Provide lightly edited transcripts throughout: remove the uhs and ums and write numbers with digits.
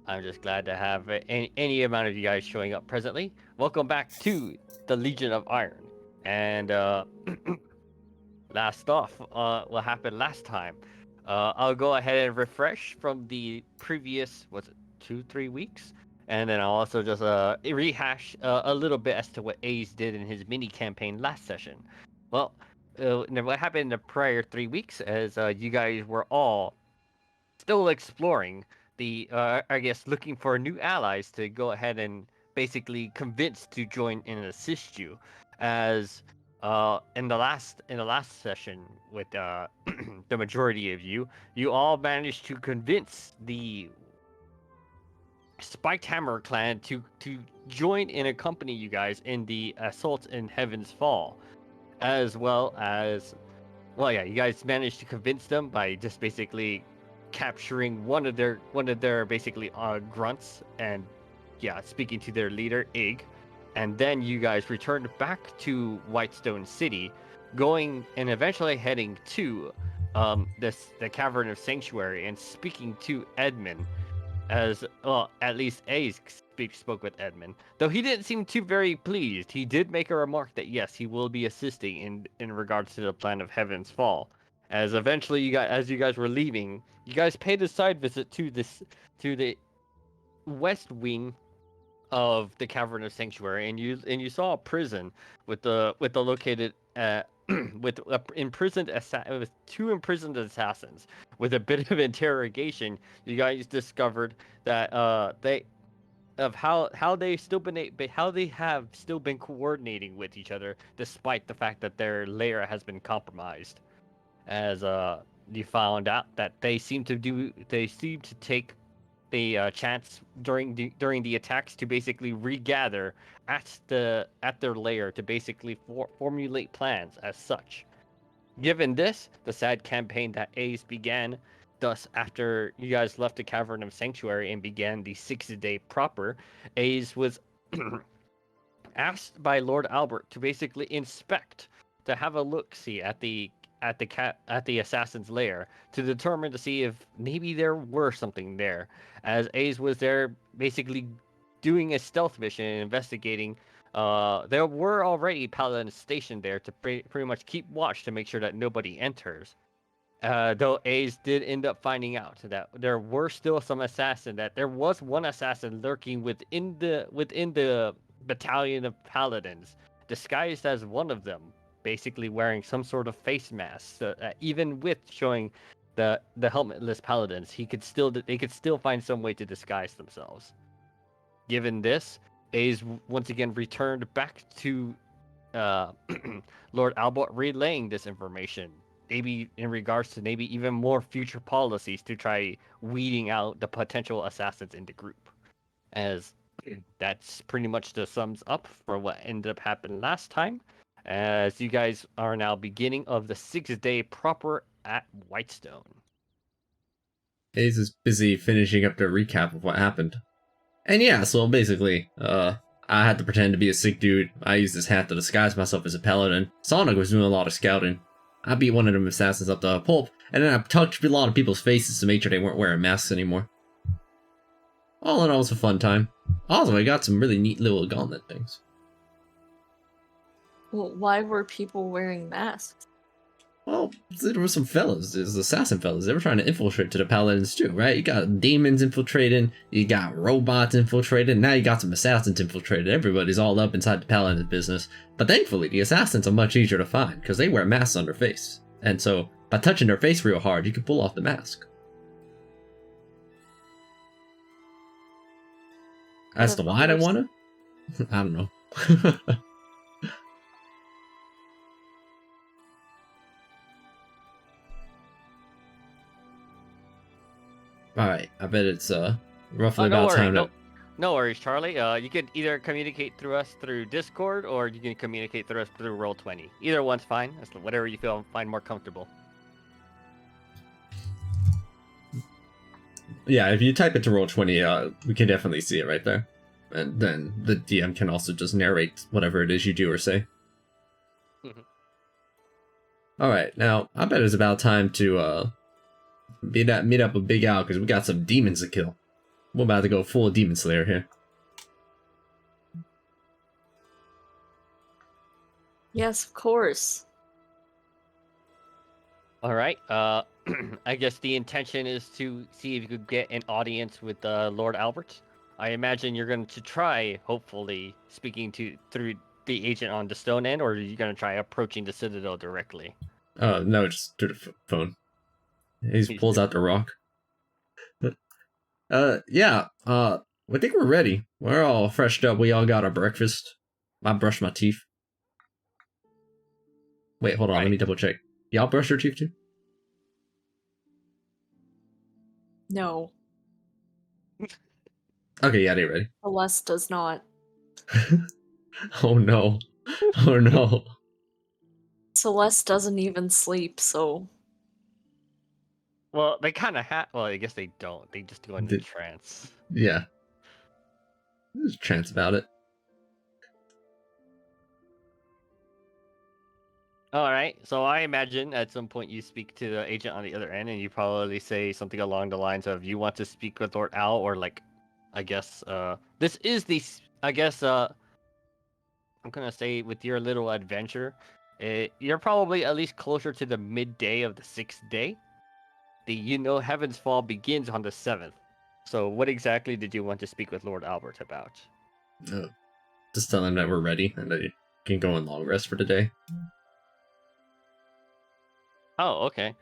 I'm just glad to have any amount of you guys showing up presently. Welcome back to the Legion of Iron. And last off, what happened last time? I'll go ahead and refresh from the previous, was it 2-3 weeks? And then I'll also just rehash a little bit as to what Ace did in his mini campaign last session. Well, what happened in the prior 3 weeks is you guys were all still exploring I guess looking for new allies to go ahead and basically convince to join and assist you, as in the last session with the majority of you all managed to convince the Spiked Hammer clan to join and accompany you guys in the assault in Heaven's Fall, as well as, well, yeah, you guys managed to convince them by just basically capturing one of their basically grunts, and yeah, speaking to their leader Ig, and then you guys returned back to Whitestone City, going and eventually heading to the Cavern of Sanctuary and speaking to Edmund, as well, at least Ace spoke with Edmund. Though he didn't seem too very pleased, he did make a remark that yes, he will be assisting in regards to the plan of Heaven's Fall. As eventually as you guys were leaving, you guys paid a side visit to the west wing of the Cavern of Sanctuary, and you saw a prison with the located with with two imprisoned assassins. With a bit of interrogation, you guys discovered that they of how they still how they have still been coordinating with each other despite the fact that their lair has been compromised. As you found out that they seem to take the chance during the attacks to basically regather at their lair to basically formulate plans as such. Given this, the sad campaign that Ace began, thus after you guys left the Cavern of Sanctuary and began the 6th day proper, Ace was asked by Lord Albert to basically inspect, to have a look see at the assassin's lair to determine to see if maybe there were something there, as Ace was there basically doing a stealth mission and investigating. There were already paladins stationed there to pretty much keep watch to make sure that nobody enters. Though Ace did end up finding out that there were still some assassin that there was one assassin lurking within the battalion of paladins, disguised as one of them, basically wearing some sort of face mask. So, even with showing the helmetless paladins, they could still find some way to disguise themselves. Given this, Ace once again returned back to uh, Lord Albert, relaying this information, maybe in regards to maybe even more future policies to try weeding out the potential assassins in the group. As that's pretty much the sums up for what ended up happening last time. As you guys are now beginning of the 6th day proper at Whitestone. Hayes is busy finishing up the recap of what happened. And yeah, so basically, I had to pretend to be a sick dude. I used this hat to disguise myself as a paladin. Sonic was doing a lot of scouting. I beat one of them assassins up to a pulp, and then I touched a lot of people's faces to make sure they weren't wearing masks anymore. All in all, it was a fun time. Also, I got some really neat little gauntlet things. Well, why were people wearing masks? Well, there were some fellas, there's assassin fellas, they were trying to infiltrate to the paladins too, right? You got demons infiltrating, you got robots infiltrated, now you got some assassins infiltrated. Everybody's all up inside the paladin business. But thankfully, the assassins are much easier to find, because they wear masks on their face. And so, by touching their face real hard, you can pull off the mask. As to why I want to? I don't know. Alright, I bet it's roughly about time to... No worries, Charlie. You can either communicate through us through Discord, or you can communicate through us through Roll20. Either one's fine. That's whatever you find more comfortable. Yeah, if you type it to Roll20, we can definitely see it right there. And then the DM can also just narrate whatever it is you do or say. Alright, now, I bet it's about time to meet up with Big Al, because we got some demons to kill. We're about to go full Demon Slayer here. Yes, of course. All right. I guess the intention is to see if you could get an audience with Lord Albert. I imagine you're going to try, hopefully, speaking through the agent on the Stone End, or are you going to try approaching the Citadel directly? No, just through the phone. He He's pulls out the rock. Yeah. I think we're ready. We're all freshed up. We all got our breakfast. I brushed my teeth. Wait, hold on. Let me double check. Y'all brush your teeth too? No, Okay, yeah, they're ready. Celeste does not. Oh no. Oh no. Celeste doesn't even sleep, so Well, they kind of have. Well, I guess they don't. They just go into The- trance. Yeah. There's a chance about it. All right. So I imagine at some point you speak to the agent on the other end, and you probably say something along the lines of, "You want to speak with Lord Al," or like, I guess, this is the. I guess, I'm gonna say with your little adventure, you're probably at least closer to the midday of the 6th day. Heaven's Fall begins on the 7th. So what exactly did you want to speak with Lord Albert about? Just tell them that we're ready and that you can go on long rest for today. Oh, okay.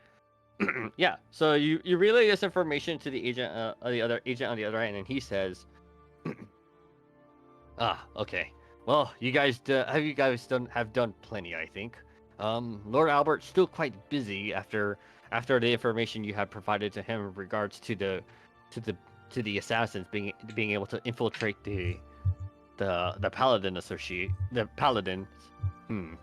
Yeah. So you relay this information to the agent, the other agent on the other end, and he says, "Ah, okay. Well, you guys have done plenty, I think. Lord Albert's still quite busy after the information you had provided to him in regards to to the the assassins being able to infiltrate the Paladin associate the Paladins. Hmm.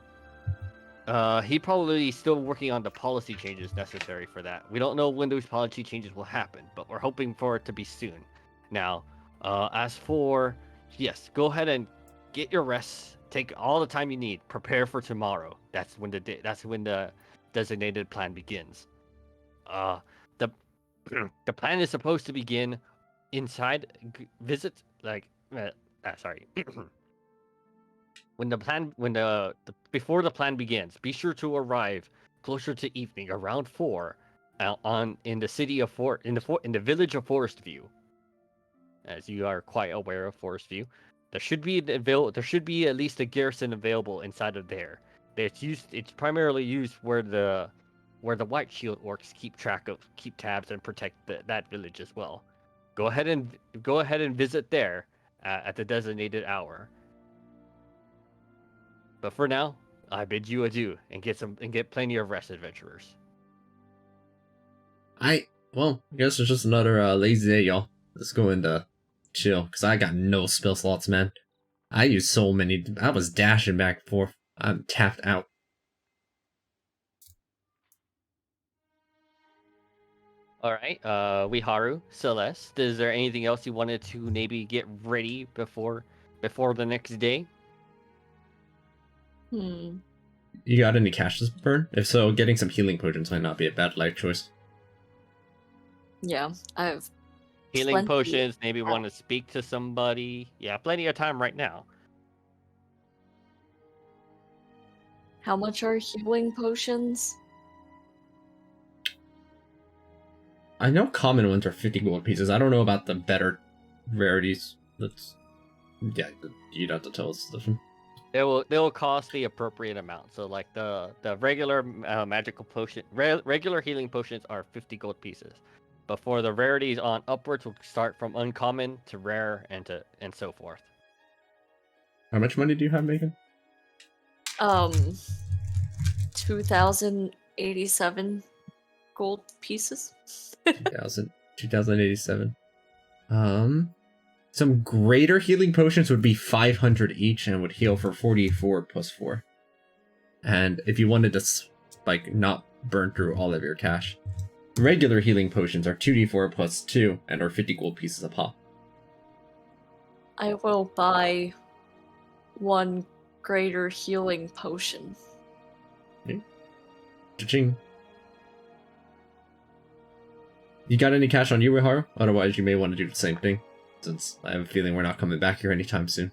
He probably still working on the policy changes necessary for that. We don't know when those policy changes will happen, but we're hoping for it to be soon. Now, as for yes, go ahead and get your rest. Take all the time you need. Prepare for tomorrow. That's when the designated plan begins. The the plan is supposed to begin inside visit like sorry. When the before the plan begins, be sure to arrive closer to evening around 4 on in the city of in the village of Forest View. As you are quite aware of Forest View, there should be at least a garrison available inside of there. It's primarily used where the White Shield orcs keep tabs and protect that village as well. Go ahead and visit there at the designated hour. But for now, I bid you adieu and get plenty of rest, adventurers. I guess it's just another lazy day, y'all. Let's go and chill, because I got no spell slots, man. I used so many. I was dashing back and forth. I'm tapped out. All right, Wiharu, Celeste, is there anything else you wanted to maybe get ready before the next day? hmm. You got any cash to burn? If so, getting some healing potions might not be a bad life choice. Yeah, I have Healing plenty. potions, maybe want to speak to somebody. Yeah, plenty of time right now. How much are healing potions? I know common ones are 50 gold pieces. I don't know about the better rarities. Yeah, you'd have to tell us, Stefan. They will cost the appropriate amount. So like the regular magical potion, regular healing potions are 50 gold pieces, but for the rarities on upwards, will start from uncommon to rare and so forth. How much money do you have, Megan? 2,087 gold pieces. 2087. Some greater healing potions would be 500 each and would heal for 44 plus 4. And if you wanted to, like, not burn through all of your cash, regular healing potions are 2d4 plus 2 and are 50 gold pieces a pop. I will buy one greater healing potion. Cha-ching. You got any cash on you, Iharu? Otherwise, you may want to do the same thing, since I have a feeling we're not coming back here anytime soon.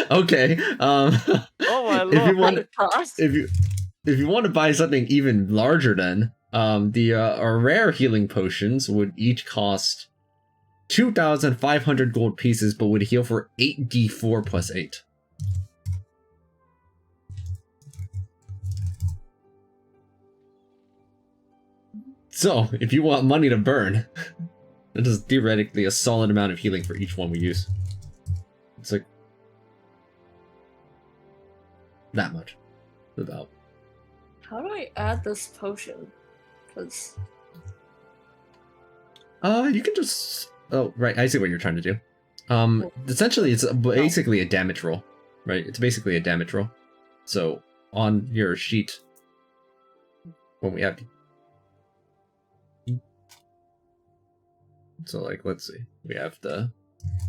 Okay. Oh my if you lord. want, Cost? if you want to buy something even larger, then the our rare healing potions would each cost 2,500 gold pieces, but would heal for 8d4 plus 8. So, if you want money to burn, that is theoretically a solid amount of healing for each one we use. It's like that much. About. How do I add this potion? Because You can just. Oh, right. I see what you're trying to do. Essentially, it's basically a damage roll, right? It's basically a damage roll. So on your sheet, when we have. So, like, let's see. We have the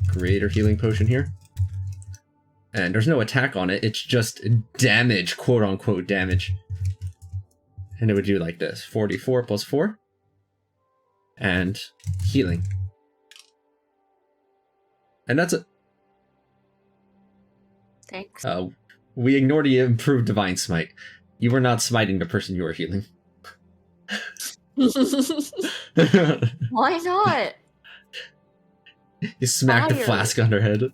Creator Healing Potion here. And there's no attack on it, it's just damage, quote-unquote damage. And it would do like this, 44 plus 4. And healing. And that's it. thanks. We ignore the improved Divine Smite. You were not smiting the person you were healing. Why not? You smacked the Fire. flask on her head.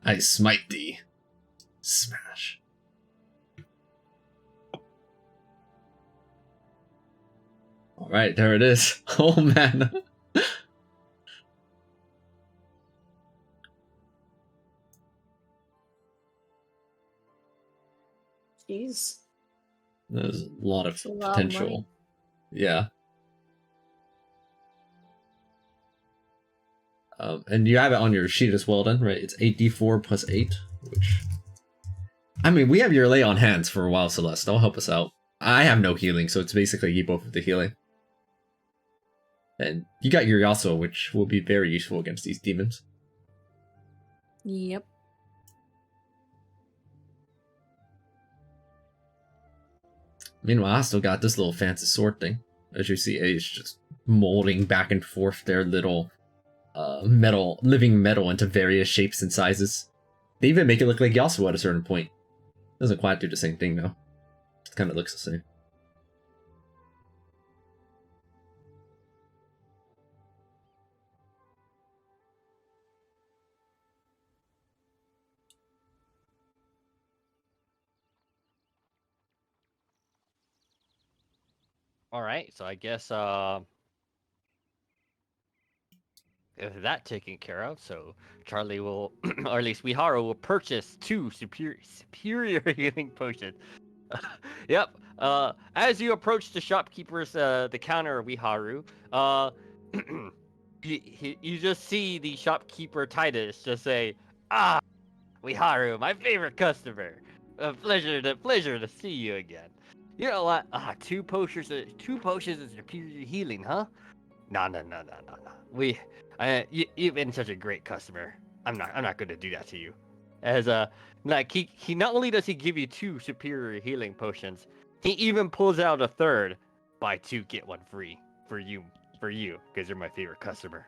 I smite thee. Smash. Alright, there it is. Oh man. Jeez. There's a lot of That's a lot of potential. money. Yeah. And you have it on your sheet as well then, right? It's 8d4 plus 8, which... I mean, we have your lay on hands for a while, Celeste. That'll help us out. I have no healing, so it's basically you both with the healing. And you got your Yasuo, which will be very useful against these demons. Yep. Meanwhile, I still got this little fancy sword thing. As you see, it's just molding back and forth their little living metal into various shapes and sizes. They even make it look like Yasuo at a certain point. Doesn't quite do the same thing though. It kind of looks the same. All right, so I guess if that taken care of, so Charlie will, or at least Wiharu will purchase 2 superior healing potions. Yep. As you approach the shopkeeper's the counter, Wiharu, you just see the shopkeeper Titus just say, "Ah, Wiharu, my favorite customer. Pleasure to see you again. You know what? 2 potions of superior healing, huh? No. You've been such a great customer. I'm not going to do that to you." As like he not only does he give you 2 superior healing potions, he even pulls out a third, buy 2 get 1 free for you because you're my favorite customer.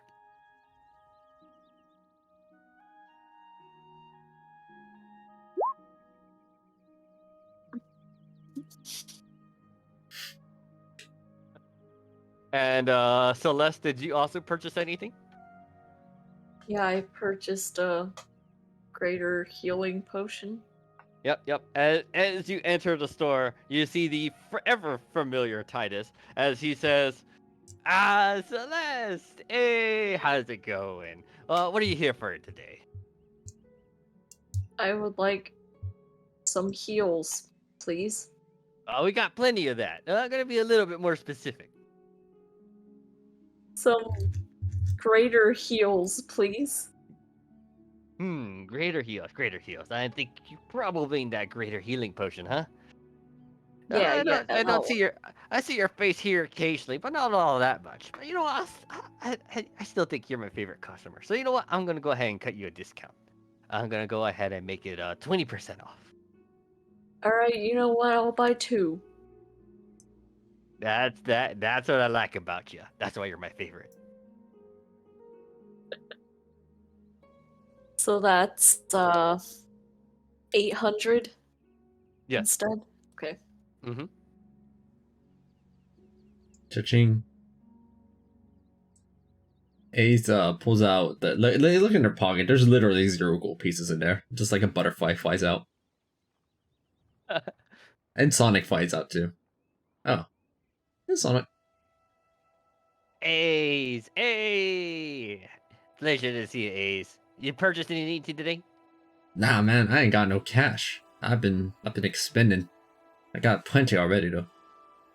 And Celeste, did you also purchase anything? Yeah, I purchased a greater healing potion. Yep. As you enter the store, you see the forever familiar Titus as he says, "Ah, Celeste, hey, how's it going? What are you here for today?" I would like some heals, please. We got plenty of that. I'm gonna be a little bit more specific. Some greater heals, please. Greater heals, greater heals. I think you probably need that greater healing potion, huh? Yeah, yeah. I that don't see one. your, I see your face here occasionally, but not all that much. But you know what? I still think you're my favorite customer. So you know what? I'm gonna go ahead and cut you a discount. I'm gonna go ahead and make it 20% off. Alright, you know what? I'll buy 2. That's what I like about you. That's why you're my favorite. So that's 800 Yes. instead. Okay. Mm-hmm. Cha-ching. Ace pulls out the look in her pocket. There's literally 0 gold pieces in there. Just like a butterfly flies out. And Sonic flies out too. Oh. It's Sonic. A's, hey! Pleasure to see you, A's. You purchased anything today? Nah man, I ain't got no cash. I've been expending. I got plenty already though.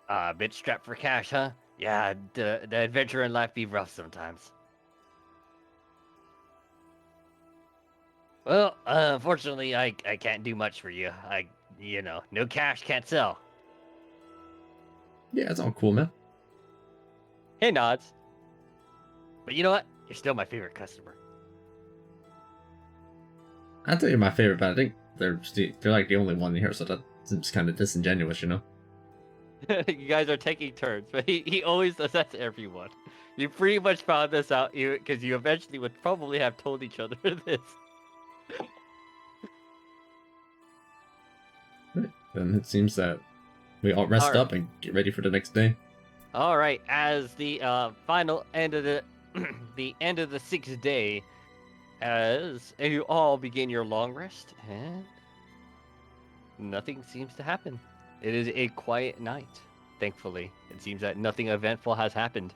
A bit strapped for cash, huh? Yeah, the adventure in life be rough sometimes. Well, unfortunately, I can't do much for you. No cash, can't sell. Yeah, it's all cool, man. Hey, nods. But you know what? You're still my favorite customer. I tell you my favorite, but I think they're like the only one here, so that seems kind of disingenuous, you know. You guys are taking turns, but he always does that to everyone. You pretty much found this out because you eventually would probably have told each other this. Right. Then it seems that we all rest up and get ready for the next day. All right, as the final end of the the end of the 6th day, as you all begin your long rest, and nothing seems to happen. It is a quiet night. Thankfully, it seems that nothing eventful has happened.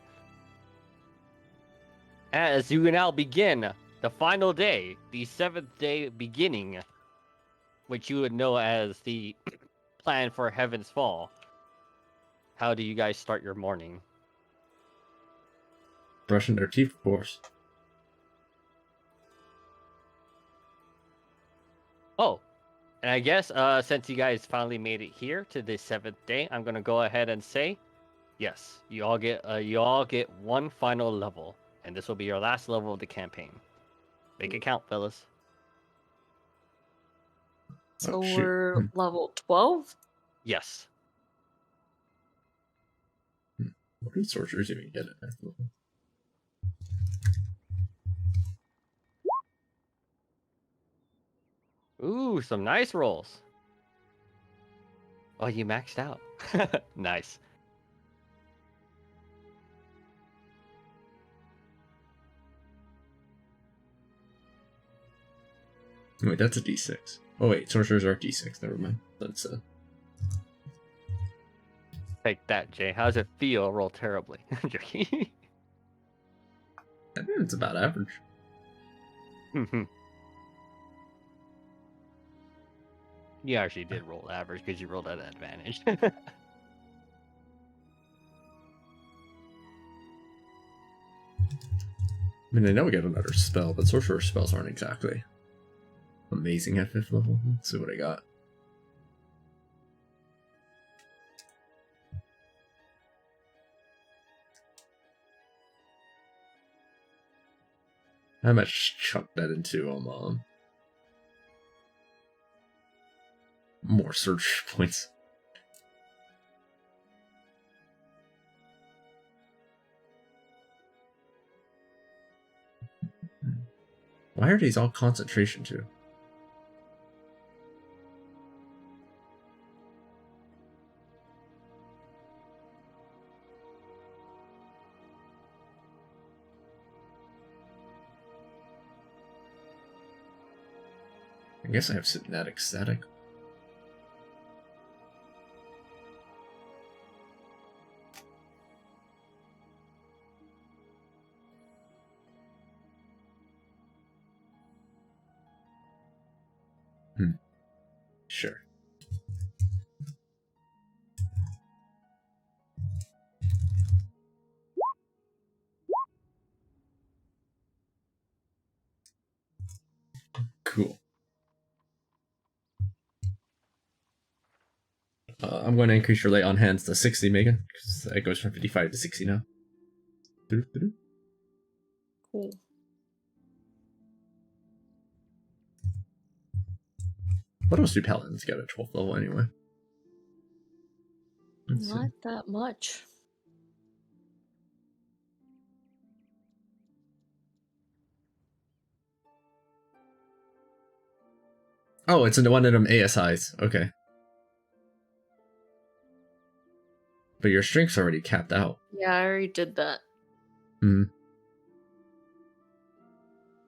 As you now begin the final day, the 7th day beginning, which you would know as the plan for Heaven's Fall. How do you guys start your morning? Brushing their teeth, of course. Oh, and I guess since you guys finally made it here to the 7th day, I'm gonna go ahead and say, yes, you all get one final level, and this will be your last level of the campaign. Make it count, fellas. So shoot. we're level 12? Yes. What do sorcerers even get at? Ooh, some nice rolls. Oh, you maxed out. Nice. Wait, that's a D6. Oh wait, sorcerers are D6. Never mind. That's Take that, Jay. How does it feel? Roll terribly. I think it's about average. You actually did roll average because you rolled at advantage. I mean, I know we got another spell, but sorcerer spells aren't exactly amazing at 5th level. Let's see what I got. I might just chuck that into more search points. Why are these all concentration too? I guess I have synthetic static. Sure. I'm going to increase your lay on hands to 60, Megan. 'Cause it goes from 55 to 60 now. Cool. What else do paladins get at 12th level anyway? Let's see. Not that much. Oh, it's in one of them ASIs. Okay. But your strength's already capped out. Yeah, I already did that. Hmm.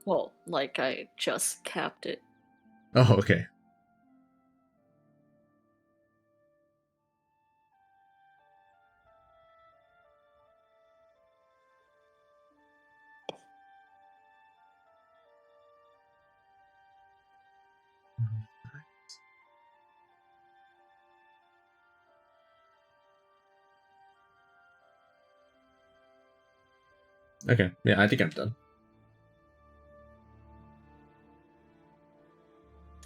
Well, like I just capped it. Oh, okay. Okay, yeah, I think I'm done.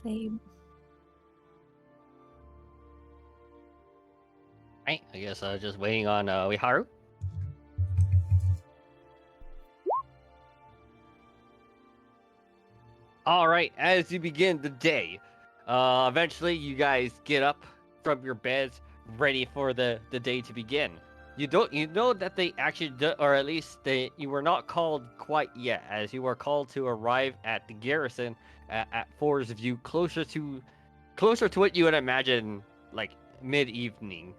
Same. Right, I guess just waiting on Ueharu. All right, as you begin the day, eventually you guys get up from your beds, ready for the day to begin. You know that they actually do, or at least you were not called quite yet, as you were called to arrive at the garrison at Forest View, closer to what you would imagine like mid evening,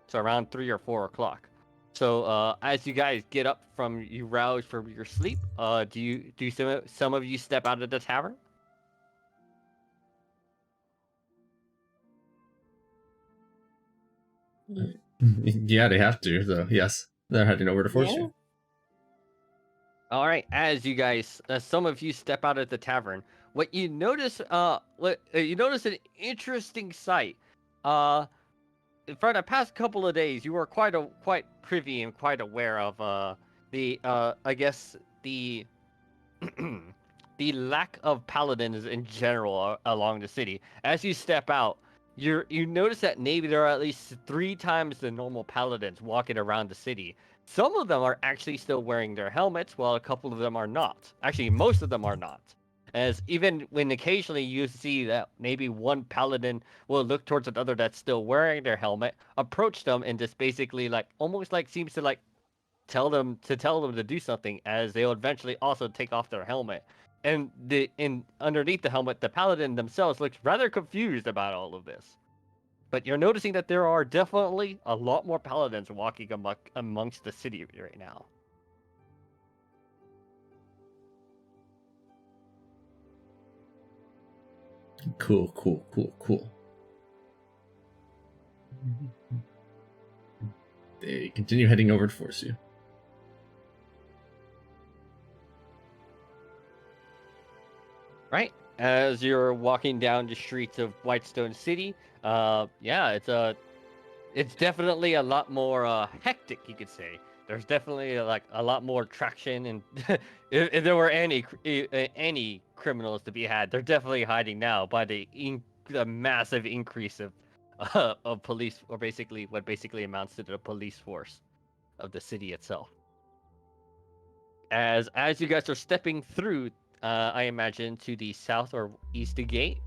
so around 3 or 4 o'clock. So as you guys get up from you rouse from your sleep, do some of you step out of the tavern? Yeah, they have to, though. Yes, they're heading over to Force Yeah. View. All right, as some of you step out of the tavern, what you notice, you notice an interesting sight. Uh, for the past couple of days, you were quite privy and quite aware of I guess the the lack of paladins in general along the city. As you step out, you notice that maybe there are at least 3 times the normal paladins walking around the city. Some of them are actually still wearing their helmets, while a couple of them are not. Actually, most of them are not. As even when occasionally you see that maybe one paladin will look towards another that's still wearing their helmet, approach them, and just basically like almost like seems to like tell them to do something, as they'll eventually also take off their helmet. And underneath the helmet, the paladin themselves looks rather confused about all of this. But you're noticing that there are definitely a lot more paladins walking amongst the city right now. Cool. They continue heading over to Force View. Right? As you're walking down the streets of Whitestone City, yeah, it's definitely a lot more hectic, you could say. There's definitely like a lot more traction, and if there were any criminals to be had, they're definitely hiding now by the massive increase of police, or basically what basically amounts to the police force of the city itself. As you guys are stepping through, I imagine, to the south or east gate,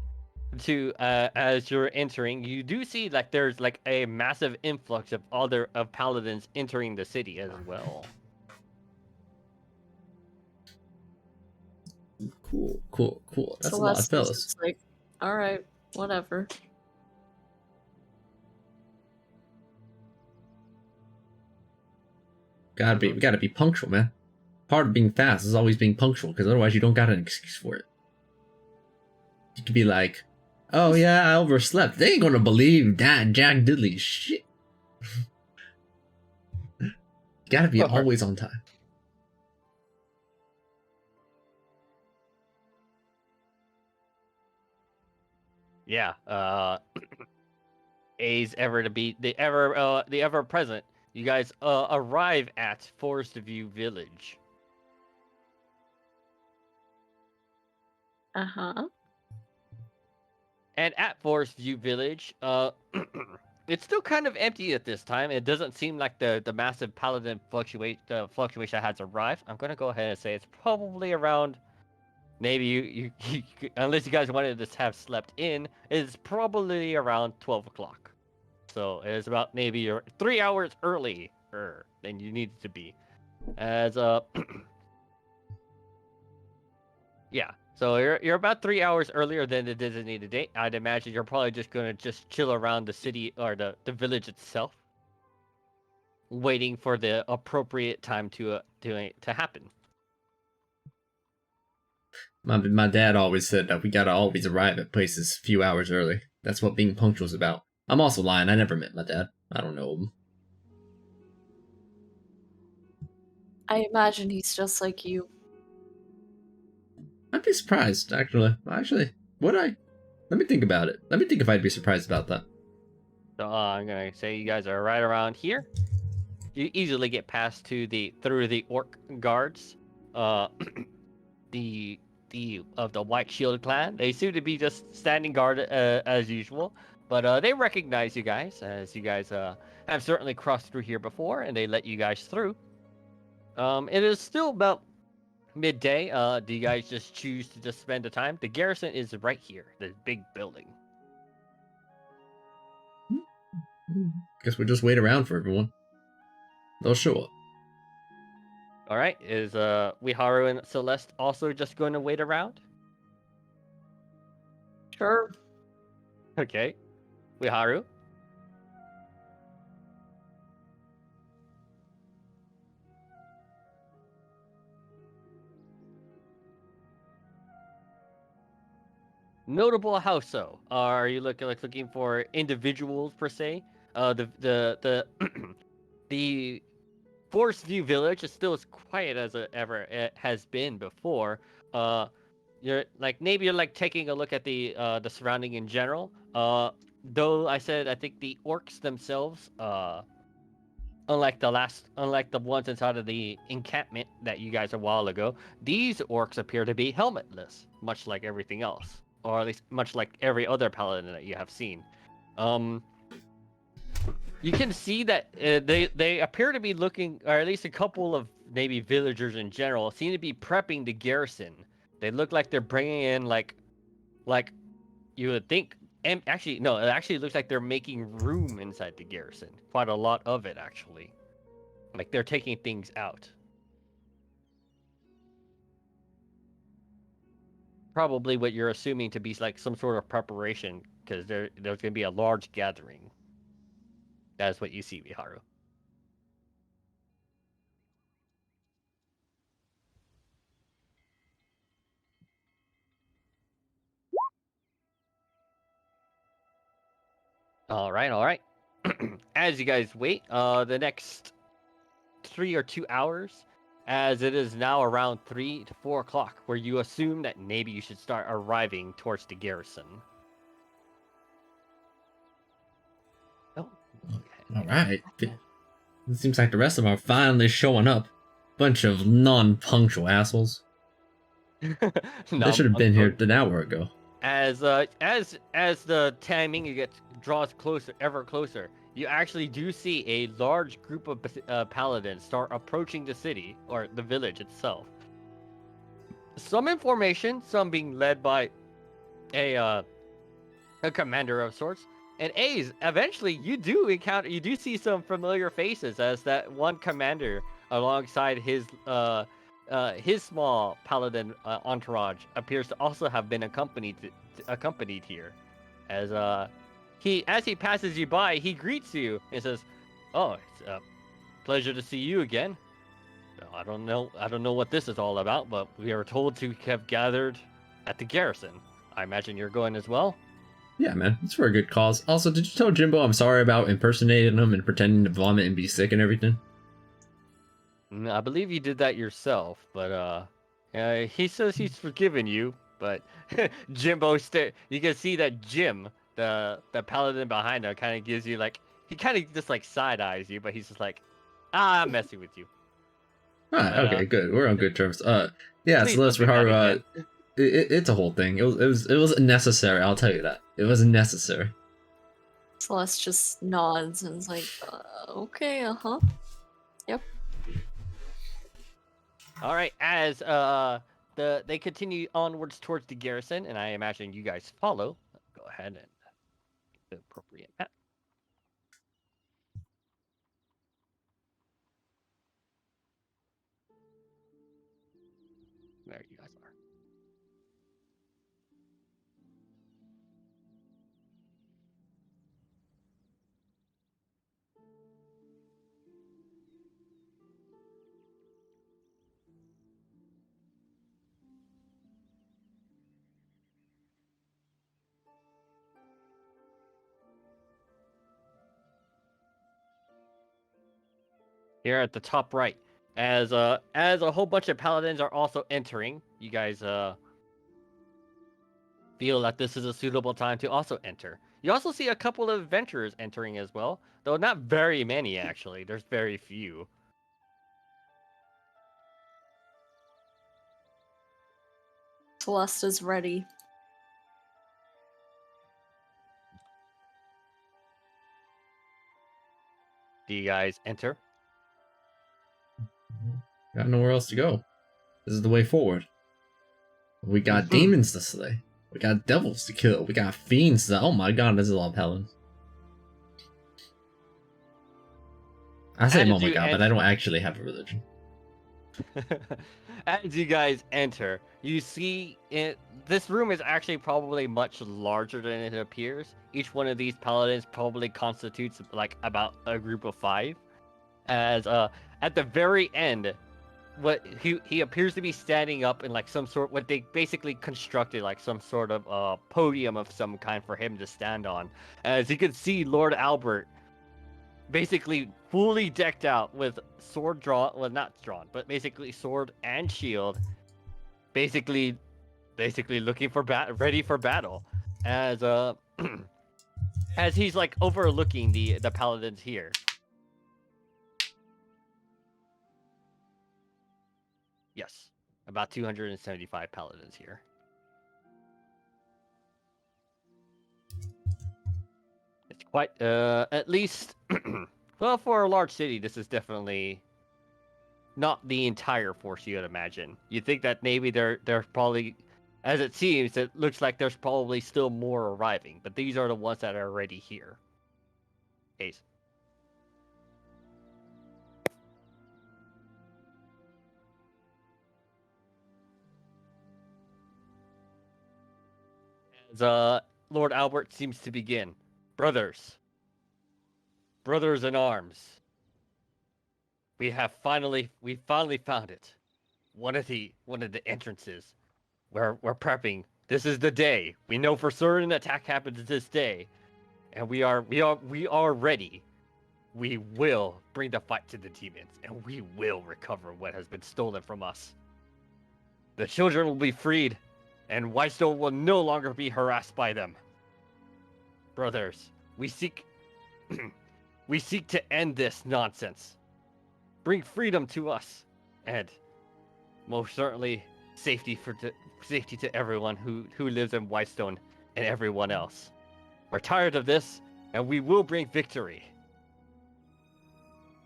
to as you're entering, you do see like there's like a massive influx of paladins entering the city as well. Cool. That's a lot of Celeste is fellas. just like, alright, whatever. We gotta be punctual, man. Part of being fast is always being punctual, because otherwise you don't got an excuse for it. You could be like, oh yeah, I overslept. They ain't gonna believe that Jack Diddley shit. You gotta be always on time. Yeah, A's ever to be the ever present. You guys arrive at Forest View Village. Uh-huh. And at Forest View Village, It's still kind of empty at this time. It doesn't seem like the massive paladin fluctuation has arrived. I'm gonna go ahead and say it's probably around. Maybe unless you guys wanted to have slept in, it's probably around 12 o'clock. So it's about maybe you're 3 hours earlier than you needed to be. As yeah. So you're about 3 hours earlier than the designated date. I'd imagine you're probably just gonna just chill around the city or the village itself, waiting for the appropriate time to happen. My dad always said that we gotta always arrive at places a few hours early. That's what being punctual is about. I'm also lying. I never met my dad. I don't know him. I imagine he's just like you. I'd be surprised, actually. Would I? Let me think about it. Let me think if I'd be surprised about that. So I'm gonna say you guys are right around here. You easily get past through the orc guards. The of the White Shield clan. They seem to be just standing guard as usual, but they recognize you guys as you guys have certainly crossed through here before, and they let you guys through. It is still about midday. Do you guys just choose to just spend the time? The garrison is right here, the big building. Guess we'll just wait around for everyone. They'll show up. All right, is Wiharu and Celeste also just going to wait around? Sure. Okay, Wiharu. Notable house, though. Are you looking for individuals per se? The the Forest View Village is still as quiet as it ever has been before. You're maybe you're taking a look at the surrounding in general. Though I think the orcs themselves, unlike the ones inside of the encampment that you guys a while ago, these orcs appear to be helmetless, much like everything else, or at least much like every other paladin that you have seen. You can see that they appear to be looking, or at least a couple of maybe villagers in general, seem to be prepping the garrison. They look like they're bringing in like you would think. And actually, no, it actually looks like they're making room inside the garrison. Quite a lot of it, actually. Like they're taking things out. Probably what you're assuming to be like some sort of preparation, because there's going to be a large gathering. That's what you see, Viharu. All right. As you guys wait, the next 3 or 2 hours, as it is now around 3 to 4 o'clock, where you assume that maybe you should start arriving towards the garrison. Oh, okay. All right. It seems like the rest of them are finally showing up. Bunch of non-punctual assholes. They should have been here an hour ago. As the timing draws ever closer, you actually do see a large group of paladins start approaching the city or the village itself. Some information, some being led by a commander of sorts. And eventually you do see some familiar faces, as that one commander alongside his small paladin entourage appears to also have been accompanied here. As he passes you by, he greets you and says, "Oh, it's a pleasure to see you again. I don't know what this is all about, but we are told to have gathered at the garrison. I imagine you're going as well." Yeah, man, it's for a good cause. Also, did you tell Jimbo I'm sorry about impersonating him and pretending to vomit and be sick and everything? I believe you did that yourself, but he says he's forgiven you. But Jimbo, you can see that Jim, the paladin behind him, kind of gives you he kind of just side eyes you, but he's just I'm messing with you. Alright, okay, good. We're on good terms. Yeah, Celeste Viharu, it's a whole thing. It was necessary. I'll tell you that. It was necessary. Celeste just nods and is like, okay, uh-huh. Yep. All right, as they continue onwards towards the garrison, and I imagine you guys follow. Go ahead and the appropriate map. There you guys are. Here at the top right, as a whole bunch of paladins are also entering, you guys feel that this is a suitable time to also enter. You also see a couple of adventurers entering as well, though not very many actually. There's very few. Celeste is ready. Do you guys enter? Got nowhere else to go. This is the way forward. We got demons to slay. We got devils to kill. We got fiends to... Oh my god, this is a lot of paladins. I say, oh my god, but I don't actually have a religion. As you guys enter, you see this room is actually probably much larger than it appears. Each one of these paladins probably constitutes like about a group of 5. As at the very end, what he appears to be standing up in like some sort, what they basically constructed like some sort of podium of some kind for him to stand on. As you can see, Lord Albert basically fully decked out with sword drawn, well not drawn, but basically sword and shield, basically looking for ready for battle, as as he's like overlooking the paladins here. Yes, about 275 paladins here. It's quite at least well, for a large city, this is definitely not the entire force you'd imagine. You'd think that maybe they're probably, as it seems, it looks like there's probably still more arriving, but these are the ones that are already here. Ace. As Lord Albert seems to begin. Brothers in arms. We finally found it. One of the entrances. We're prepping. This is the day. We know for certain an attack happens this day, and we are ready. We will bring the fight to the demons, and we will recover what has been stolen from us. The children will be freed, and Whitestone will no longer be harassed by them. Brothers, we seek to end this nonsense. Bring freedom to us, and most certainly safety to everyone who lives in Whitestone and everyone else. We're tired of this, and we will bring victory.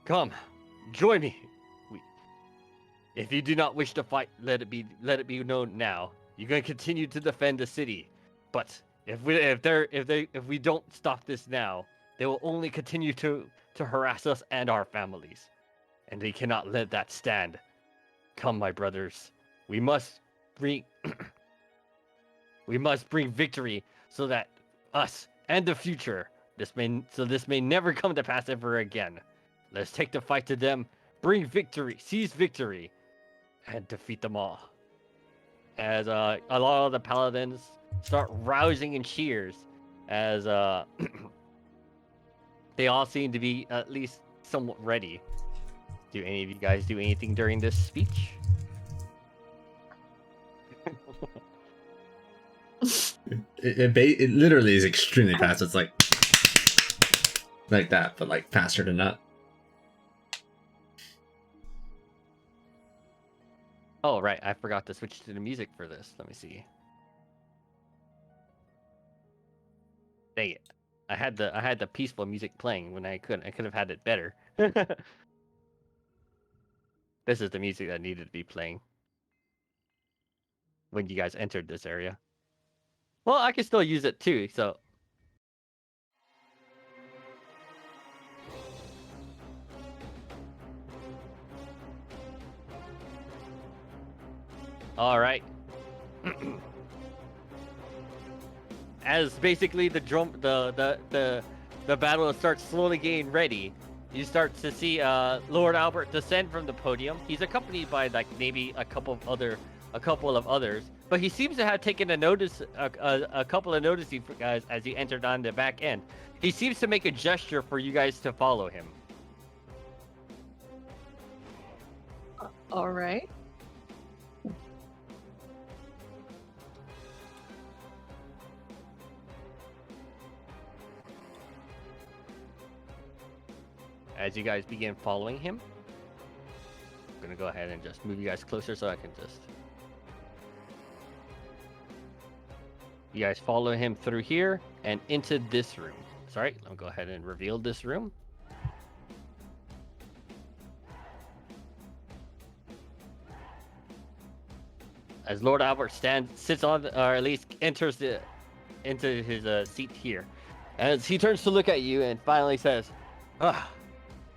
Come, join me. If you do not wish to fight, let it be known now. You're going to continue to defend the city, but if we don't stop this now, they will only continue to harass us and our families, and we cannot let that stand. Come, my brothers, we must bring victory so that us and the future this may never come to pass ever again. Let's take the fight to them, bring victory, seize victory, and defeat them all. As a lot of the paladins start rousing in cheers, as they all seem to be at least somewhat ready. Do any of you guys do anything during this speech? It literally is extremely fast. It's like that, but like faster than that. Oh, right. I forgot to switch to the music for this. Let me see. Dang it. I had the peaceful music playing when I couldn't. I could have had it better. This is the music that needed to be playing when you guys entered this area. Well, I can still use it too. So all right. As basically the battle starts slowly getting ready, you start to see Lord Albert descend from the podium. He's accompanied by like maybe a couple of others, but he seems to have taken a couple of notice you guys as he entered on the back end. He seems to make a gesture for you guys to follow him. All right. As you guys begin following him, I'm gonna go ahead and just move you guys closer so I can just. You guys follow him through here and into this room. Sorry, let me go ahead and reveal this room. As Lord Albert sits on, or at least enters into his seat here, as he turns to look at you and finally says, "Ah,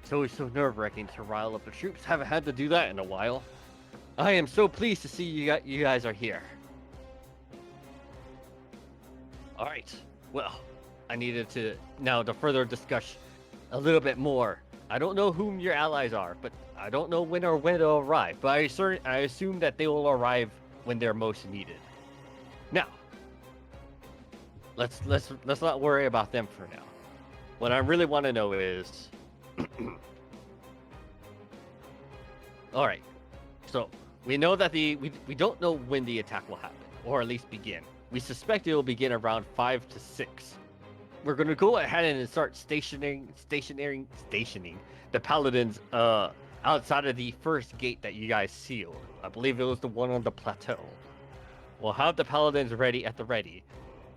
it's always so nerve-wracking to rile up the troops. Haven't had to do that in a while. I am so pleased to see you guys are here. All right. Well, I needed to further discuss a little bit more. I don't know whom your allies are, but I don't know when they'll arrive. But I assume that they will arrive when they're most needed. Now, let's not worry about them for now. What I really want to know is, all right. So we know that we don't know when the attack will happen, or at least begin. We suspect it will begin around 5 to 6. We're gonna go ahead and start stationing the paladins outside of the first gate that you guys sealed. I believe it was the one on the plateau. We'll have the paladins ready at the ready,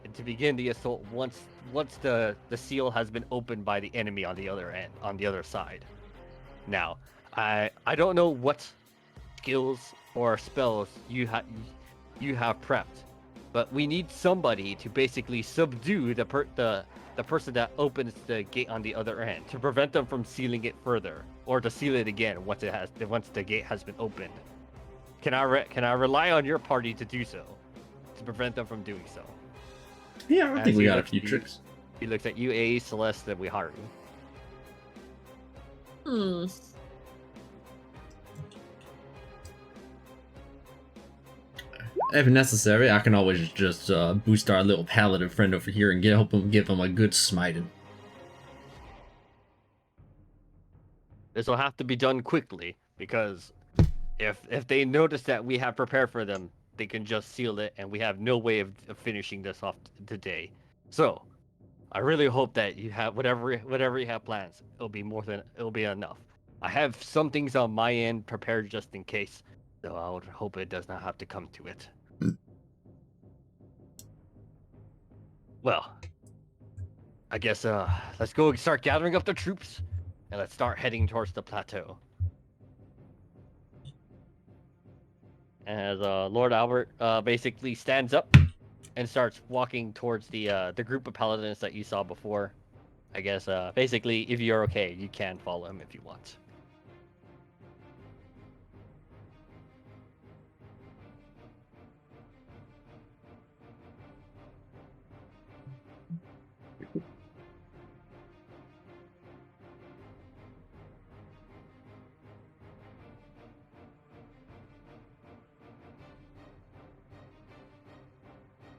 and to begin the assault once the seal has been opened by the enemy on the other side. Now, I don't know what skills or spells you have prepped, but we need somebody to basically subdue the person that opens the gate on the other end to prevent them from sealing it further, or to seal it again once the gate has been opened. Can I rely on your party to do so, to prevent them from doing so? Yeah, I think we got a few tricks. He looks at you, A, Celeste, that we hired. If necessary, I can always just boost our little paladin friend over here and give him a good smiting. This will have to be done quickly, because if they notice that we have prepared for them, they can just seal it, and we have no way of finishing this off today. So, I really hope that you have whatever you have plans. It'll be enough. I have some things on my end prepared just in case, so I would hope it does not have to come to it. Well, I guess let's go start gathering up the troops, and let's start heading towards the plateau. As Lord Albert basically stands up and starts walking towards the group of paladins that you saw before. I guess basically, if you're okay, you can follow him if you want.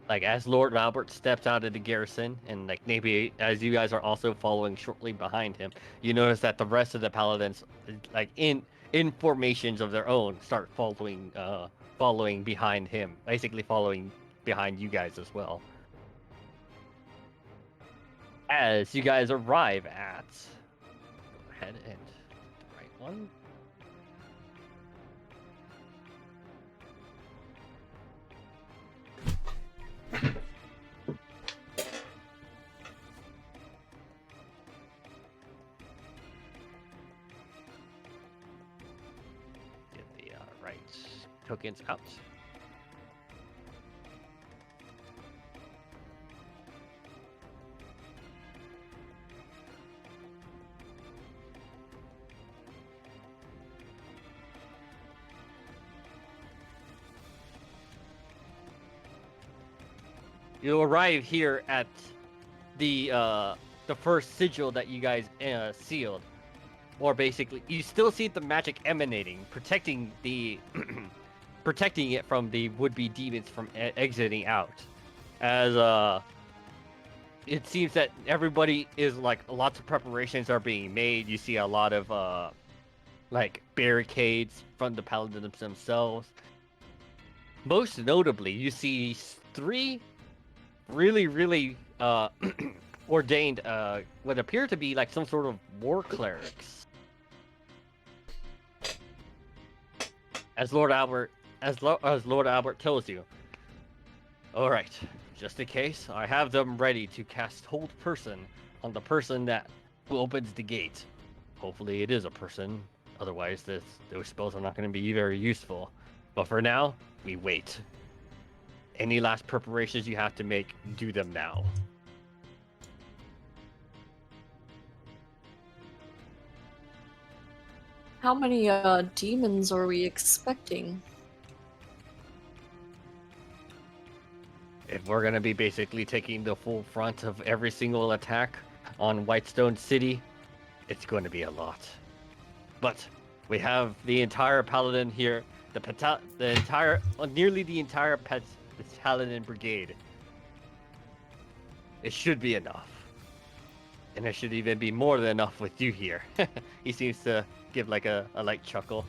Like, as Lord Albert steps out of the garrison, and like maybe as you guys are also following shortly behind him, you notice that the rest of the paladins, like in formations of their own, start following behind him, basically following behind you guys as well. As you guys arrive at, go ahead and the right one. tokens out. You arrive here at the first sigil that you guys sealed, or basically you still see the magic emanating, protecting the protecting it from the would-be demons from exiting out. As it seems that everybody is like lots of preparations are being made. You see a lot of like barricades from the paladins themselves. Most notably, you see 3 really ordained what appear to be like some sort of war clerics. As Lord Albert tells you. All right, just in case, I have them ready to cast Hold Person on the person that who opens the gate. Hopefully it is a person, otherwise those spells are not going to be very useful. But for now, we wait. Any last preparations you have to make, do them now. How many demons are we expecting? If we're going to be basically taking the full front of every single attack on Whitestone City, it's going to be a lot. But we have the entire paladin here, nearly the entire paladin brigade. It should be enough. And it should even be more than enough with you here. He seems to give like a light chuckle.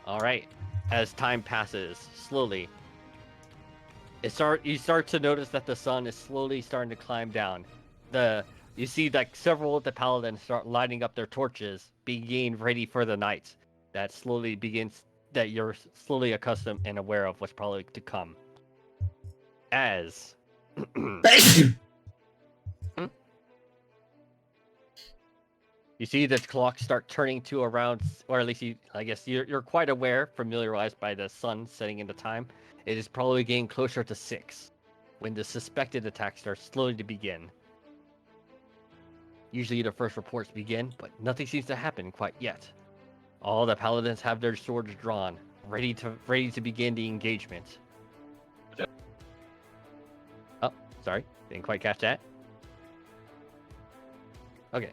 All right. As time passes, slowly, you start to notice that the sun is slowly starting to climb down. You see like several of the paladins start lighting up their torches, being ready for the night. That slowly begins. That you're slowly accustomed and aware of what's probably to come. As you see the clock start turning to around, or at least you're quite aware, familiarized by the sun setting into time. It is probably getting closer to 6 when the suspected attack starts slowly to begin. Usually the first reports begin, but nothing seems to happen quite yet. All the paladins have their swords drawn, ready to begin the engagement. Oh, sorry, didn't quite catch that. Okay.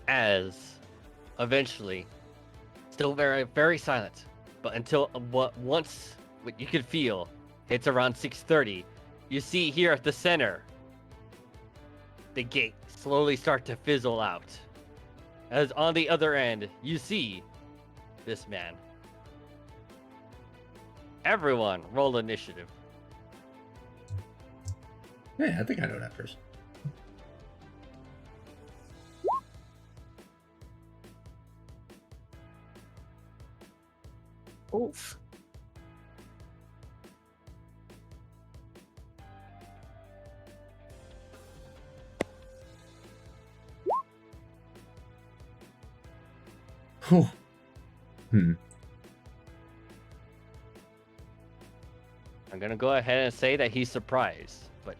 As eventually, still very, very silent, but until what you could feel hits around 6:30, you see here at the center, the gate slowly start to fizzle out. As on the other end, you see this man. Everyone, roll initiative. Yeah, I think I know that person. Oof. Whew. I'm gonna go ahead and say that he's surprised, but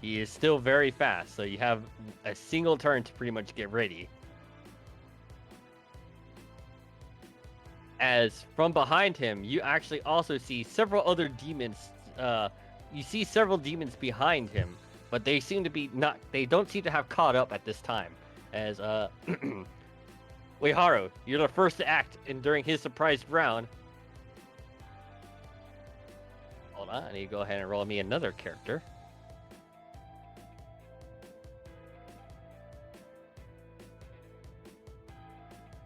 he is still very fast, so you have a single turn to pretty much get ready. As from behind him, you actually also see several other demons. You see several demons behind him, but they seem to be not. They don't seem to have caught up at this time. As Ueharu, you're the first to act, and during his surprise round. Hold on, I need to go ahead and roll me another character.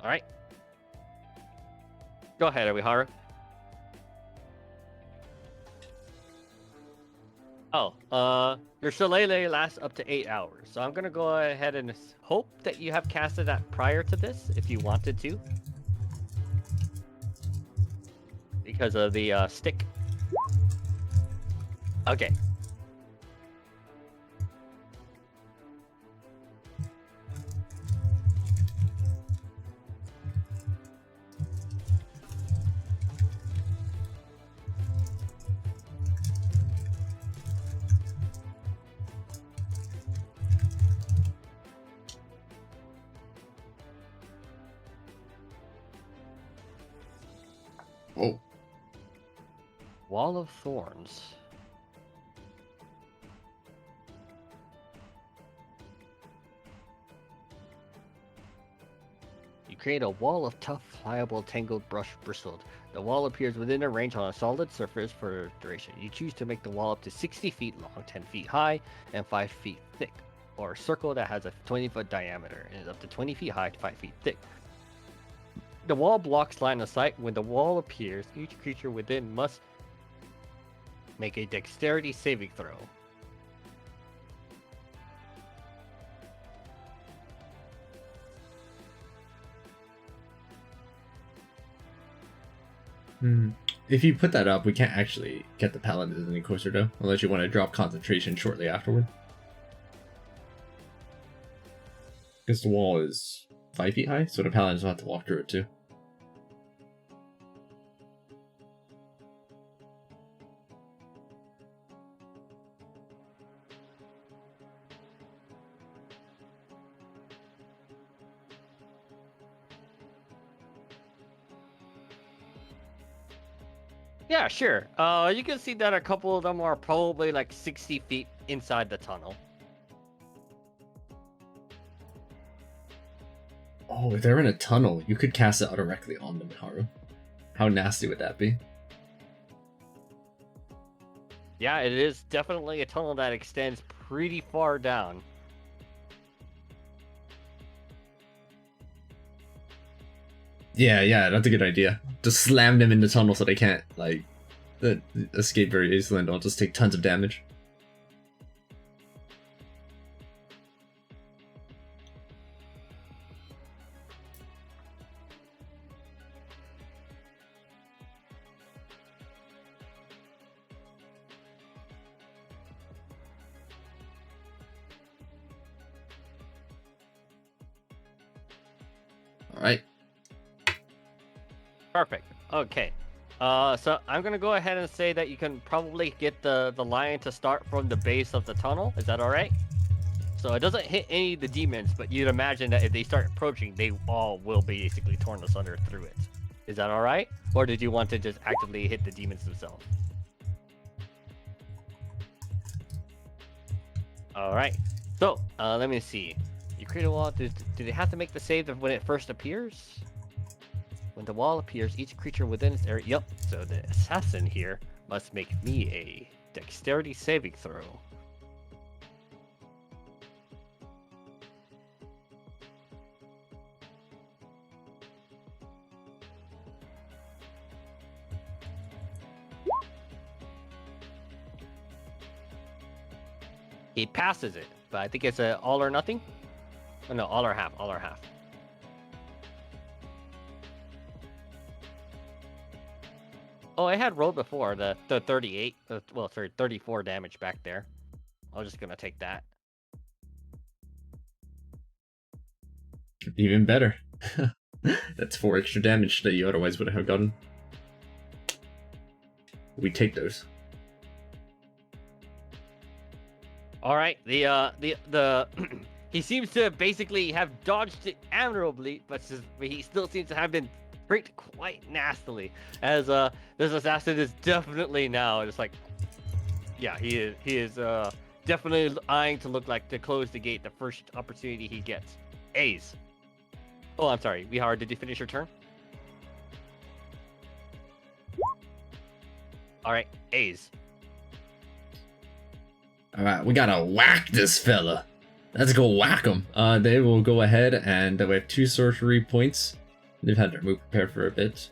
All right. Go ahead, Ueharu. Oh, your shillelagh lasts up to 8 hours, so I'm gonna go ahead and hope that you have casted that prior to this, if you wanted to, because of the stick. Okay. Oh, Wall of Thorns. You create a wall of tough, pliable, tangled brush bristled. The wall appears within a range on a solid surface for duration. You choose to make the wall up to 60 feet long, 10 feet high, and 5 feet thick, or a circle that has a 20-foot diameter and is up to 20 feet high, 5 feet thick. The wall blocks line of sight. When the wall appears, each creature within must make a dexterity saving throw. If you put that up, we can't actually get the paladins any closer though, unless you want to drop concentration shortly afterward. Because the wall is 5 feet high, so the paladins will have to walk through it too. Yeah, sure. You can see that a couple of them are probably like 60 feet inside the tunnel. Oh, if they're in a tunnel, you could cast it out directly on them, Haru. How nasty would that be? Yeah, it is definitely a tunnel that extends pretty far down. Yeah, that's a good idea. Just slam them in the tunnel so they can't, like, escape very easily and they'll just take tons of damage. Alright. Perfect. Okay. So I'm gonna go ahead and say that you can probably get the lion to start from the base of the tunnel. Is that all right? So it doesn't hit any of the demons, but you'd imagine that if they start approaching, they all will be basically torn asunder through it. Is that all right? Or did you want to just actively hit the demons themselves? All right. So let me see. You create a wall. Do they have to make the save when it first appears? When the wall appears, each creature within its area. Yep. So the assassin here must make me a dexterity saving throw. He passes it, but I think it's a all or nothing. Oh, no, all or half. All or half. Oh, I had rolled before the 38. Well, sorry, 34 damage back there. I was just gonna take that. Even better. That's 4 extra damage that you otherwise would have gotten. We take those. All right, the he seems to basically have dodged it admirably, but he still seems to have been pricked quite nastily. As this assassin is definitely now just like, yeah, he is definitely eyeing to look like to close the gate the first opportunity he gets. A's. Oh, I'm sorry, Vihar, did you finish your turn? All right, A's. Alright, we gotta whack this fella. Let's go whack him. They will go ahead and we have 2 sorcery points. They've had their move prepared for a bit.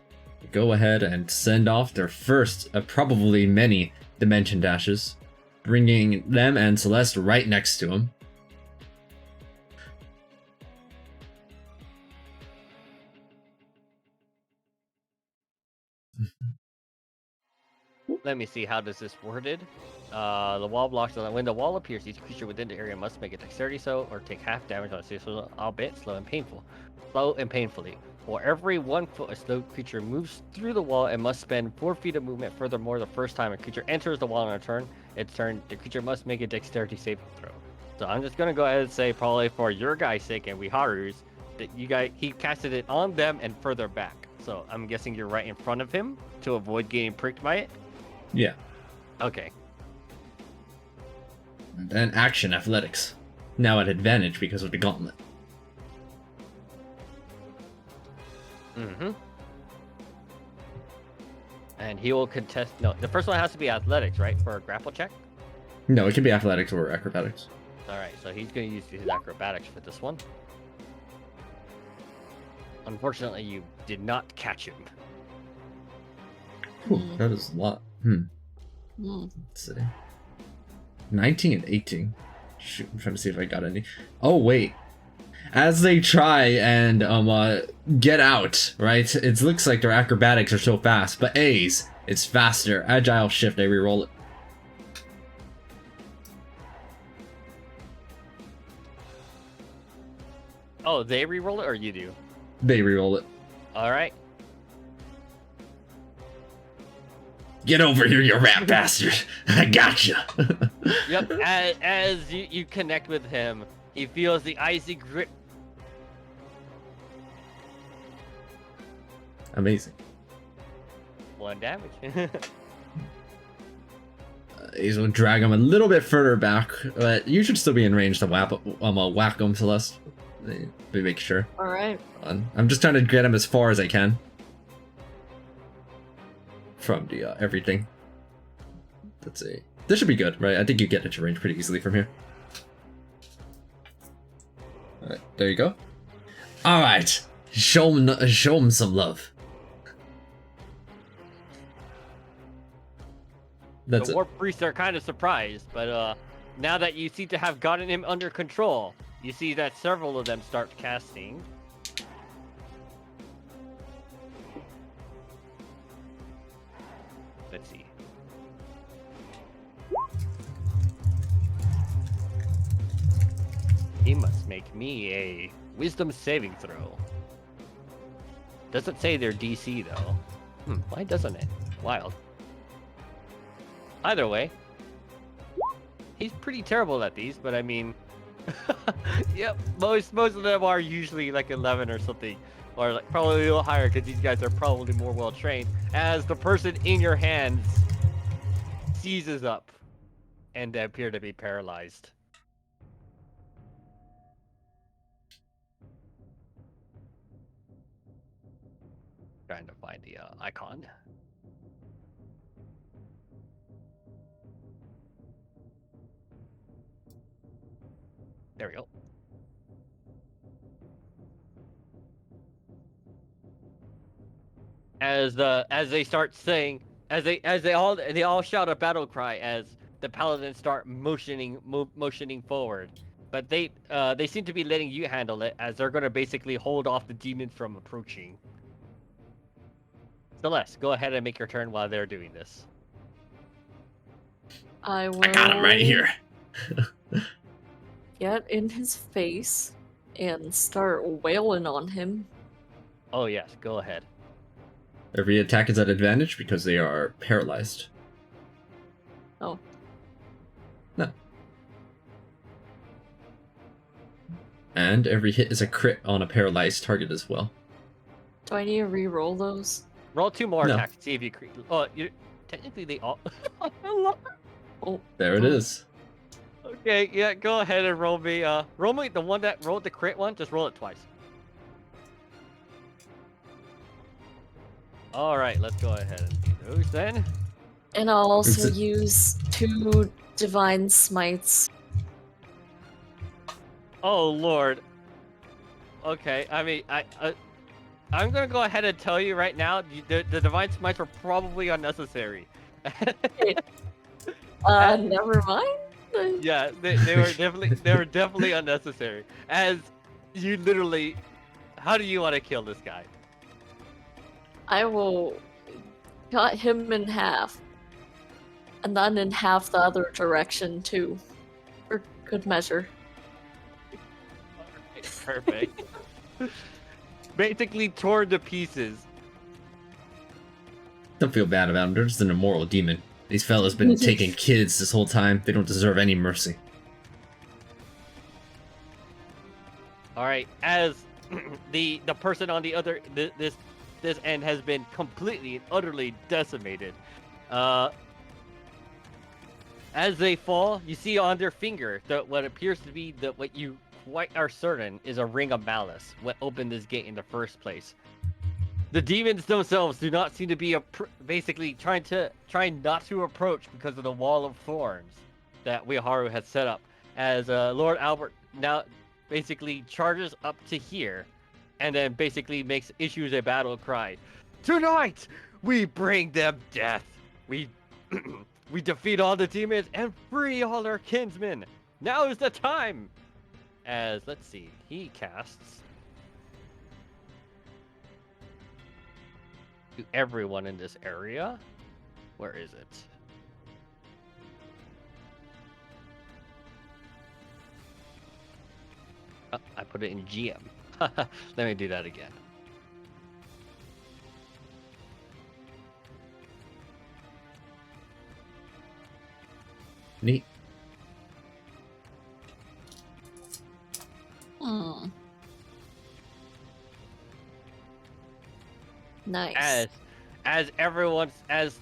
Go ahead and send off their first of probably many dimension dashes, bringing them and Celeste right next to him. Let me see, how does this worded? The wall blocks. When the wall appears, each creature within the area must make a dexterity or take half damage on a successful, albeit slow and painful. Slow and painfully. For every 1 foot a slow creature moves through the wall, it must spend 4 feet of movement. Furthermore, the first time a creature enters the wall on a turn, the creature must make a dexterity saving throw. So I'm just gonna go ahead and say, probably for your guy's sake and Wiharu's, that he casted it on them and further back. So I'm guessing you're right in front of him to avoid getting pricked by it. Yeah. Okay. And then action athletics. Now at advantage because of the gauntlet. Mm-hmm. And he will contest. No, the first one has to be athletics, right, for a grapple check. No, it can be athletics or acrobatics. All right, so he's going to use his acrobatics for this one. Unfortunately, you did not catch him. Whew, that is a lot. Let's see. 19 and 18. Shoot, I'm trying to see if I got any. Oh, wait. As they try and get out, right? It looks like their acrobatics are so fast, but A's, it's faster. Agile shift, they reroll it. Oh, they re-roll it or you do? They reroll it. All right. Get over here, you rat bastard! I gotcha. Yep. As you connect with him, he feels the icy grip. Amazing. 1 damage. He's gonna drag him a little bit further back, but you should still be in range to whack him, Celeste. Be make sure. All right. I'm just trying to get him as far as I can from the everything. Let's see. This should be good, right? I think you get into range pretty easily from here. All right, there you go. All right, show him some love. That's The it. Warp Priests are kind of surprised, but now that you seem to have gotten him under control, you see that several of them start casting. Let's see. He must make me a wisdom saving throw. Doesn't say their DC though. Why doesn't it? Wild. Either way, he's pretty terrible at these, but I mean, yep, most of them are usually like 11 or something, or like probably a little higher because these guys are probably more well trained. As the person in your hands seizes up, and they appear to be paralyzed. Trying to find the icon. There we go. As they start saying, as they all shout a battle cry as the paladins start motioning forward, but they seem to be letting you handle it as they're gonna basically hold off the demons from approaching. Celeste, go ahead and make your turn while they're doing this. I will. I got him right here. Get in his face and start wailing on him. Oh yes, go ahead. Every attack is at advantage because they are paralyzed. Oh. No. And every hit is a crit on a paralyzed target as well. Do I need to re-roll those? Roll 2 more No. attacks. See if you crit. Oh, technically they all. Oh. There it is. Okay, yeah, go ahead and roll me the one that rolled the crit one, just roll it twice. Alright, let's go ahead and do those then. And I'll also Is it- use 2 divine smites. Oh lord. Okay, I mean I'm gonna go ahead and tell you right now, the divine smites were probably unnecessary. Never mind. Yeah, they were definitely unnecessary. As you literally, how do you want to kill this guy? I will cut him in half. And then in half the other direction too. For good measure. Perfect. Basically torn to pieces. Don't feel bad about them. They're just an immoral demon. These fellas been taking kids this whole time. They don't deserve any mercy. All right, as the person on the other this end has been completely and utterly decimated. As they fall, you see on their finger what appears to be what you quite are certain is a ring of malice. What opened this gate in the first place? The demons themselves do not seem to be basically trying not to approach because of the wall of thorns that Ueharu has set up. As Lord Albert now basically charges up to here, and then basically issues a battle cry. Tonight we bring them death. We we defeat all the demons and free all our kinsmen. Now is the time. As let's see, he casts to everyone in this area. Where is it? Oh, I put it in GM. Let me do that again. Neat. Nice. As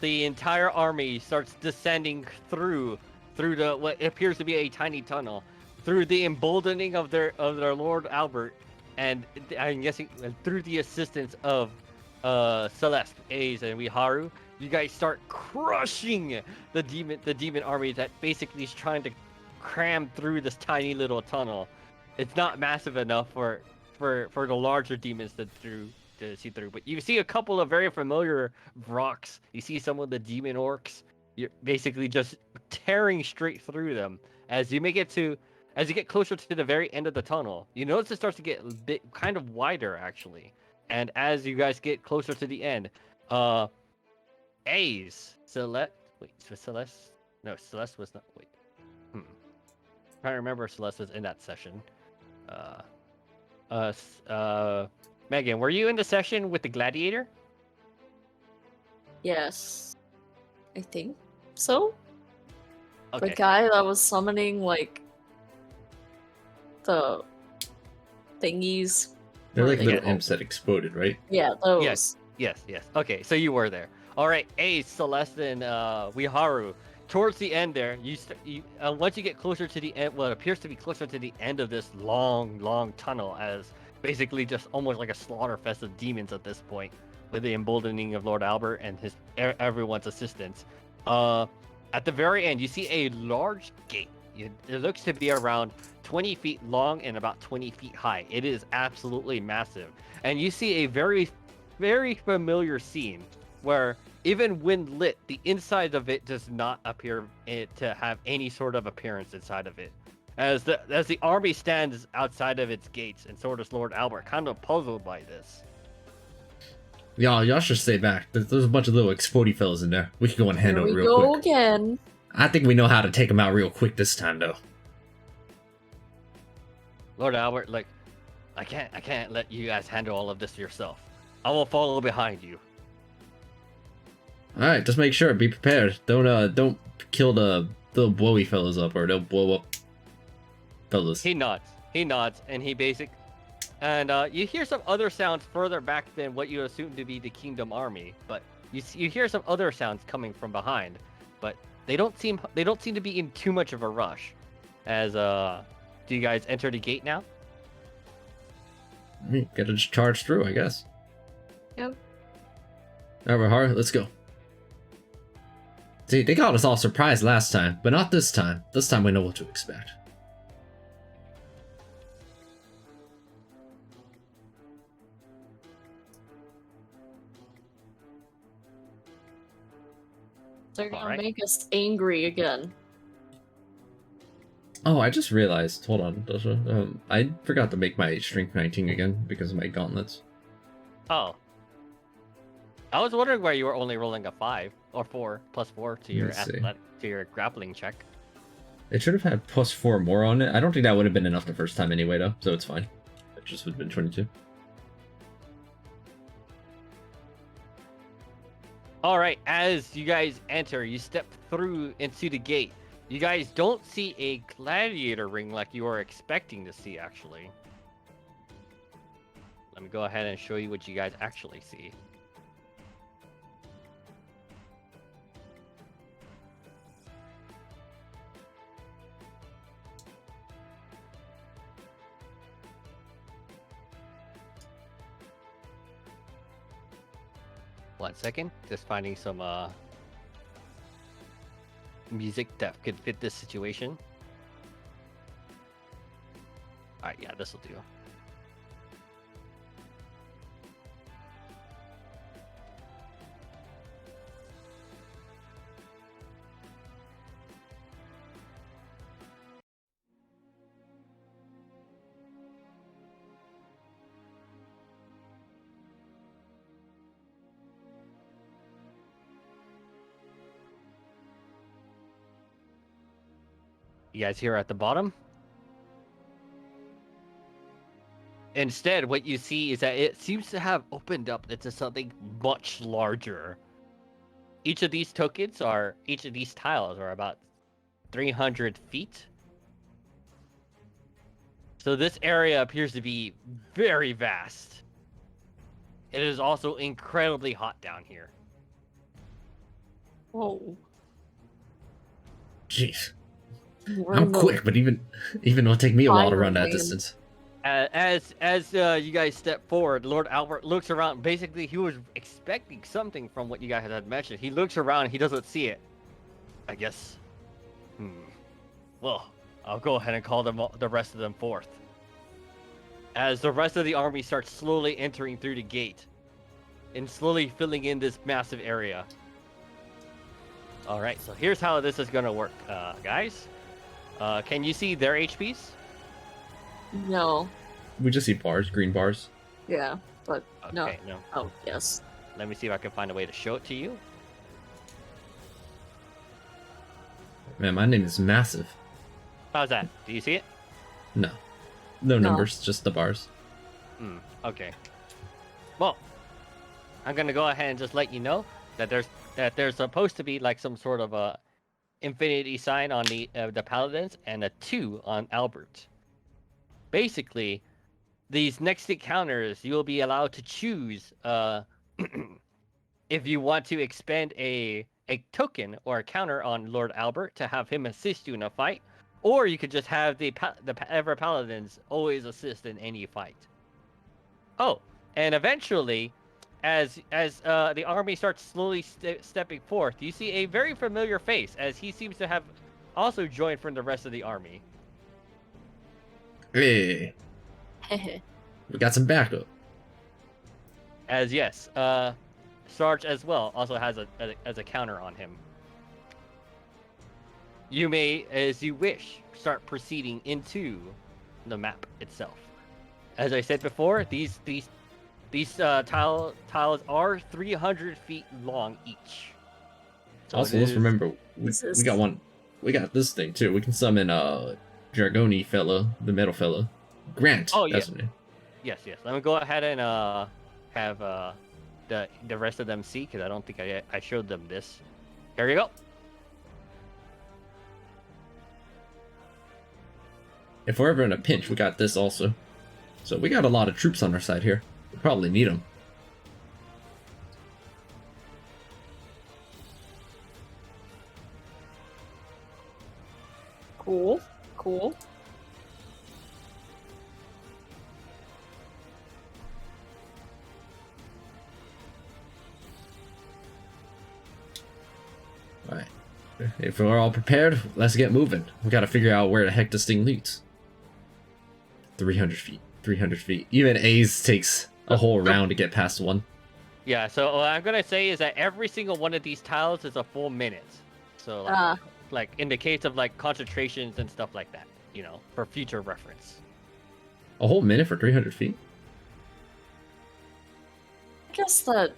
the entire army starts descending through the what appears to be a tiny tunnel, through the emboldening of their Lord Albert, and I'm guessing through the assistance of Celeste, Ace, and Ueharu, you guys start crushing the demon army that basically is trying to cram through this tiny little tunnel. It's not massive enough for the larger demons to see through, but you see a couple of very familiar rocks. You see some of the demon orcs. You're basically just tearing straight through them. As you get closer to the very end of the tunnel, you notice it starts to get a bit kind of wider actually. And as you guys get closer to the end, Celeste was not. Wait, I'm trying to remember if Celeste was in that session. Megan, were you in the session with the gladiator? Yes. I think so. Okay. The guy that was summoning like the thingies. They're What like are they little called? imps that exploded, right? Yeah, those. Yes. Okay, so you were there. All right, Ace, Celeste, and Ueharu. Towards the end there, once you get closer to the end, what appears to be closer to the end of this long tunnel, as basically just almost like a slaughter fest of demons at this point, with the emboldening of Lord Albert and everyone's assistance. At the very end, you see a large gate. It looks to be around 20 feet long and about 20 feet high. It is absolutely massive. And you see a very, very familiar scene where even when lit, the inside of it does not appear to have any sort of appearance inside of it. As the army stands outside of its gates, and so does Lord Albert, kind of puzzled by this. Y'all should stay back. There's a bunch of little explodey fellas in there. We can go and handle it Here we real go quick. again. I think we know how to take them out real quick this time, though. Lord Albert, like, I can't let you guys handle all of this yourself. I will follow behind you. All right, just make sure. Be prepared. Don't kill the little blowy fellas up, or they'll blow up fellas. He nods, and you hear some other sounds further back than what you assume to be the Kingdom Army, but you hear some other sounds coming from behind, but they don't seem to be in too much of a rush. As do you guys enter the gate now? Gotta just charge through, I guess. Yep. All right, Ueharu, let's go. See, they got us all surprised last time, but not this time. This time we know what to expect. They're gonna Alright. make us angry again. Oh, I just realized. Hold on. I forgot to make my strength 19 again because of my gauntlets. Oh. I was wondering why you were only rolling a 5 or 4 plus 4 to your Let's see. athletic. to your grappling check. It should have had +4 more on it. I don't think that would have been enough the first time anyway, though, so it's fine. It just would have been 22. All right, as you guys enter, you step through into the gate. You guys don't see a gladiator ring like you were expecting to see, actually. Let me go ahead and show you what you guys actually see. One second, just finding some music that could fit this situation. Alright, yeah, this will do. You guys here at the bottom? Instead, what you see is that it seems to have opened up into something much larger. Each of these tiles are about 300 feet. So this area appears to be very vast. It is also incredibly hot down here. Whoa. Jeez. We're I'm in the quick, but even it'll take me a while to run that Iron Man. distance. As you guys step forward, Lord Albert looks around. Basically, he was expecting something from what you guys had mentioned. He looks around, he doesn't see it. I guess. Well, I'll go ahead and call the rest of them forth. As the rest of the army starts slowly entering through the gate and slowly filling in this massive area. All right, so here's how this is gonna work, guys. Can you see their HPs? No. We just see bars, green bars. Yeah, but no. Okay, no. Oh, yes. Let me see if I can find a way to show it to you. Man, my name is massive. How's that? Do you see it? No. No No. numbers, just the bars. Okay. Well, I'm gonna go ahead and just let you know that there's supposed to be like some sort of a infinity sign on the paladins and a 2 on Albert. Basically, these next encounters you'll be allowed to choose if you want to expend a token or a counter on Lord Albert to have him assist you in a fight, or you could just have the ever paladins always assist in any fight. Oh, and eventually, as the army starts slowly stepping forth, you see a very familiar face as he seems to have also joined from the rest of the army. Hey, we got some backup. As yes, Sarge as well also has a counter on him. You may, as you wish, start proceeding into the map itself. As I said before, these tiles are 300 feet long each. So Also, it let's is- remember we This is- got one. We got this thing too. We can summon Jargoni fella, the metal fella, Grant. Oh, that's yeah. his name. Yes. Let me go ahead and have the rest of them see, because I don't think I showed them this. Here you go. If we're ever in a pinch, we got this also. So we got a lot of troops on our side here. We probably need them. Cool. Cool. Alright. If we're all prepared, let's get moving. We gotta figure out where the heck this thing leads. 300 feet. 300 feet. Even A's takes a whole round to get past one. Yeah. So what I'm gonna say is that every single one of these tiles is a full minute. So like in the case of like concentrations and stuff like that, for future reference. A whole minute for 300 feet? I guess that.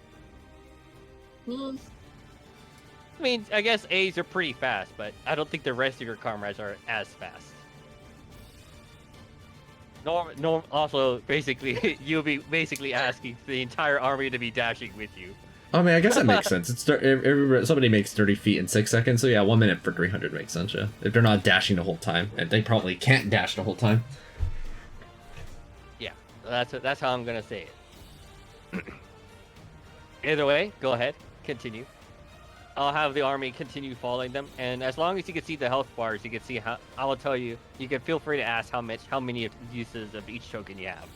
I mean, I guess A's are pretty fast, but I don't think the rest of your comrades are as fast. Also, basically, you'll be basically asking the entire army to be dashing with you. I mean, I guess that makes sense. Somebody makes 30 feet in 6 seconds, so yeah, 1 minute for 300 makes sense, yeah. If they're not dashing the whole time, and they probably can't dash the whole time. Yeah, that's how I'm gonna say it. Either way, go ahead, continue. I'll have the army continue following them, and as long as you can see the health bars, you can see how. I will tell you. You can feel free to ask how many uses of each token you have.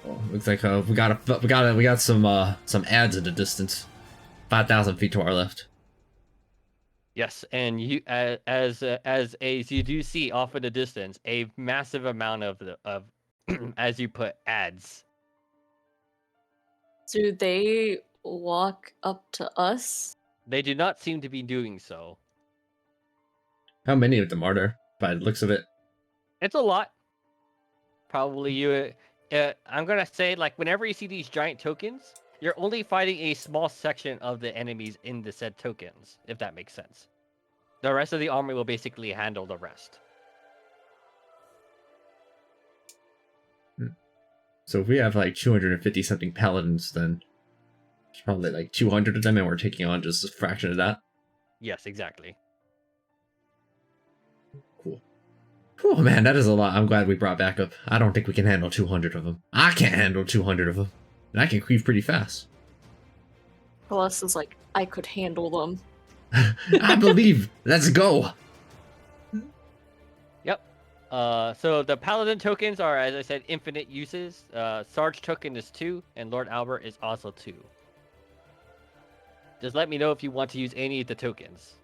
Oh, looks like we got some ads in the distance. 5,000 feet to our left. Yes, and you as you do see off in the distance a massive amount of as you put ads. Do they walk up to us? They do not seem to be doing so. How many of them are there? By the looks of it. It's a lot. Probably you. I'm gonna say like whenever you see these giant tokens, you're only fighting a small section of the enemies in the said tokens, if that makes sense. The rest of the army will basically handle the rest. So if we have like 250 something paladins, then there's probably like 200 of them, and we're taking on just a fraction of that. Yes, exactly. Cool. Oh man, that is a lot. I'm glad we brought backup. I don't think we can handle 200 of them. I can't handle 200 of them. And I can creep pretty fast. Plus, is like, I could handle them. I believe. Let's go. Yep. So the paladin tokens are, as I said, infinite uses. Sarge token is 2, and Lord Albert is also 2. Just let me know if you want to use any of the tokens.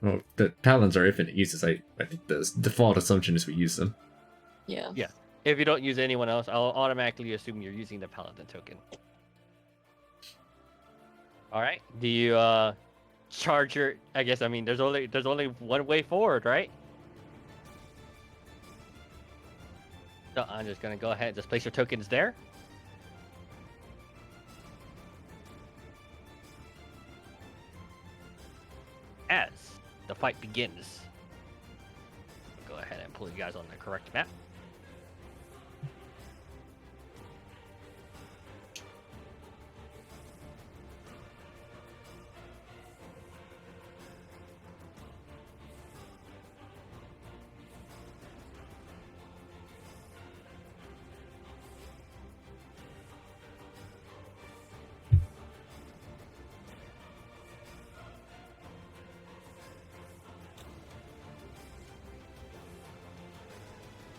Well, the paladins are infinite uses. I think the default assumption is we use them. Yeah. Yeah. If you don't use anyone else, I'll automatically assume you're using the paladin token. All right. Do you charge your? I guess I mean there's only one way forward, right? So I'm just gonna go ahead and just place your tokens there. As the fight begins, go ahead and pull you guys on the correct map.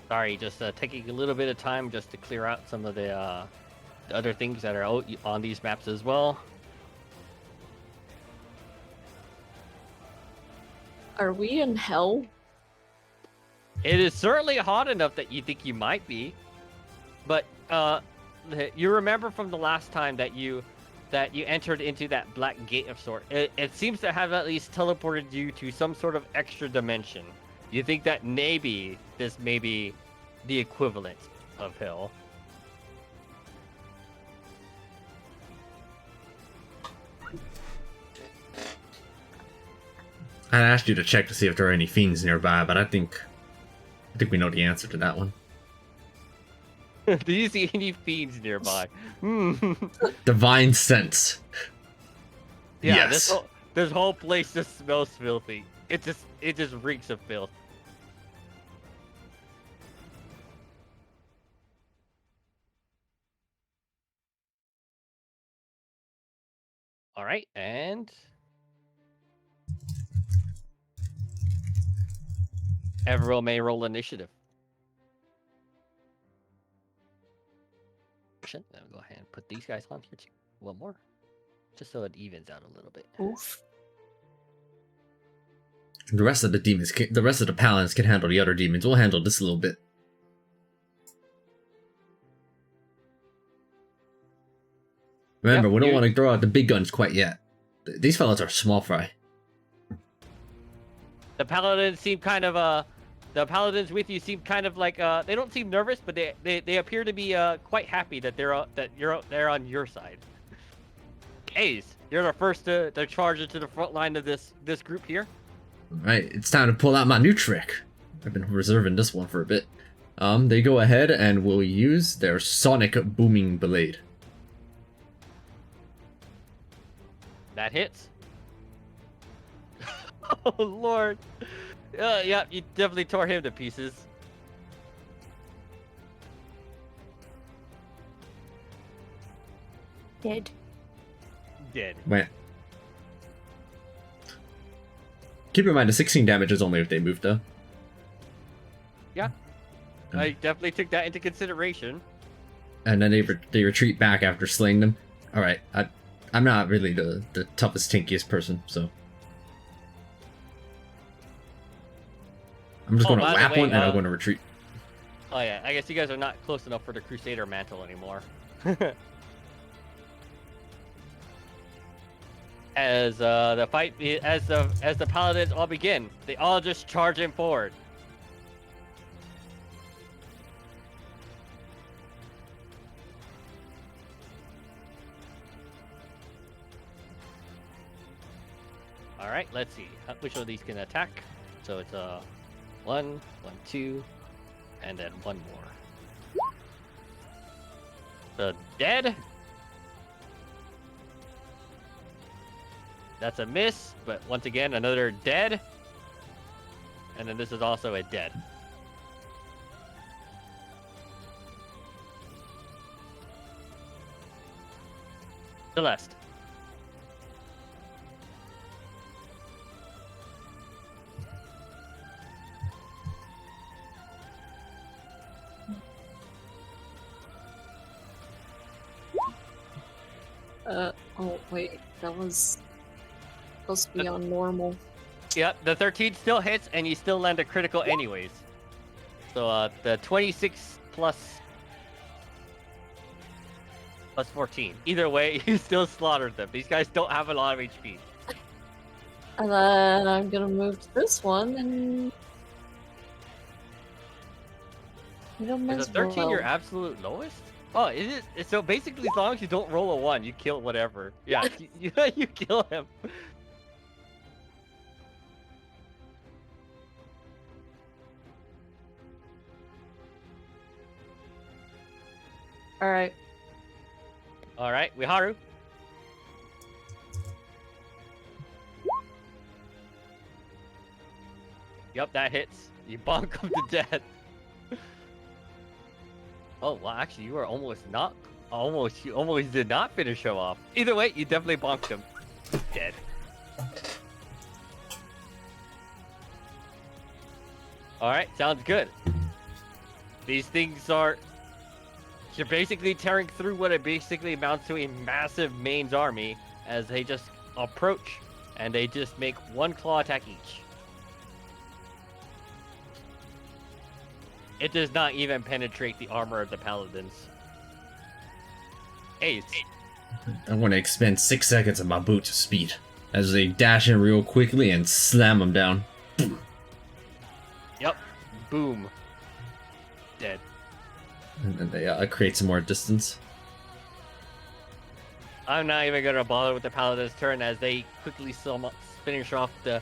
Sorry, just taking a little bit of time just to clear out some of the other things that are out on these maps as well. Are we in hell? It is certainly hot enough that you think you might be, but you remember from the last time that you entered into that black gate of sort. It seems to have at least teleported you to some sort of extra dimension. You think that maybe this may be the equivalent of hell? I asked you to check to see if there are any fiends nearby, but I think we know the answer to that one. Do you see any fiends nearby? Divine sense. Yeah, Yes. this whole place just smells filthy. It just reeks of filth. All right, and Everil may roll initiative. Then we'll go ahead and put these guys on here too. One more, just so it evens out a little bit. Oof. The rest of the paladins can handle the other demons. We'll handle this a little bit. Remember, Yep, we don't want to throw out the big guns quite yet. These fellas are small fry. The paladins seem kind of the paladins with you seem kind of like they don't seem nervous, but they appear to be quite happy that they're on your side. Ace, You're the first to charge into the front line of this group here. Alright, it's time to pull out my new trick. I've been reserving this one for a bit. They go ahead and will use their Sonic Booming Blade. That hits. Oh lord. Yeah, you definitely tore him to pieces. Dead. Dead. Wait. Keep in mind the 16 damage is only if they move though. Yeah. I definitely took that into consideration. And then they retreat back after slaying them. Alright, I'm not really the toughest, tinkiest person, so. I'm just going to by the whap way, one and I'm going to retreat. Oh yeah, I guess you guys are not close enough for the Crusader mantle anymore. As the fight, as the paladins all begin, they all just charge in forward. All right, let's see which one of these can attack. So it's 1, 2, and then one more. The dead. That's a miss, but once again, another dead. And then this is also a dead. Celeste. Oh wait, that was supposed to be on normal. Yep, the 13 still hits, and you still land a critical anyways. So the 26 plus 14. Either way, you still slaughtered them. These guys don't have a lot of HP. And then I'm gonna move to this one and Is a 13 your absolute lowest? Oh, is it? So basically, as long as you don't roll a 1, you kill whatever. Yeah, you kill him. Alright. All right, Wiharu. Yep, that hits. You bonk him to death. Oh, well, actually, you were almost not. You almost did not finish him off. Either way, you definitely bonked him. Dead. All right, sounds good. These things are. You're basically tearing through what it basically amounts to a massive mains army as they just approach and they just make one claw attack each. It does not even penetrate the armor of the paladins. Ace. I want to expend 6 seconds of my boot to speed as they dash in real quickly and slam them down. Yep. Boom. Dead. And then they create some more distance. I'm not even gonna bother with the paladin's turn as they quickly finish off the.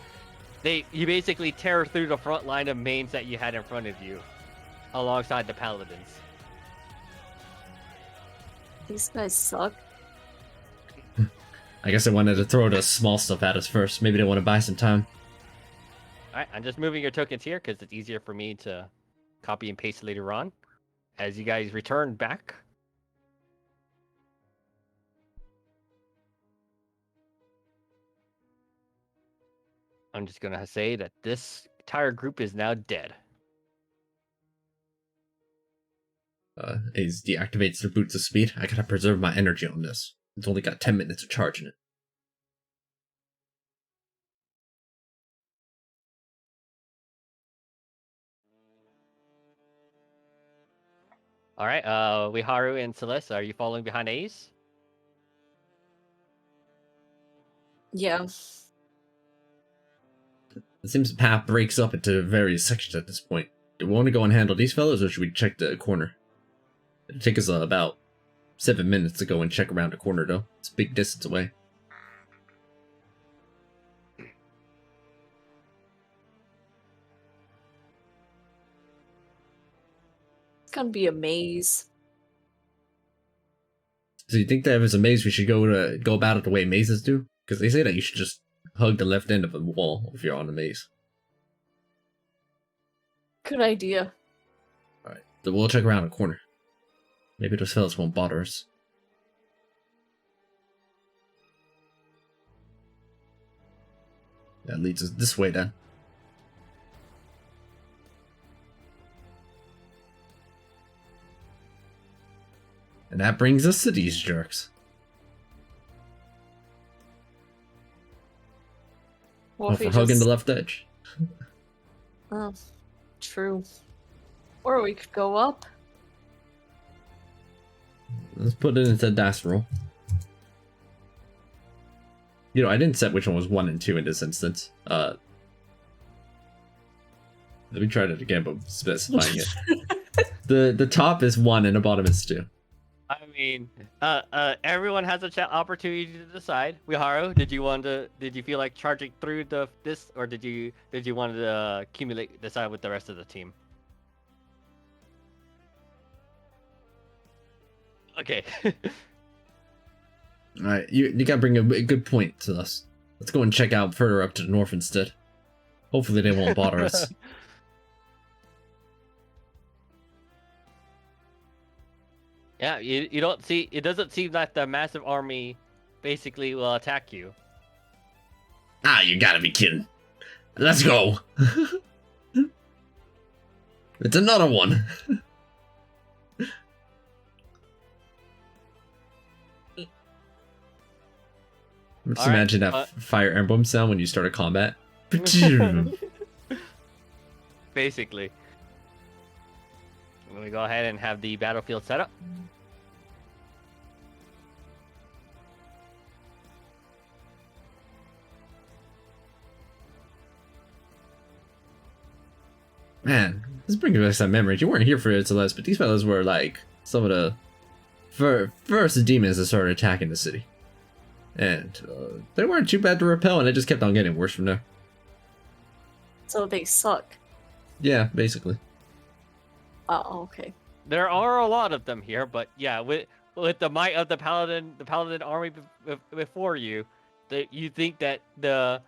You basically tear through the front line of mains that you had in front of you, alongside the paladins. These guys suck. I guess I wanted to throw the small stuff at us first. Maybe they want to buy some time. All right, I'm just moving your tokens here because it's easier for me to copy and paste later on. As you guys return back. I'm just gonna say that this entire group is now dead. Ace deactivates their boots of speed. I gotta preserve my energy on this. It's only got 10 minutes of charging it. All right, Wiharu and Celeste, are you following behind Ace? Yeah. It seems the path breaks up into various sections at this point. Do we want to go and handle these fellows, or should we check the corner? It'll take us about 7 minutes to go and check around the corner, though. It's a big distance away. gonna be a maze. So you think that if it's a maze, we should go about it the way mazes do? Because they say that you should just hug the left end of a wall if you're on a maze. Good idea. Alright, so we'll check around the corner. Maybe those fellas won't bother us. That leads us this way then. And that brings us to these jerks. What Oh, if we for hugging just... the left edge. Oh, true. Or we could go up. Let's put it into dice roll. You know, I didn't set which one was 1 and 2 in this instance. Let me try that again, but specifying it. The top is 1 and the bottom is 2. I mean, everyone has a opportunity to decide. Wiharu, did you feel like charging through this, or did you want to decide with the rest of the team? Okay. Alright, you gotta bring a good point to us. Let's go and check out further up to the north instead. Hopefully they won't bother us. Yeah, you don't see. It doesn't seem that the massive army basically will attack you. Ah, you gotta be kidding. Let's go. It's another one. Just All right, imagine that fire emblem sound when you start a combat. Basically. Let me go ahead and have the battlefield set up. Man, this brings back some memories. You weren't here for it, Celeste, but these fellas were like some of the first demons that started attacking the city. And they weren't too bad to repel, and it just kept on getting worse from there. So they suck. Yeah, basically. Oh, okay. There are a lot of them here, but yeah, with the might of the paladin army before you, you think that the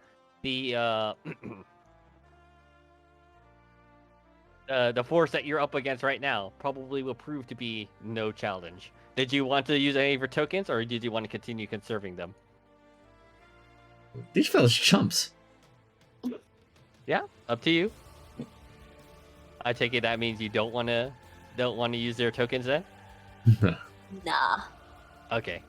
force that you're up against right now probably will prove to be no challenge. Did you want to use any of your tokens, or did you want to continue conserving them? These fellas chumps. Yeah, up to you. I take it that means you don't want to use their tokens then? Nah. Okay.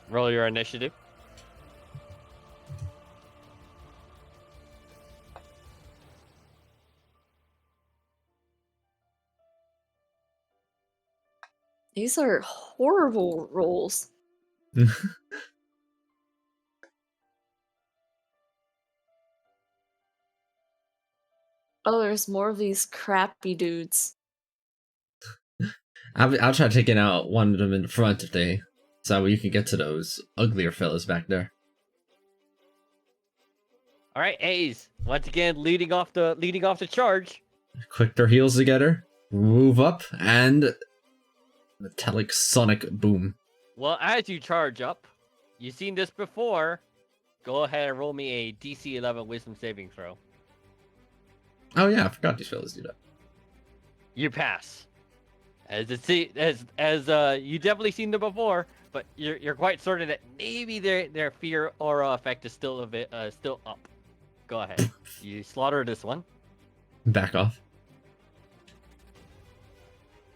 Roll your initiative. These are horrible rolls. Oh, there's more of these crappy dudes. I'll try taking out one of them in the front if they, so you can get to those uglier fellas back there. All right, A's once again leading off the charge. Click their heels together, move up, and metallic sonic boom. Well, as you charge up, you've seen this before. Go ahead and roll me a DC 11 Wisdom saving throw. Oh yeah, I forgot these fellas do that. You pass. As you definitely seen them before, but you're quite certain that maybe their fear aura effect is still a bit still up. Go ahead. You slaughter this one. Back off.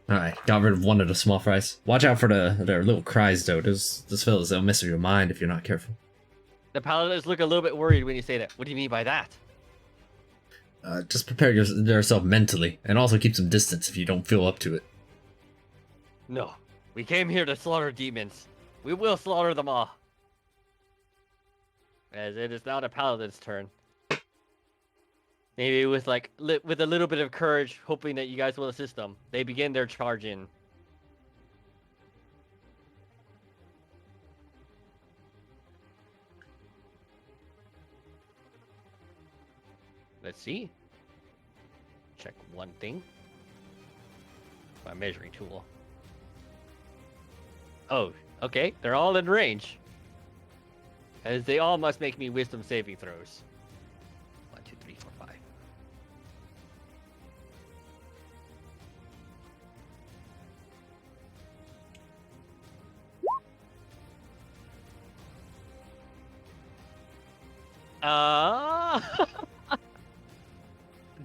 Alright, got rid of one of the small fries. Watch out for their little cries though. Those fellas, they'll mess with your mind if you're not careful. The paladins look a little bit worried when you say that. What do you mean by that? Just prepare yourself mentally, and also keep some distance if you don't feel up to it. No. We came here to slaughter demons. We will slaughter them all. As it is now the paladin's turn. Maybe with like with a little bit of courage, hoping that you guys will assist them. They begin their charge in. Let's see. Check one thing. My measuring tool. Oh, okay. They're all in range. As they all must make me wisdom saving throws. 1, 2, 3, 4, 5.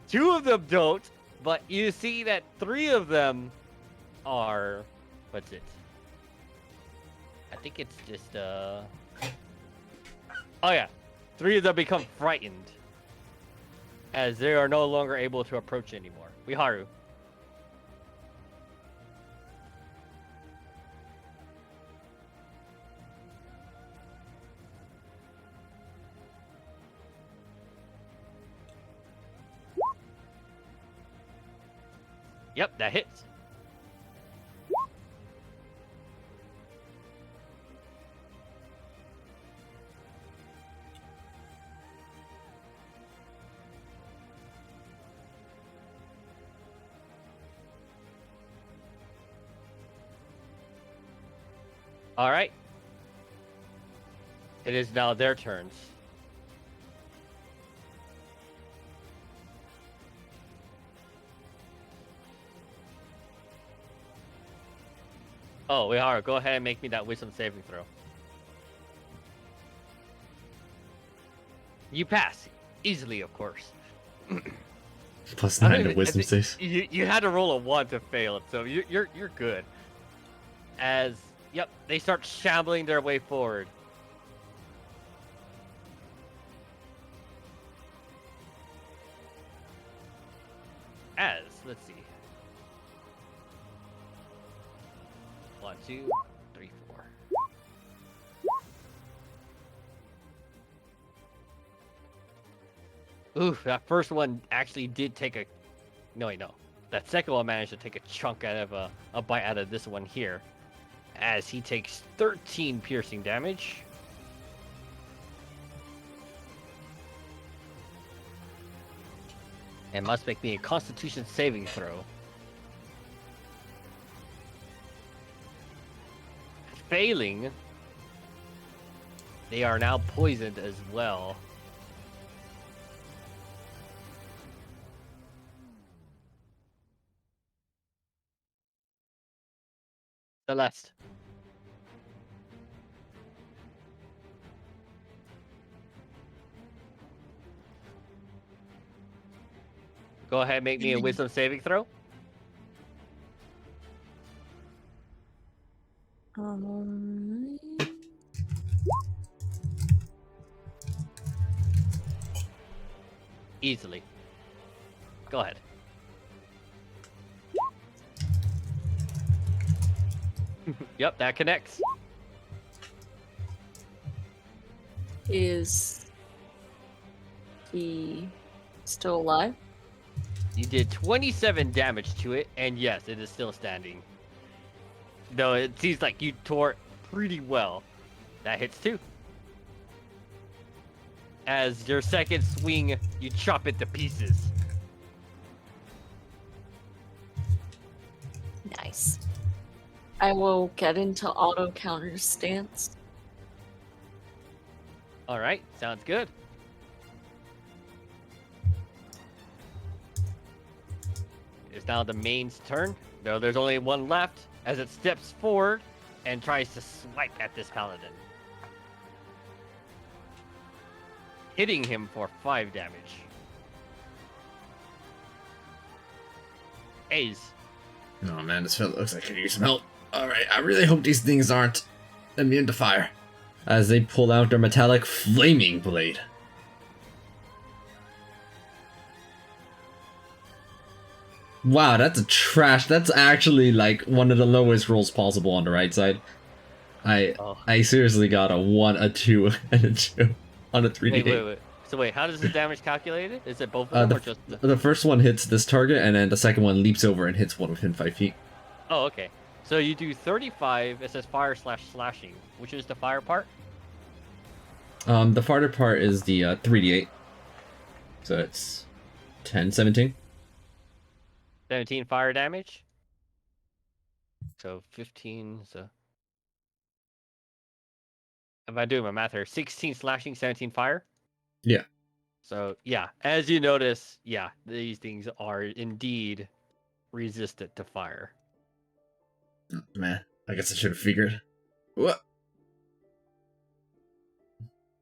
Two of them don't, but you see that 3 of them are. What's it? I think it's just Oh yeah, 3 of them become frightened as they are no longer able to approach anymore. Miharu. Yep, that hits. All right. It is now their turns. Oh, we are. Go ahead and make me that wisdom saving throw. You pass easily, of course. Plus I 9 don't to even- wisdom I thi- saves. You had to roll a 1 to fail it, so you're good. As yep, they start shambling their way forward. As let's see. 1, 2, 3, 4. Oof, that first one actually did take a. No, wait, no. That second one managed to take a chunk out of a bite out of this one here. As he takes 13 piercing damage. And must make me a Constitution saving throw. Failing, they are now poisoned as well. Celeste. Go ahead, make me a wisdom saving throw. Easily. Go ahead. Yep, that connects. Is he still alive? You did 27 damage to it, and yes, it is still standing. Though it seems like you tore it pretty well. That hits too. As your second swing, you chop it to pieces. Nice. I will get into auto counter stance. All right, sounds good. It's now the main's turn. Though there's only one left, as it steps forward and tries to swipe at this paladin, hitting him for 5 damage. Ace. Oh man, this fella looks like he could use some help. Alright, I really hope these things aren't immune to fire. As they pull out their metallic flaming blade. Wow, that's a trash. That's actually like one of the lowest rolls possible on the right side. I seriously got a 1, a 2, and a 2 on a 3d8. Wait. So wait, how does the damage calculated? Is it both of them or just the... The first one hits this target, and then the second one leaps over and hits one within 5 feet. Oh, okay. So you do 35. It says fire slash slashing, which is the fire part. The farther part is the 3d8. So it's 10, 17. 17 fire damage. So 15. So if I do my math here, 16 slashing, 17 fire. Yeah. So yeah, as you notice, yeah, these things are indeed resistant to fire. Man, I guess I should have figured. What?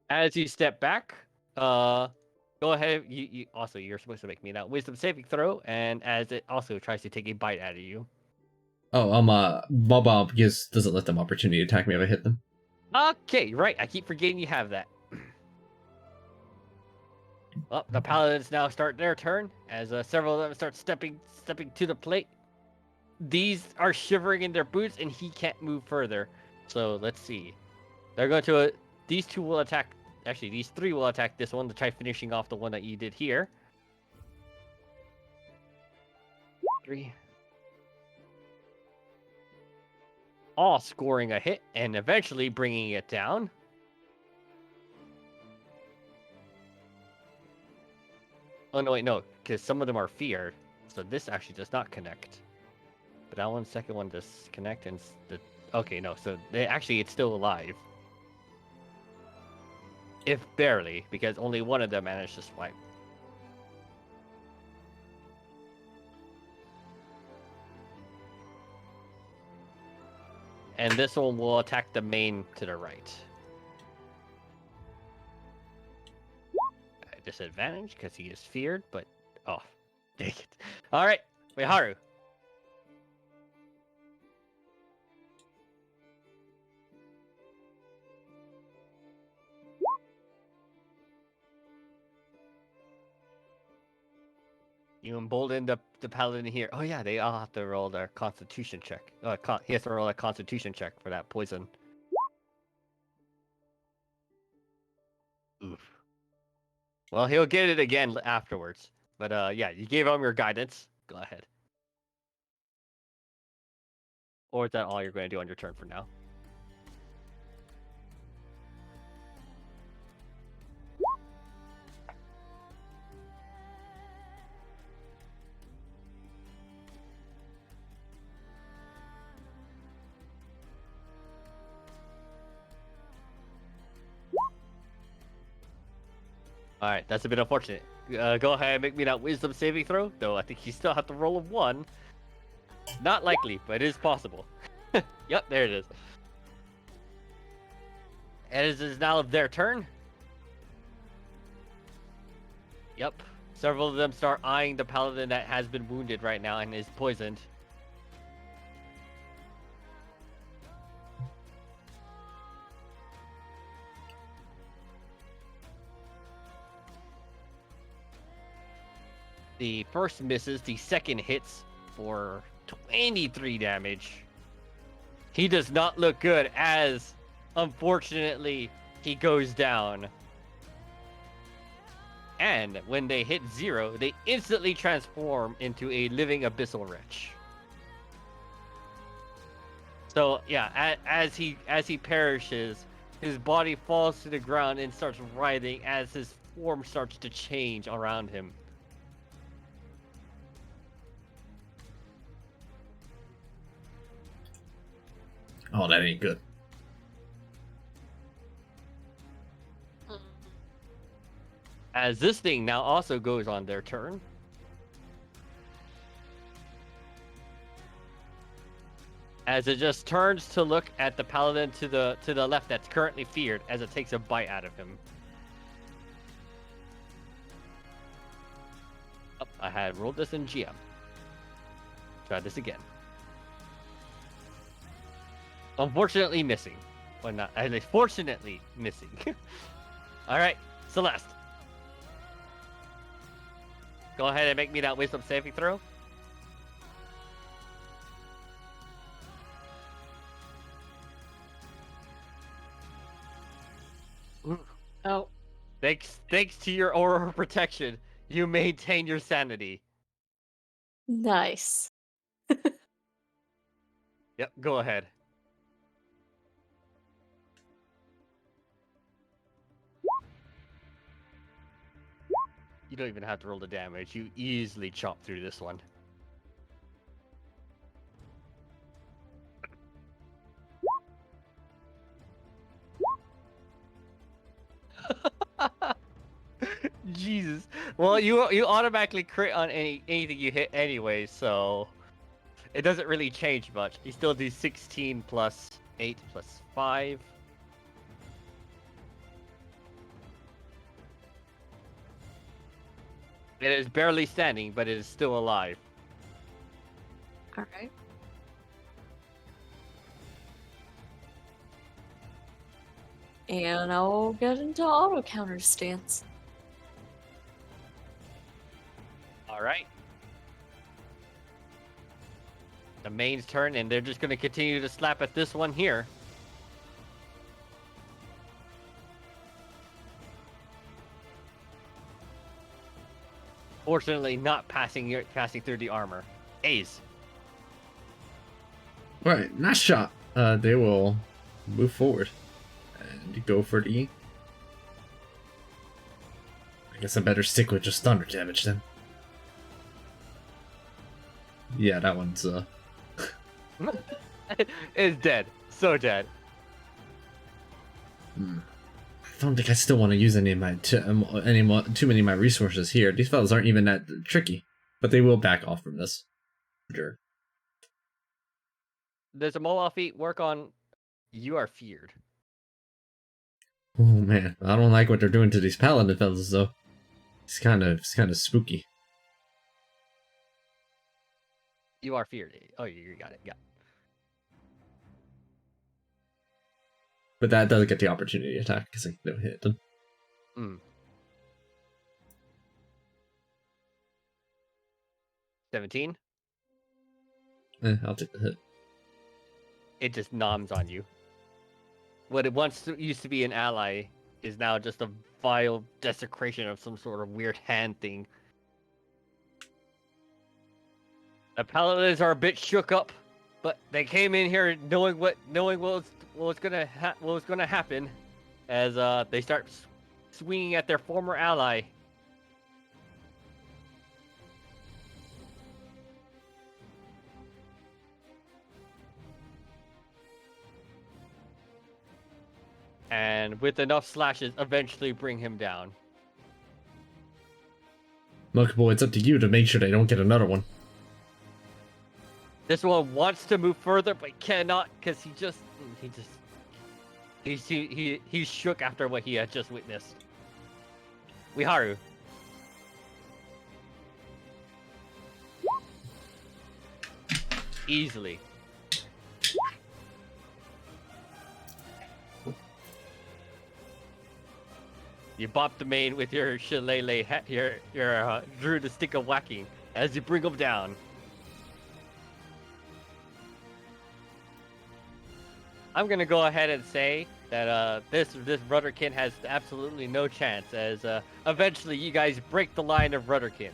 As you step back, go ahead. You also you're supposed to make me that wisdom saving throw, and as it also tries to take a bite out of you. Oh, Bob doesn't let them opportunity to attack me if I hit them. Okay, right. I keep forgetting you have that. Well, the paladins now start their turn as several of them start stepping to the plate. These are shivering in their boots, and he can't move further. So let's see. They're going to. These two will attack. Actually, these three will attack this one to try finishing off the one that you did here. 3. All scoring a hit and eventually bringing it down. Oh, no, wait, no, because some of them are feared. So this actually does not connect. But that one, second one does connect, and okay, no, so it's still alive. If barely, because only one of them managed to swipe. And this one will attack the main to the right. At disadvantage because he is feared, but oh, dang it! All right, wait, Haru. You embolden the paladin here. Oh yeah, they all have to roll their constitution check. He has to roll a constitution check for that poison. Oof. Well, he'll get it again afterwards. But yeah, you gave him your guidance. Go ahead. Or is that all you're going to do on your turn for now? All right, that's a bit unfortunate. Go ahead and make me that wisdom saving throw. Though I think you still have to roll a 1. Not likely, but it is possible. Yep, there it is. And it is now their turn. Yep. Several of them start eyeing the paladin that has been wounded right now and is poisoned. The first misses, the second hits for 23 damage. He does not look good as, unfortunately, he goes down. And when they hit 0, they instantly transform into a living abyssal wretch. So yeah, as he perishes, his body falls to the ground and starts writhing as his form starts to change around him. Oh, that ain't good. As this thing now also goes on their turn. As it just turns to look at the paladin to the left that's currently feared as it takes a bite out of him. Oh, I had rolled this in GM. Try this again. Unfortunately missing. Or not, at least fortunately missing. Alright, Celeste. Go ahead and make me that wisdom saving throw. Oh. Thanks to your aura of protection, you maintain your sanity. Nice. Yep, go ahead. You don't even have to roll the damage. You easily chop through this one. Jesus. Well, you automatically crit on anything you hit anyway, so it doesn't really change much. You still do 16 plus 8 plus 5. It is barely standing, but it is still alive. All right. And I'll get into auto counter stance. All right. The main's turn, and they're just going to continue to slap at this one here. Fortunately, not passing through the armor. Ace. Alright, nice shot. They will move forward and go for the. I guess I better stick with just thunder damage then. Yeah, that one's Is dead. So dead. I don't think I still want to use any of my too many of my resources here. These fellas aren't even that tricky, but they will back off from this. Sure. There's a Moloch feat. Work on. You are feared. Oh man, I don't like what they're doing to these paladin fellas though. It's kind of spooky. You are feared. Oh, you got it. Yeah. But that doesn't get the opportunity attack because I don't hit them. 17. I'll take the hit. It just noms on you. What it once used to be an ally is now just a vile desecration of some sort of weird hand thing. The paladins are a bit shook up, but they came in here knowing what was gonna happen, as they start swinging at their former ally. And with enough slashes, eventually bring him down. Look, boy, it's up to you to make sure they don't get another one. This one wants to move further, but cannot because he's shook after what he had just witnessed. Wiharu. Easily. You bop the main with your shillelagh, your druid stick of whacking as you bring him down. I'm gonna go ahead and say that this Rudderkin has absolutely no chance, as eventually you guys break the line of Rudderkins.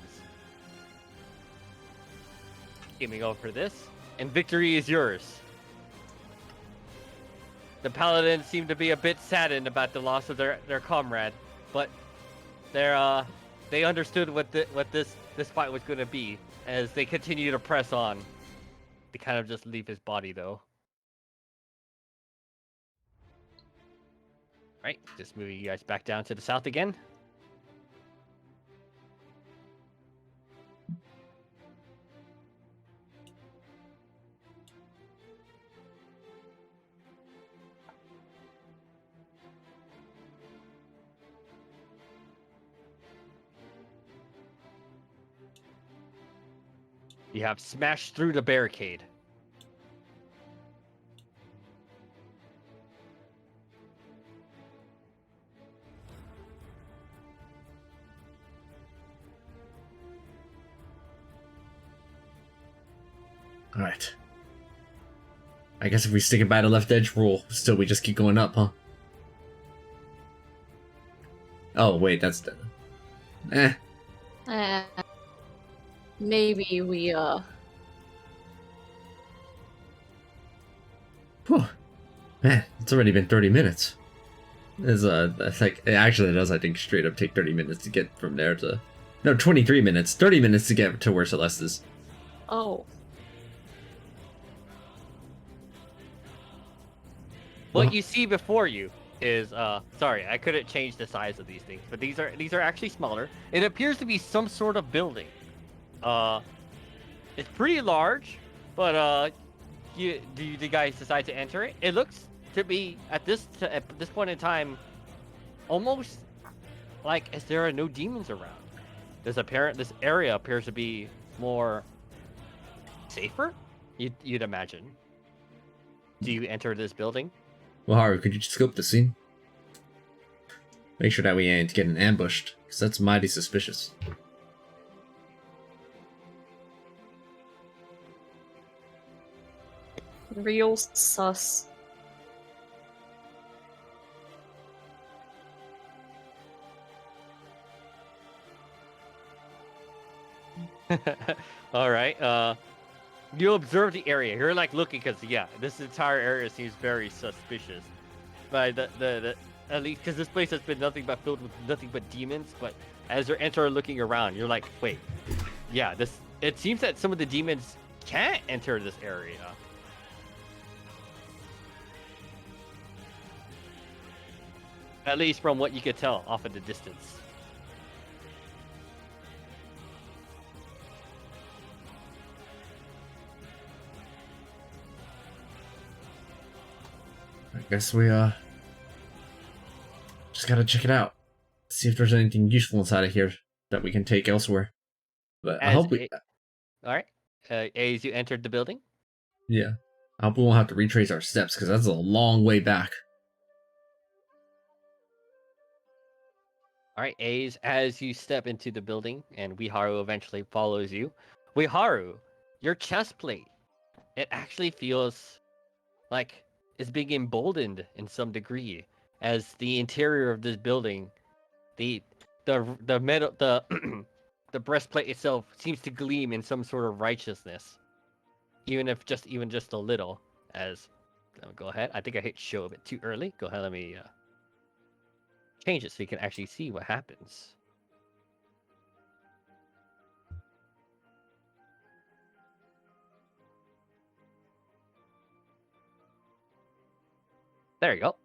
Gaming over this, and victory is yours. The paladins seem to be a bit saddened about the loss of their comrade, but they understood what this fight was going to be as they continue to press on. They kind of just leave his body though. Right, just moving you guys back down to the south again. You have smashed through the barricade. Alright. I guess if we stick it by the left edge rule, still we just keep going up, huh? Oh wait, that's the. Eh. Eh, maybe we Whew. Man, it's already been 30 minutes. That's like actually it does I think straight up take 30 minutes to get from there to. No, 23 minutes. 30 minutes to get to where Celeste is. oh. What Well- you see before you is sorry, I couldn't change the size of these things, but these are actually smaller. It appears to be some sort of building. It's pretty large, but do you guys decide to enter it? It looks to be at this point in time almost like as there are no demons around. This area appears to be more safer. You'd imagine. Do you enter this building? Well, Haru, could you scope the scene? Make sure that we ain't getting ambushed, because that's mighty suspicious. Real sus. All right. You observe the area. You're like looking because yeah, this entire area seems very suspicious. By the at least because this place has been nothing but filled with nothing but demons. But as you enter looking around, you're like, wait, yeah, this. It seems that some of the demons can't enter this area. At least from what you could tell off at the distance. I guess we just gotta check it out. See if there's anything useful inside of here that we can take elsewhere. But I As hope we. All right. As you entered the building. Yeah. I hope we won't have to retrace our steps because that's a long way back. All right, A's, as you step into the building and Wiharu eventually follows you. Wiharu, your chest plate, it actually feels like it's being emboldened in some degree as the interior of this building, the metal, the the breastplate itself seems to gleam in some sort of righteousness, even just a little. As go ahead, I think I hit show a bit too early. Go ahead, let me change it so you can actually see what happens. There you go.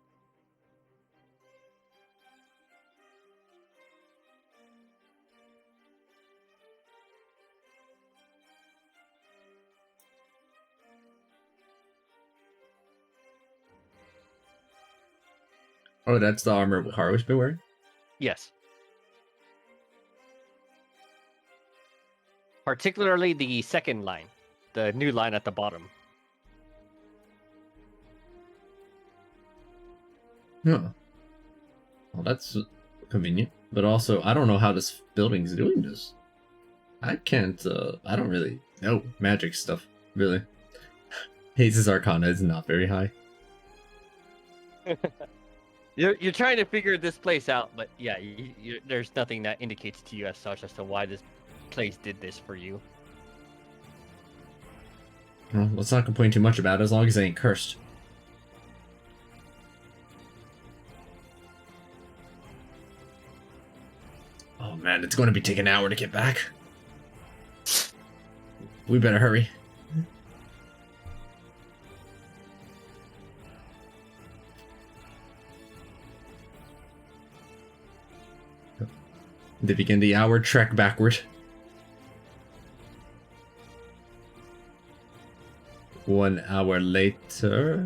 Oh, that's the armor Haru's been wearing? Yes. Particularly the second line, the new line at the bottom. Yeah. Well, that's convenient. But also, I don't know how this building's doing this. I can't, I don't really know magic stuff, really. Haze's Arcana is not very high. You're trying to figure this place out, but yeah, there's nothing that indicates to you as such as to why this place did this for you. Well, let's not complain too much about it as long as it ain't cursed. Oh man, it's going to be taking an hour to get back. We better hurry. They begin the hour trek backward. 1 hour later.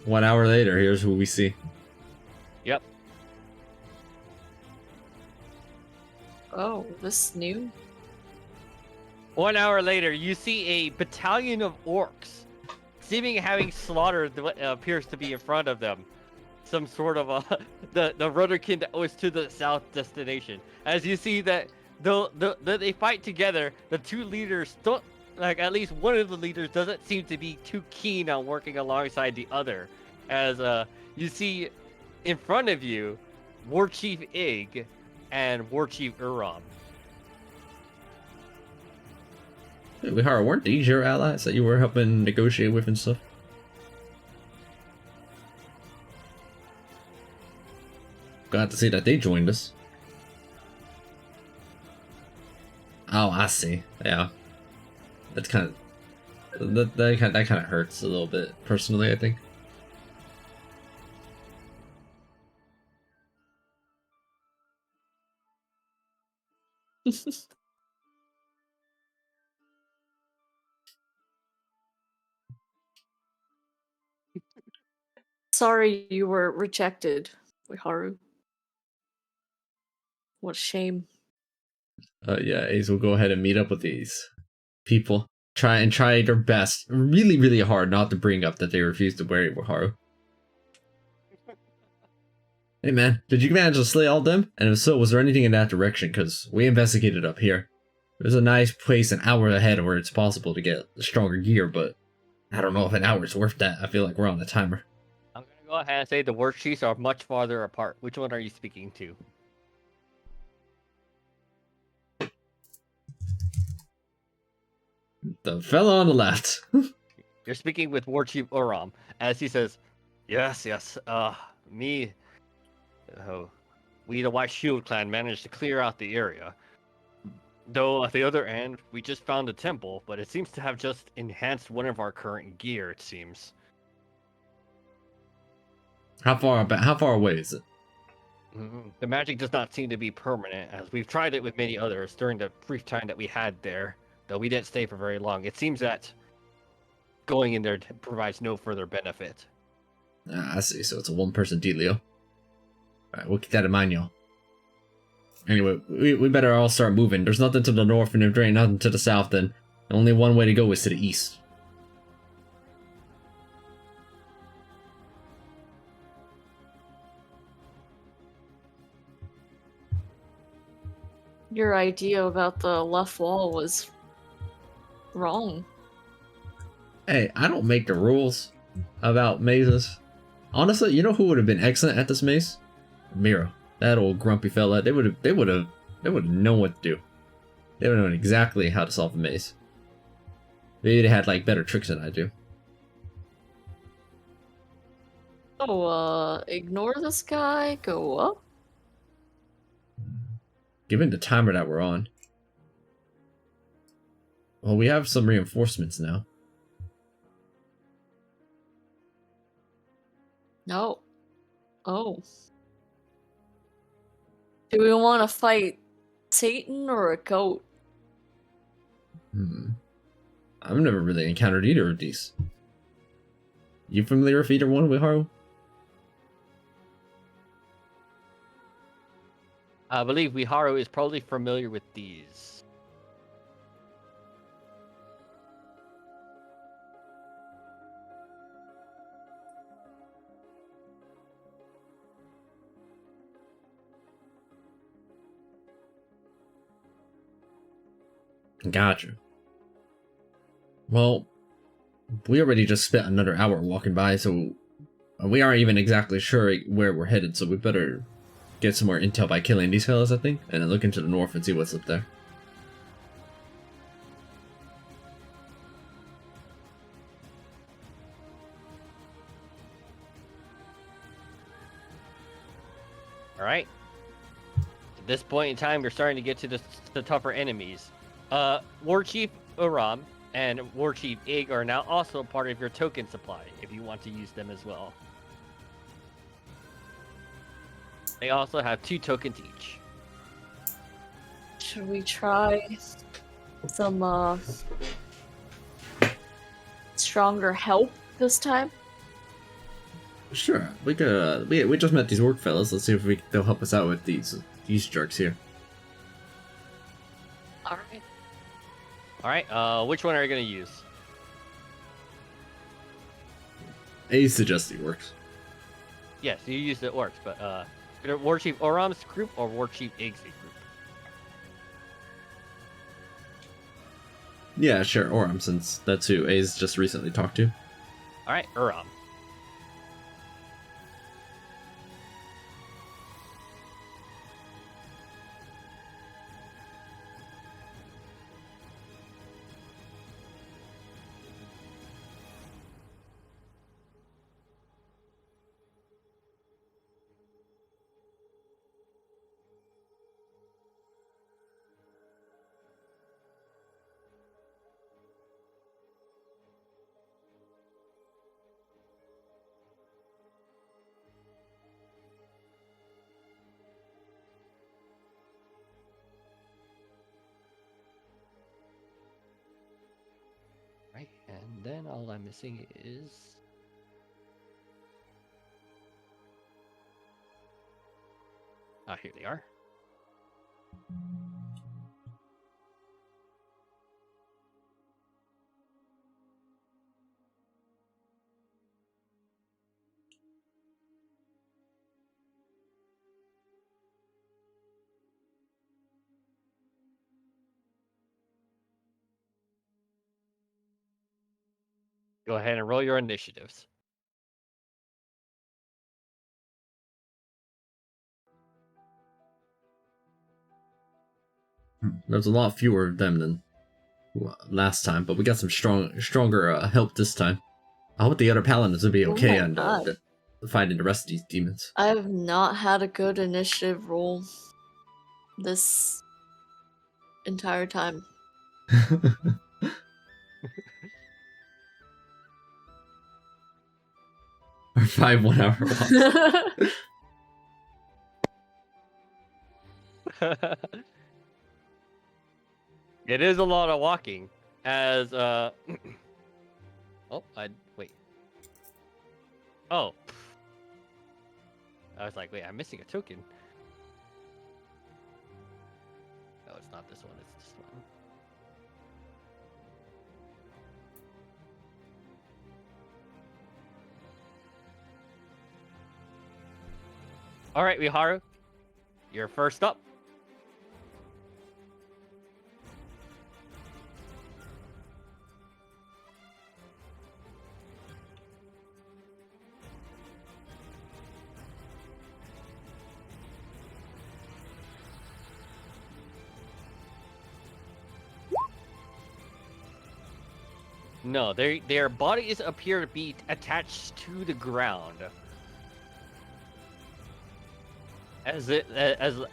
1 hour later, here's who we see. Yep. Oh, this new? 1 hour later, you see a battalion of orcs, seeming having slaughtered what appears to be in front of them. Some sort of the Rudderkin that was to the south destination. As you see that they fight together, the two leaders don't like. At least one of the leaders doesn't seem to be too keen on working alongside the other. As you see in front of you, War Chief Ig and War Chief Uram. Hey, Wihara, weren't these your allies that you were helping negotiate with and stuff? Glad to see that they joined us. Oh, I see. Yeah, that's kind of that kind of hurts a little bit personally, I think. Sorry you were rejected, Haru. What a shame. Yeah, Ace will go ahead and meet up with these people. Try their best, really, really hard not to bring up that they refused to marry Wihara. Hey man, did you manage to slay all them? And if so, was there anything in that direction? Because we investigated up here. There's a nice place an hour ahead where it's possible to get stronger gear, but I don't know if an hour's worth that. I feel like we're on the timer. I'm gonna go ahead and say the war chiefs are much farther apart. Which one are you speaking to? The fella on the left. You're speaking with War Chief Uram, as he says, "Yes, me, we the White Shield clan managed to clear out the area. Though at the other end, we just found a temple, but it seems to have just enhanced one of our current gear. It seems." How far away is it? The magic does not seem to be permanent, as we've tried it with many others during the brief time that we had there, though we didn't stay for very long. It seems that going in there provides no further benefit. I see, so it's a one-person dealio. Alright, we'll keep that in mind, y'all. Anyway, we better all start moving. There's nothing to the north, and if there ain't nothing to the south, then only one way to go is to the east. Your idea about the left wall was wrong. Hey, I don't make the rules about mazes. Honestly, you know who would have been excellent at this maze? Miro. That old grumpy fella. They would have known what to do. They would have known exactly how to solve the maze. Maybe they had like better tricks than I do. Oh, ignore this guy, go up. Given the timer that we're on. Well, we have some reinforcements now. No. Oh. Do we want to fight Satan or a goat? I've never really encountered either of these. You familiar with either one, Wiharo? I believe Wiharo is probably familiar with these. Gotcha. Well, we already just spent another hour walking by, so we aren't even exactly sure where we're headed, so we better get some more intel by killing these fellas, I think, and then look into the north and see what's up there. Alright. At this point in time, we're starting to get to the tougher enemies. War Chief Uram and War Chief Ig are now also part of your token supply, if you want to use them as well. They also have 2 tokens each. Should we try some stronger help this time? Sure, we could. We just met these orc fellas. Let's see if they'll help us out with these jerks here. All right. All right. Which one are you gonna use? A suggests the orcs. Yes, you use the orcs, but either War Chief Uram's group or War Chief Ig's group. Yeah, sure, Oram, since that's who A's just recently talked to. All right, Uram. then all I'm missing is. Ah, here they are. Go ahead and roll your initiatives. There's a lot fewer of them than last time, but we got some stronger help this time. I hope the other paladins will be Oh okay my and God. fighting the rest of these demons. I have not had a good initiative roll this entire time. Our 5 1 hour walks. It is a lot of walking, as oh, wait. Oh, I was like, wait, I'm missing a token. No, it's not this one. It's this one. All right, Miharu, you're first up. No, their bodies appear to be attached to the ground, as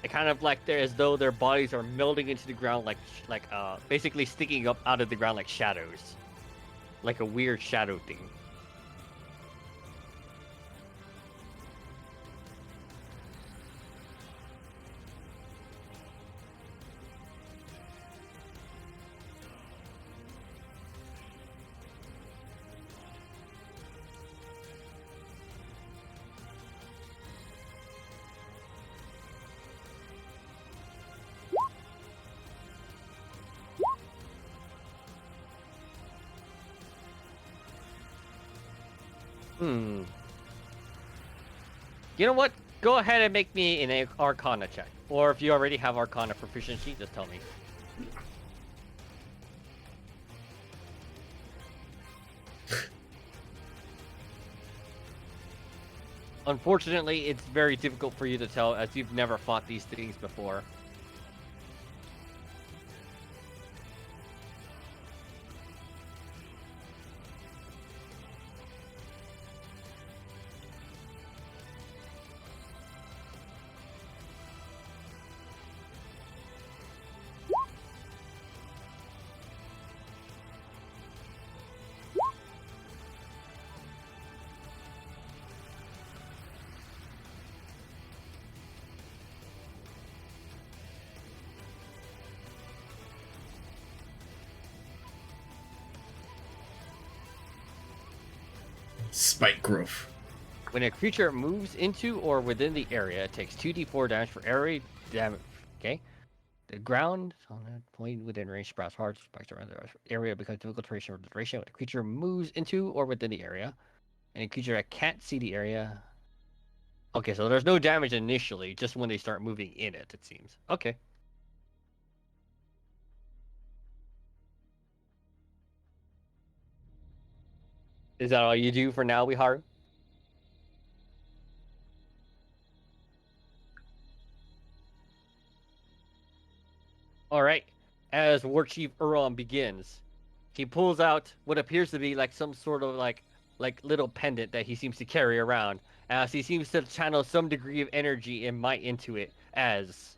kind of like as though their bodies are melding into the ground, like basically sticking up out of the ground like shadows, like a weird shadow thing. Hmm. You know what? Go ahead and make me an Arcana check. Or if you already have Arcana proficiency, just tell me. Unfortunately, it's very difficult for you to tell as you've never fought these things before. Spike growth. When a creature moves into or within the area, it takes 2d4 damage for every damage. Okay? The ground on a point within range sprouts hard, spikes around the area becomes difficult to reach over the duration. When a creature moves into or within the area, and a creature that can't see the area. Okay, so there's no damage initially, just when they start moving in it, it seems. Okay. Is that all you do for now, Wiharu? All right. As War Chief Uron begins, he pulls out what appears to be like some sort of like little pendant that he seems to carry around, as he seems to channel some degree of energy and might into it. As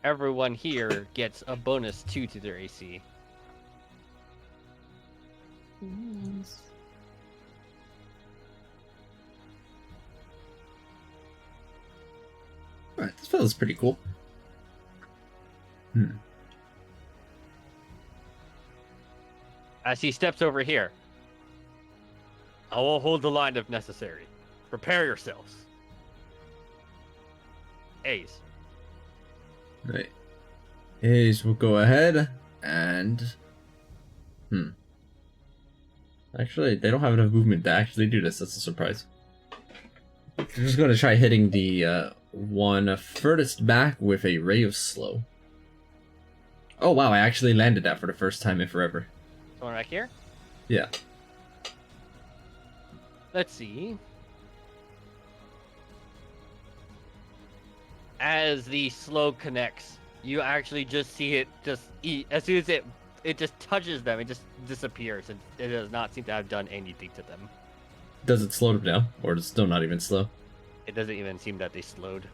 everyone here gets a bonus 2 to their AC. Nice. Alright, this fella's pretty cool. Hmm. As he steps over here, I will hold the line if necessary. Prepare yourselves. Ace. Right. Hayes will go ahead and. Actually, they don't have enough movement to actually do this. That's a surprise. I'm just going to try hitting the one furthest back with a Ray of Slow. Oh wow, I actually landed that for the first time in forever. Going back here. Yeah. Let's see. As the slow connects, you actually just see it just as soon as it just touches them, it just disappears, and it does not seem to have done anything to them. Does it slow them down? Or is it still not even slow? It doesn't even seem that they slowed.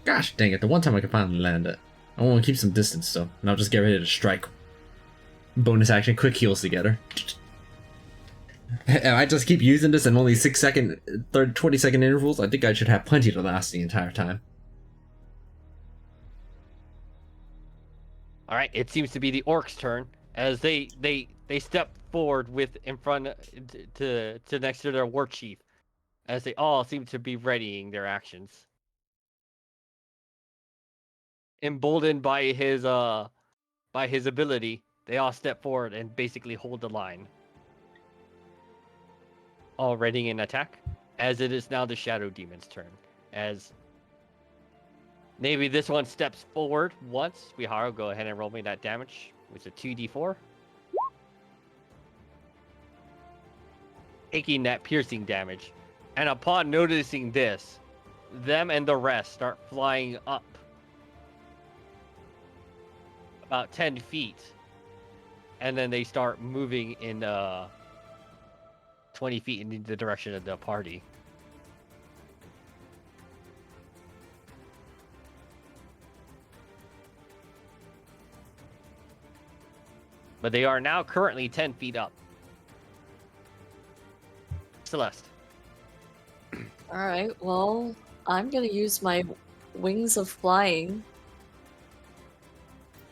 Gosh dang it, the one time I can finally land it. I want to keep some distance though, and I'll just get ready to strike. Bonus action, quick heals together. And I just keep using this in only 6-second, 20-second intervals. I think I should have plenty to last the entire time. All right, it seems to be the orcs' turn as they step forward with in front to next to their war chief, as they all seem to be readying their actions. Emboldened by his ability, they all step forward and basically hold the line. All readying an attack, as it is now the Shadow Demon's turn. As maybe this one steps forward once. Viharu, go ahead and roll me that damage. It's a 2d4. Taking that piercing damage. And upon noticing this, them and the rest start flying up about 10 feet. And then they start moving in 20 feet in the direction of the party. But they are now currently 10 feet up. Celeste. Alright, well, I'm gonna use my wings of flying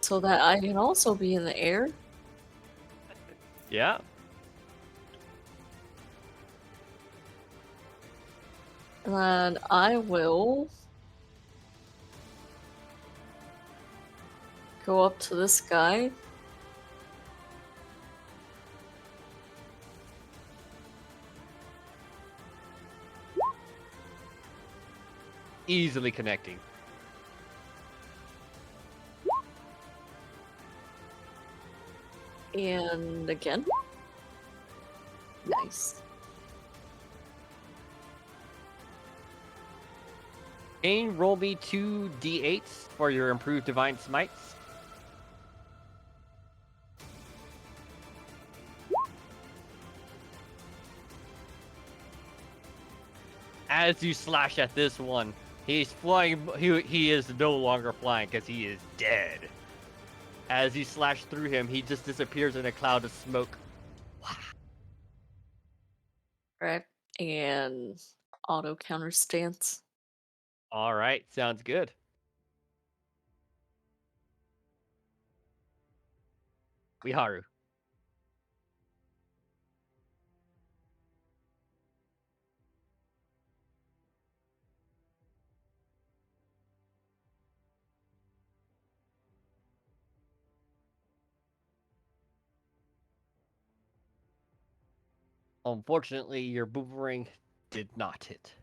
so that I can also be in the air. Yeah. And then I will go up to this guy. Easily connecting. And again. Nice. Kane, roll me 2 d8s for your improved divine smites. As you slash at this one, he's flying. He is no longer flying because he is dead. As you slash through him, he just disappears in a cloud of smoke. Right. And auto counter stance. All right, sounds good. Viharu. Unfortunately, your boomerang did not hit.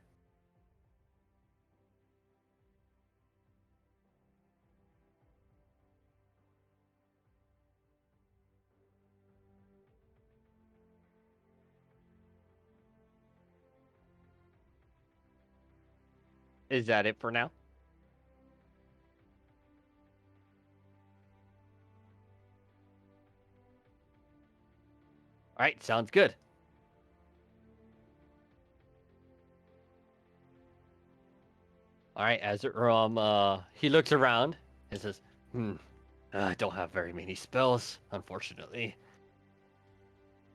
Is that it for now? All right, sounds good. All right, as he looks around and says, I don't have very many spells, unfortunately.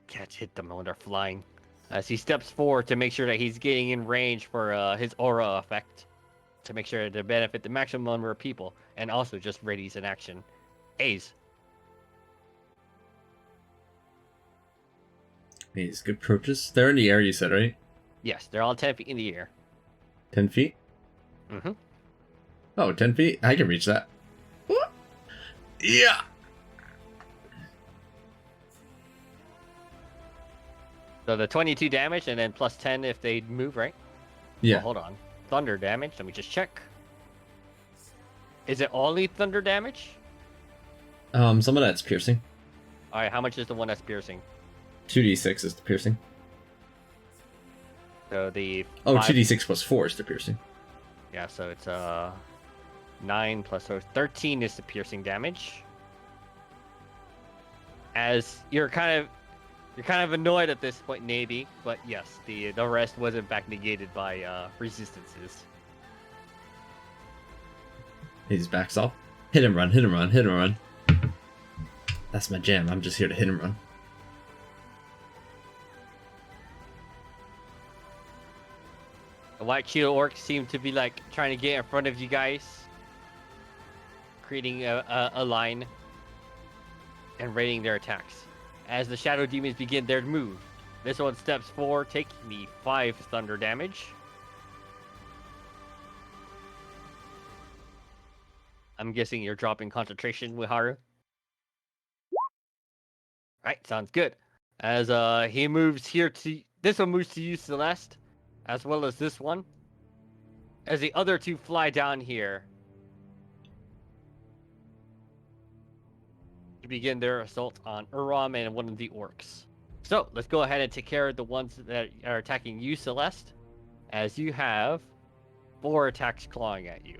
Can't hit them when they're flying." As he steps forward to make sure that he's getting in range for his aura effect. to make sure to benefit the maximum number of people, and also just readies in action. A's. These good approaches. They're in the air, you said, right? Yes, they're all 10 feet in the air. 10 feet? Mm-hmm. Oh, 10 feet? I can reach that. Yeah! So the 22 damage, and then plus 10 if they move, right? Yeah. Oh, hold on. Thunder damage. Let me just check. Is it only thunder damage? Some of that's piercing. All right. How much is the one that's piercing? 2d6 is the piercing. So the Oh, 5 2d6 plus 4 is the piercing. Yeah. So it's 9 plus 13 is the piercing damage. As you're kind of annoyed at this point, Navy, but yes, the rest was in fact negated by resistances. He just backs off. Hit and run, hit and run, hit and run. That's my jam. I'm just here to hit and run. The white shield orcs seem to be like trying to get in front of you guys, creating a line and raiding their attacks. As the shadow demons begin their move, this one steps forward, taking the 5 thunder damage. I'm guessing you're dropping concentration with Haru. Right, sounds good. As he moves here to this one moves to you, Celeste, as well as this one. As the other two fly down here to begin their assault on Uram and one of the orcs. So let's go ahead and take care of the ones that are attacking you, Celeste, as you have 4 attacks clawing at you.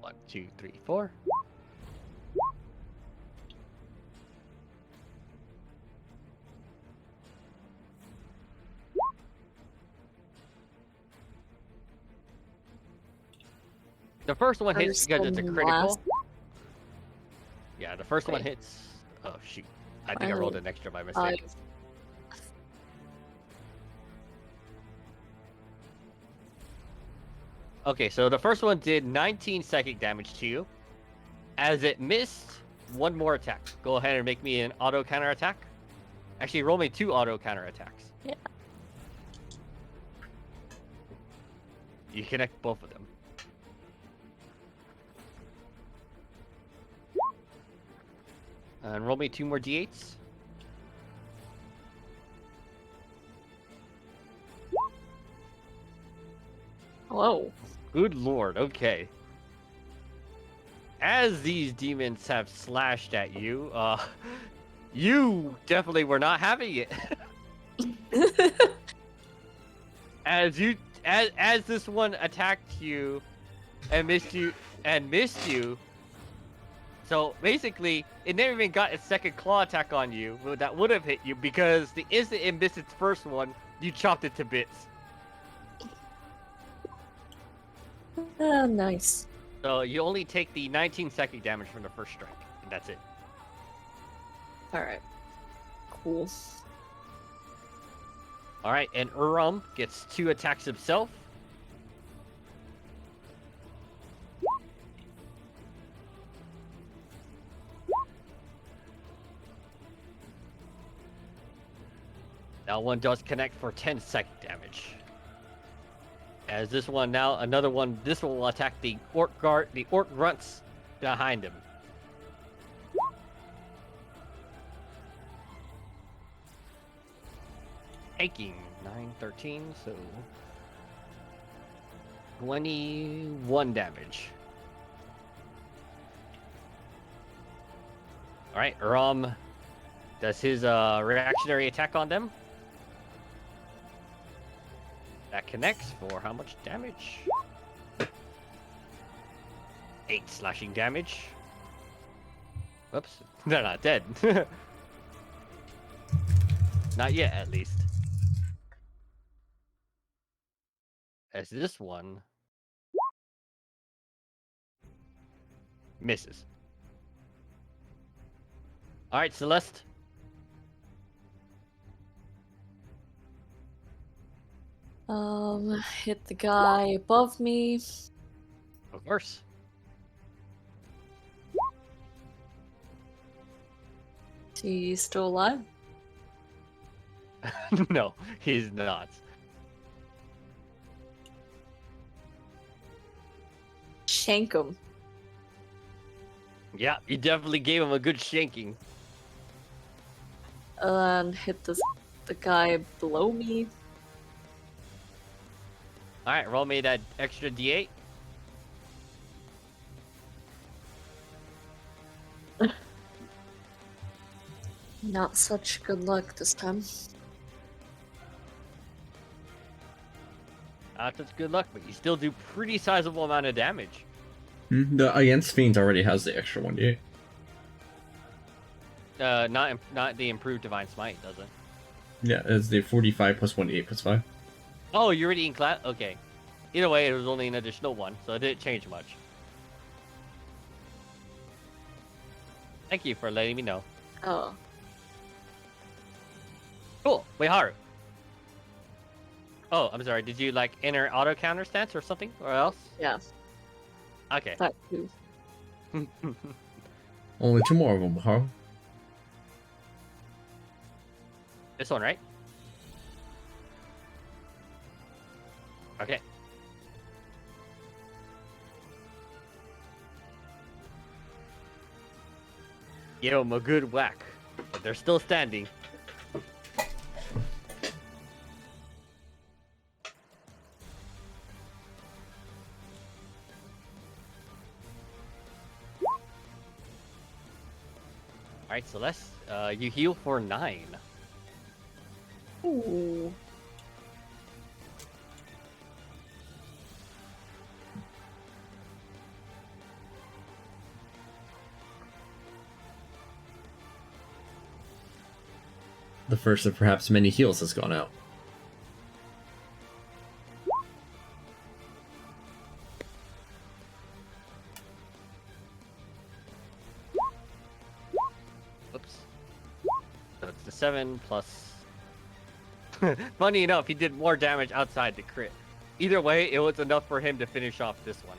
1, 2, 3, 4. The first one hits because it's a critical. Yeah, the first one hits. Oh shoot! I think I rolled an extra by mistake. Okay, so the first one did 19 psychic damage to you. As it missed, one more attack. Go ahead and make me an auto counter attack. Actually, roll me 2 auto counter attacks. Yeah. You connect both of them. And roll me 2 more d8s. Whoa. Good lord, okay. As these demons have slashed at you, you definitely were not having it. As this one attacked you and missed you, so basically it never even got its second claw attack on you that would have hit you, because the instant it missed its first one, you chopped it to bits. Oh, nice. So you only take the 19 psychic damage from the first strike, and that's it. Alright. Cool. Alright, and Uram gets 2 attacks himself. That one does connect for 10 psychic damage. As this one now, another one, this one will attack the orc grunts behind him. Taking 9, 13, so 21 damage. Alright, Uram does his reactionary attack on them. That connects for how much damage? 8 slashing damage. Whoops, they're not dead. Not yet, at least. As this one misses. Alright, Celeste. Hit the guy above me. Of course. Is he still alive? No, he's not. Shank him. Yeah, you definitely gave him a good shanking. And hit the guy below me. Alright, roll me that extra d8. Not such good luck this time. Not such good luck, but you still do pretty sizable amount of damage. The Against Fiends already has the extra 1d8. Not the improved Divine Smite, does it? Yeah, it's the 45 plus 1d8 plus 5. Oh, you're already in class? Okay. Either way, it was only an additional one, so it didn't change much. Thank you for letting me know. Oh. Cool. Wait, Haru. Oh, I'm sorry. Did you like enter auto counter stance or something, or else? Yeah, Okay. that too. Only 2 more of them, Haru. This one, right? Okay. Give them a good whack, but they're still standing. Alright, Celeste, you heal for 9. Ooh. The first of perhaps many heals has gone out. Oops. So it's the 7 plus... Funny enough, he did more damage outside the crit. Either way, it was enough for him to finish off this one.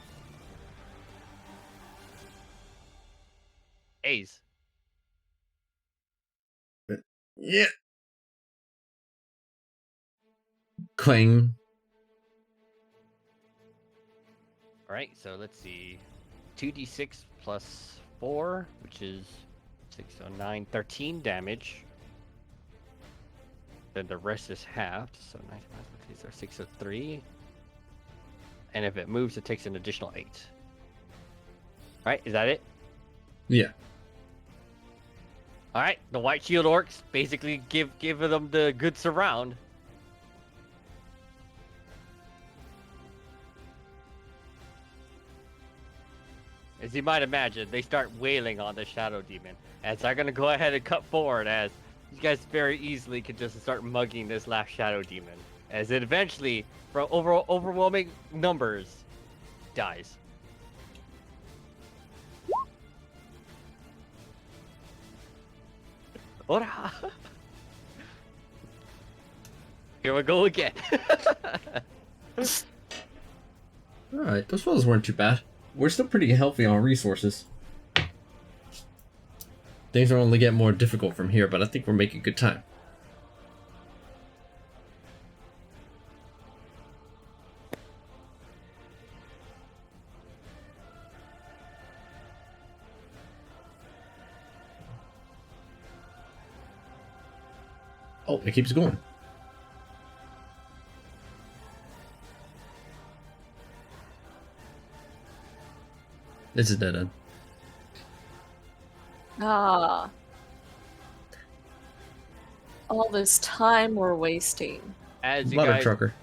A's. Yeah. Clang. Alright, so let's see. 2d6 plus 4, which is 6, so 9, 13 damage. Then the rest is halved, so 9 these are 6 of 3. And if it moves, it takes an additional 8. Alright, is that it? Yeah. Alright, the White Shield Orcs basically give them the good surround. As you might imagine, they start wailing on the Shadow Demon. As they're gonna go ahead and cut forward, as you guys very easily could just start mugging this last Shadow Demon. As it eventually, from overwhelming numbers, dies. Ora! Here we go again. Alright, those fellas weren't too bad. We're still pretty healthy on resources. Things are only getting more difficult from here, but I think we're making good time. Oh, it keeps going. It's a dead end. Ah. All this time we're wasting. As you Mother guys, trucker.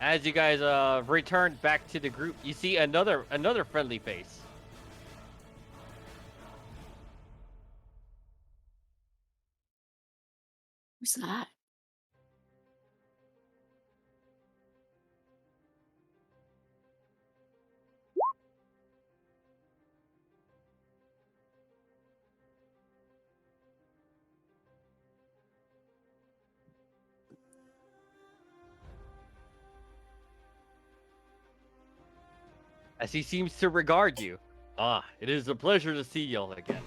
as you guys return back to the group, you see another friendly face. Who's that? as he seems to regard you. Ah, it is a pleasure to see y'all again.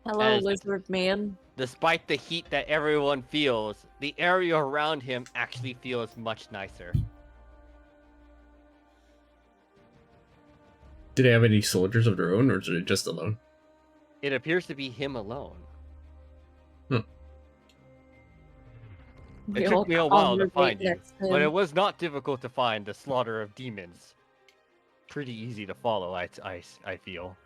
Hello, As- lizard man. Despite the heat that everyone feels, the area around him actually feels much nicer. Do they have any soldiers of their own, or is it just alone? It appears to be him alone. We It all took me a while to congregate find you, next to but it him. was not difficult to find the slaughter of demons. Pretty easy to follow, I feel.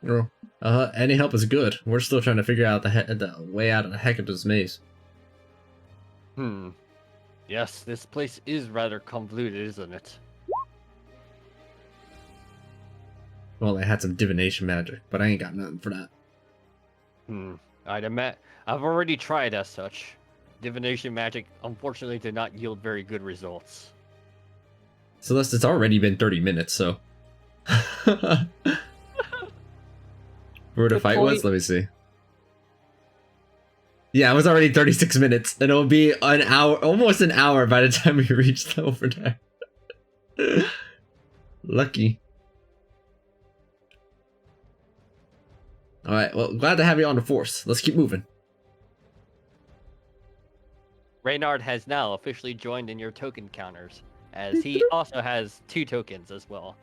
No. Any help is good. We're still trying to figure out the way out of the heck of this maze. Yes, this place is rather convoluted, isn't it? Well, I had some divination magic, but I ain't got nothing for that. I've already tried as such. Divination magic unfortunately did not yield very good results. Celeste, it's already been 30 minutes, so. Where the Good fight was? point. Let me see. Yeah, it was already 36 minutes, and it'll be an hour, almost an hour by the time we reach over there. Lucky. Alright, well, glad to have you on the force. Let's keep moving. Reynard has now officially joined in your token counters, as he also has 2 tokens as well.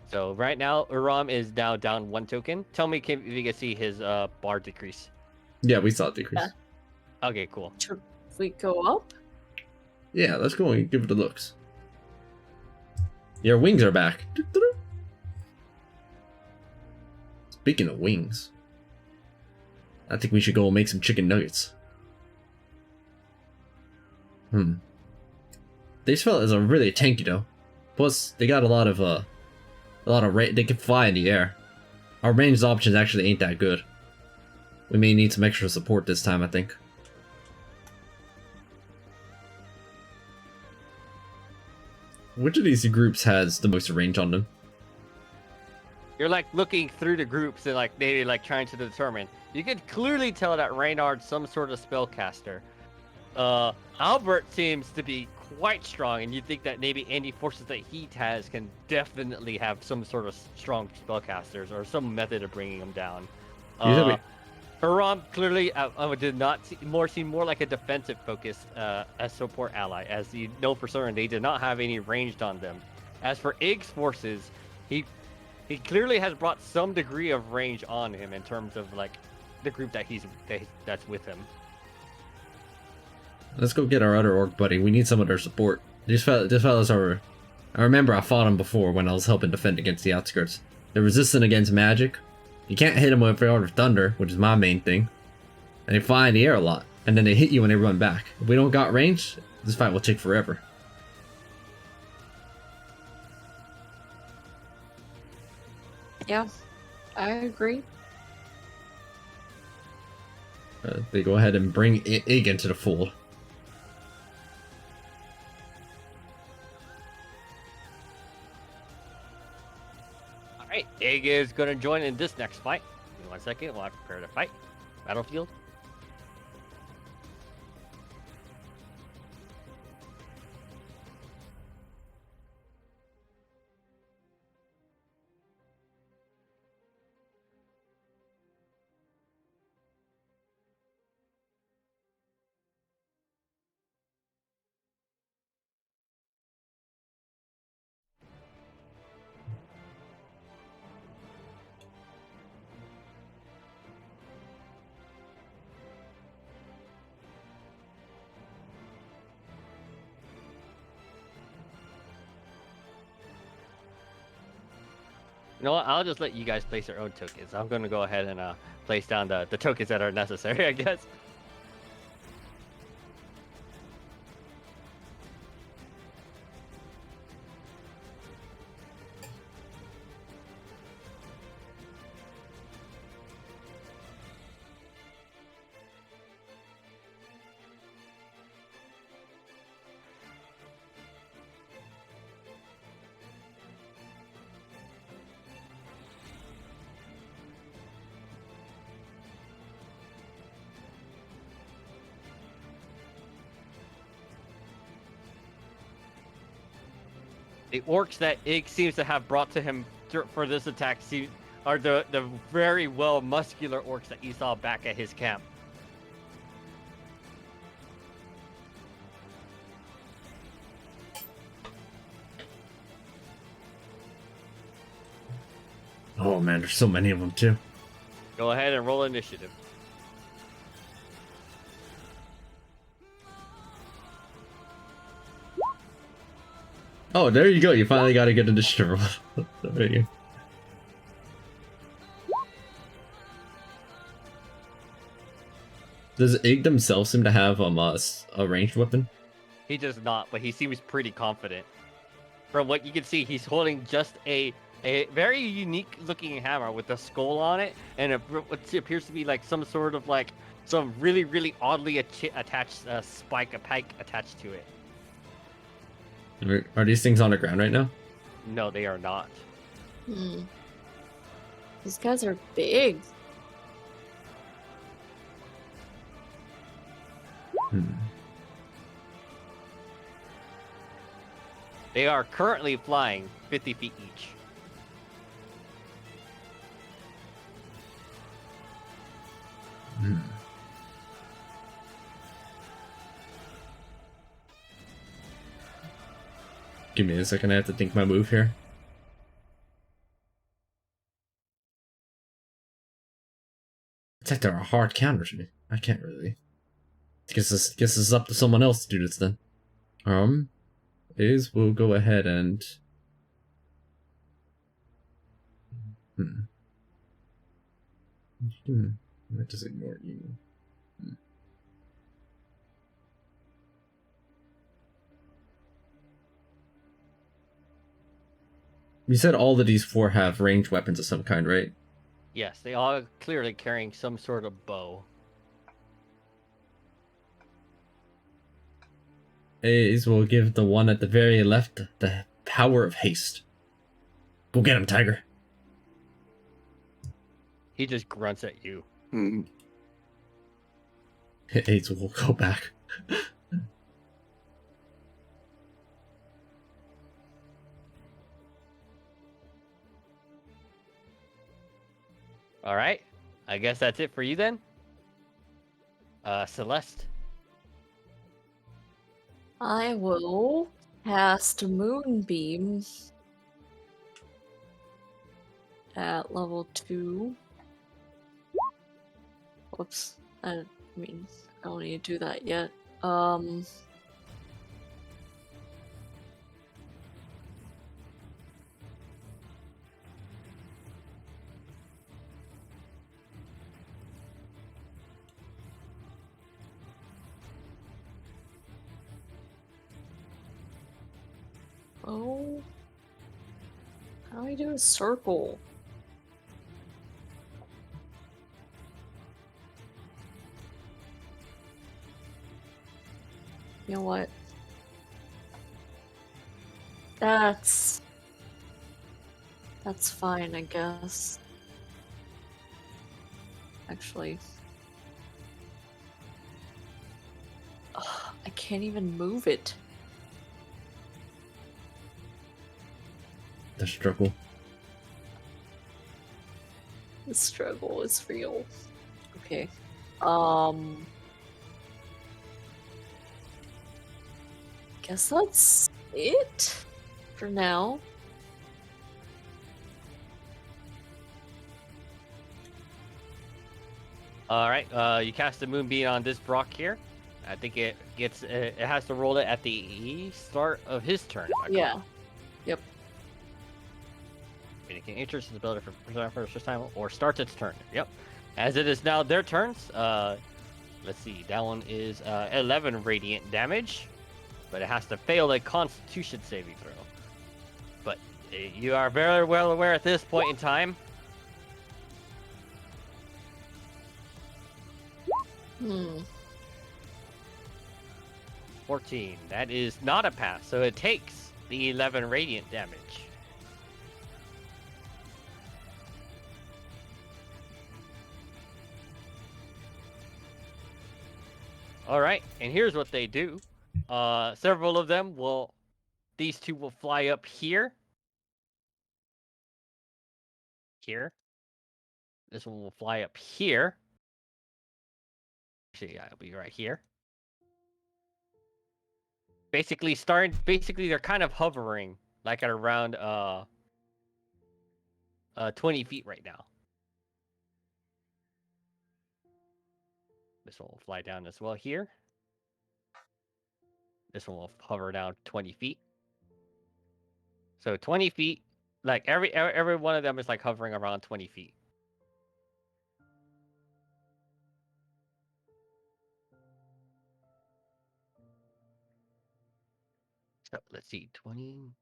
So right now, Uram is now down 1 token. Tell me if you can see his bar decrease. Yeah, we saw it decrease. Yeah. Okay, cool. Should we go up? Yeah, let's go and give it a looks. Your wings are back. Speaking of wings, I think we should go and make some chicken nuggets. These fellas are really tanky though. Plus, they got a lot of they can fly in the air. Our ranged options actually ain't that good. We may need some extra support this time, I think. Which of these groups has the most range on them? You're like looking through the groups and like maybe like trying to determine. You can clearly tell that Reynard's some sort of spellcaster. Albert seems to be quite strong, and you think that maybe any forces that he has can definitely have some sort of strong spellcasters or some method of bringing them down. Uram clearly did not seem more like a defensive focus as support ally, as you know for certain they did not have any ranged on them. As for Ig's forces, he clearly has brought some degree of range on him in terms of like the group that's with him. Let's go get our other orc buddy. We need some of their support. These fellas are... I remember I fought them before when I was helping defend against the outskirts. They're resistant against magic. You can't hit them with Art of Thunder, which is my main thing. And they fly in the air a lot. And then they hit you when they run back. If we don't got range, this fight will take forever. Yeah, I agree. They go ahead and bring Ig into the fold. Alright, Ig is going to join in this next fight. Give me 1 second while I prepare to fight. Battlefield. You know what? I'll just let you guys place your own tokens. I'm going to go ahead and place down the tokens that are necessary, I guess. The orcs that Ig seems to have brought to him for this attack are the very well muscular orcs that you saw back at his camp. Oh man, there's so many of them too. Go ahead and roll initiative. Oh, there you go. You finally got a good initiative roll. There you go. Does Ig themselves seem to have a ranged weapon? He does not, but he seems pretty confident. From what you can see, he's holding just a very unique looking hammer with a skull on it, and what appears to be like some sort of like some really oddly attached spike, a pike attached to it. Are these things on the ground right now? No, they are not. Hmm. These guys are big. Hmm. They are currently flying 50 feet each. Hmm. Give me a second, I have to think my move here. It's like they're a hard counter to me. I can't really. Guess this is up to someone else to do this then. We'll go ahead and That just ignore you. You said all of these four have ranged weapons of some kind, right? Yes, they are clearly carrying some sort of bow. A's will give the one at the very left the power of haste. Go get him, Tiger. He just grunts at you. A's will go back. All right, I guess that's it for you then. Celeste. I will cast Moonbeam at level 2. Whoops. I don't need to do that yet. Oh. How do I do a circle? You know what? That's fine, I guess. Actually. Ugh, I can't even move it. The struggle. The struggle is real. Okay. Guess that's it for now. All right, you cast the moonbeam on this Brock here. I think it has to roll it at the start of his turn. Yeah. Yep. It can enter its ability for the first time or starts its turn. Yep. As it is now their turns. Let's see. That one is 11 radiant damage, but it has to fail a Constitution saving throw. But you are very well aware at this point in time. 14. That is not a pass, so it takes the 11 radiant damage. All right, and here's what they do. Several of them will these two will fly up here. Here. This one will fly up here. Actually, yeah, it'll be right here. Basically, they're kind of hovering, like at around 20 feet right now. This one will fly down as well here. This one will hover down 20 feet. So 20 feet, like every one of them is like hovering around 20 feet. So let's see, 20.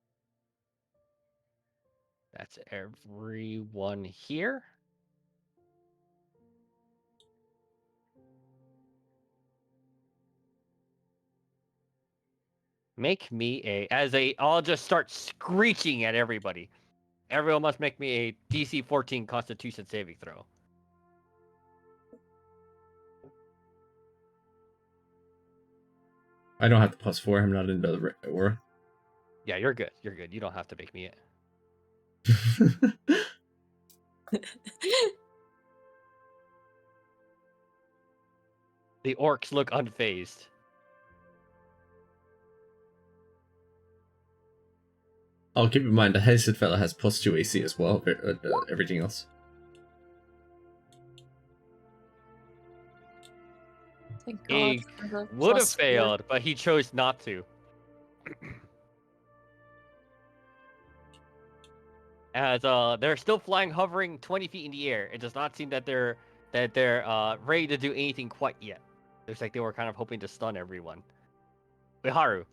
That's everyone here. Make me I'll just start screeching at everybody. Everyone must make me a DC 14 Constitution saving throw. I don't have the +4. I'm not into the aura. Yeah, you're good. You're good. You don't have to make me it. The orcs look unfazed. Oh, keep in mind, the Hazed fella has +2 AC as well. Everything else. Thank God. He for the would have +4. failed, but he chose not to. As they're still flying, hovering 20 feet in the air. It does not seem that they're ready to do anything quite yet. Looks like they were kind of hoping to stun everyone. Haru.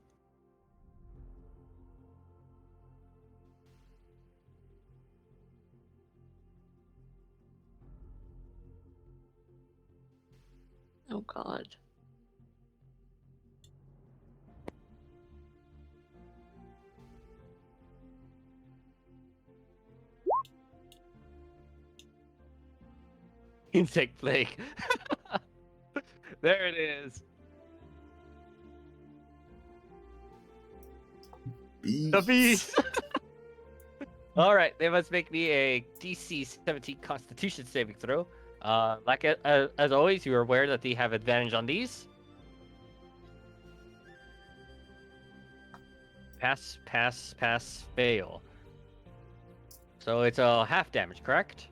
Oh God. Insect plague. There it is. The beast. All right, they must make me a DC 17 Constitution saving throw. Like as always, you are aware that they have advantage on these. Pass, pass, pass, fail. So it's a half damage, correct?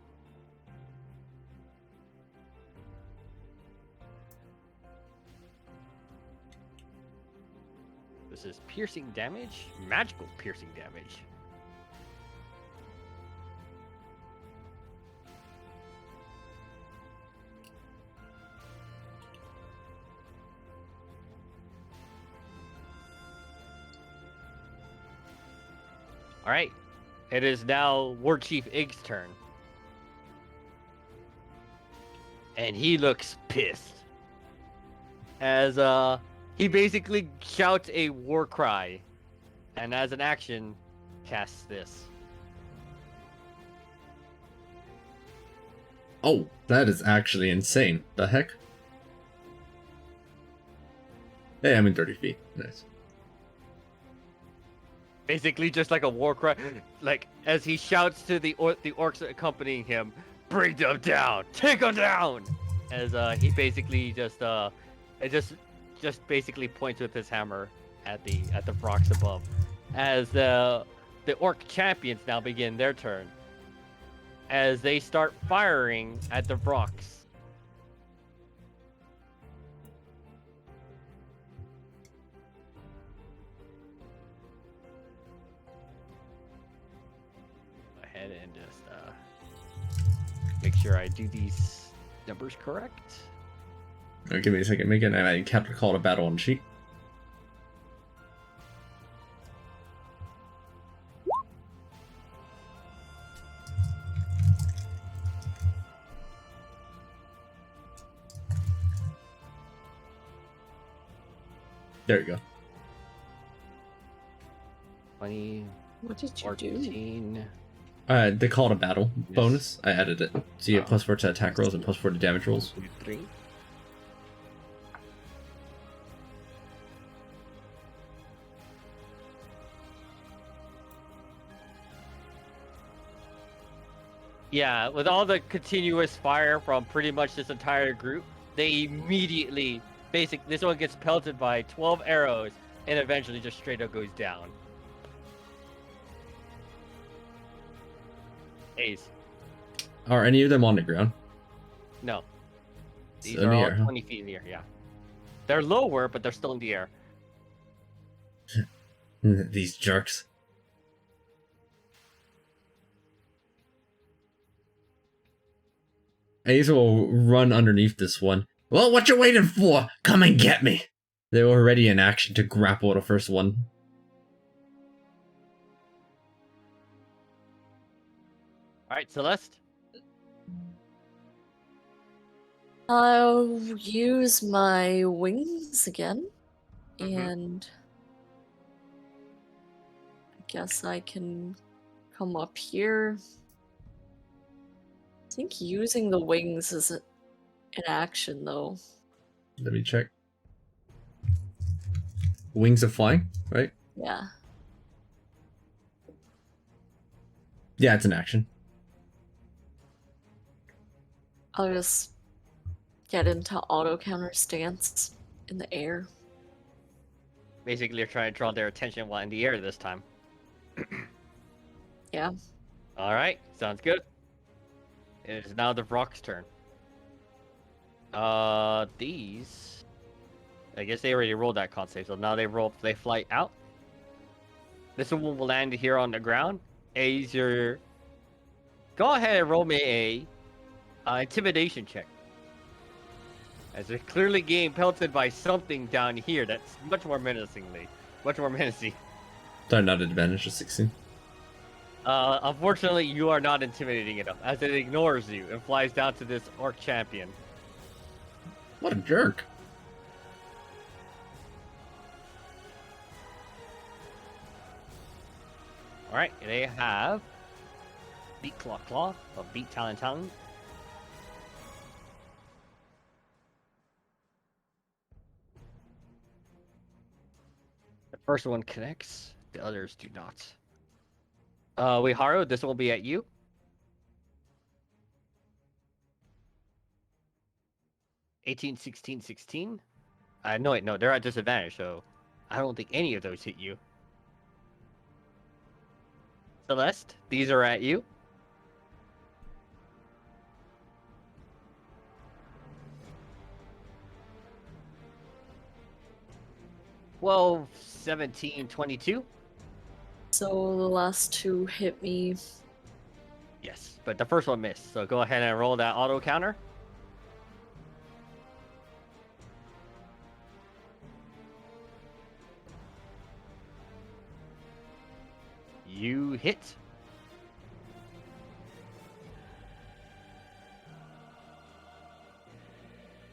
This is piercing damage, magical piercing damage. All right, it is now War Chief Ig's turn, and he looks pissed as he basically shouts a war cry, and as an action, casts this. Oh, that is actually insane. The heck? Hey, I'm in 30 feet. Nice. Basically, just like a war cry, like as he shouts to the orcs accompanying him, "Bring them down! Take them down!" As he basically just basically points with his hammer at the rocks above. As the orc champions now begin their turn, as they start firing at the rocks. Go ahead and just make sure I do these numbers correct. Oh, give me a second, Megan. I kept a call to battle on the sheet. There you go. 20, What did you do? 14. The call to battle Yes. bonus. I added it. So you get +4 to attack rolls and +4 to damage rolls. 3. Yeah, with all the continuous fire from pretty much this entire group, they immediately, this one gets pelted by 12 arrows and eventually just straight up goes down. Ace. Are any of them on the ground? No. These So are all near, huh? 20 feet in the air, yeah. They're lower, but they're still in the air. These jerks. Ace will run underneath this one. Well, what you waiting for? Come and get me! They were already in action to grapple the first one. Alright, Celeste. I'll use my wings again, Mhm. and I guess I can come up here. I think using the wings is an action, though. Let me check. Wings of flying, right? Yeah. Yeah, it's an action. I'll just get into auto counter stance in the air. Basically, you're trying to draw their attention while in the air this time. Yeah. Alright, sounds good. It is now the Vrock's turn. These... I guess they already rolled that con save, so now they fly out. This one will land here on the ground. A's your... Go ahead and roll me a intimidation check. As they're clearly getting pelted by something down here that's much more menacing. Sorry, not advantage, just 16. Unfortunately, you are not intimidating enough, as it ignores you and flies down to this orc champion. What a jerk. Alright, they have Beat Claw Claw, or Beat Talon Talon. The first one connects, the others do not. Uehara, this will be at you. (18, 16, 16). No, wait, no, they're at disadvantage, so I don't think any of those hit you. Celeste, these are at you. Well, 17, 22. So the last two hit me. Yes, but the first one missed. So go ahead and roll that auto counter. You hit.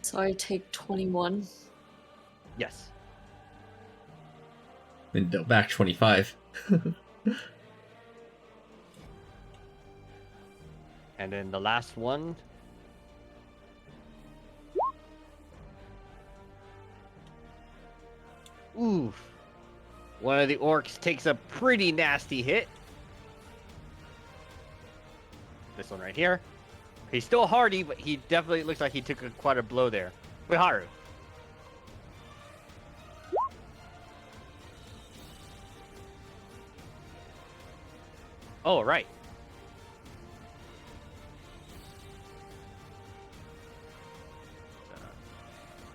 So I take 21. Yes. And dealt back 25. And then the last one. Oof. One of the orcs takes a pretty nasty hit. This one right here. He's still hardy, but he definitely looks like he took quite a blow there. Uehara. Oh, right.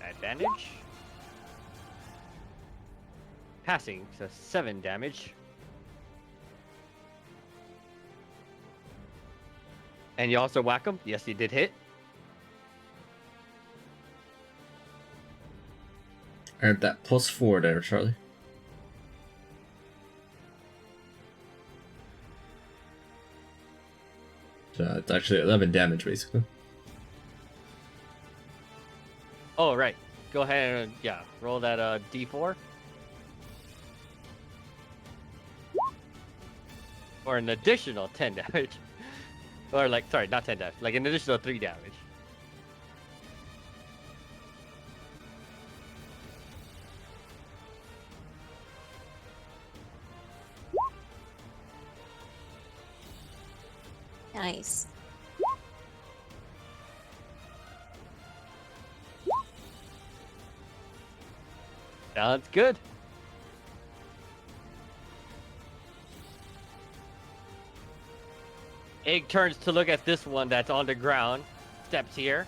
Advantage. Passing, so 7 damage. And you also whack him? Yes, he did hit. I have that +4 there, Charlie. So it's actually 11 damage, basically. Oh, right. Go ahead and, yeah, roll that d4. Or an additional 10 damage. Or, like, sorry, not 10 damage. Like, an additional 3 damage. Nice. Sounds good. Egg turns to look at this one that's on the ground, steps here,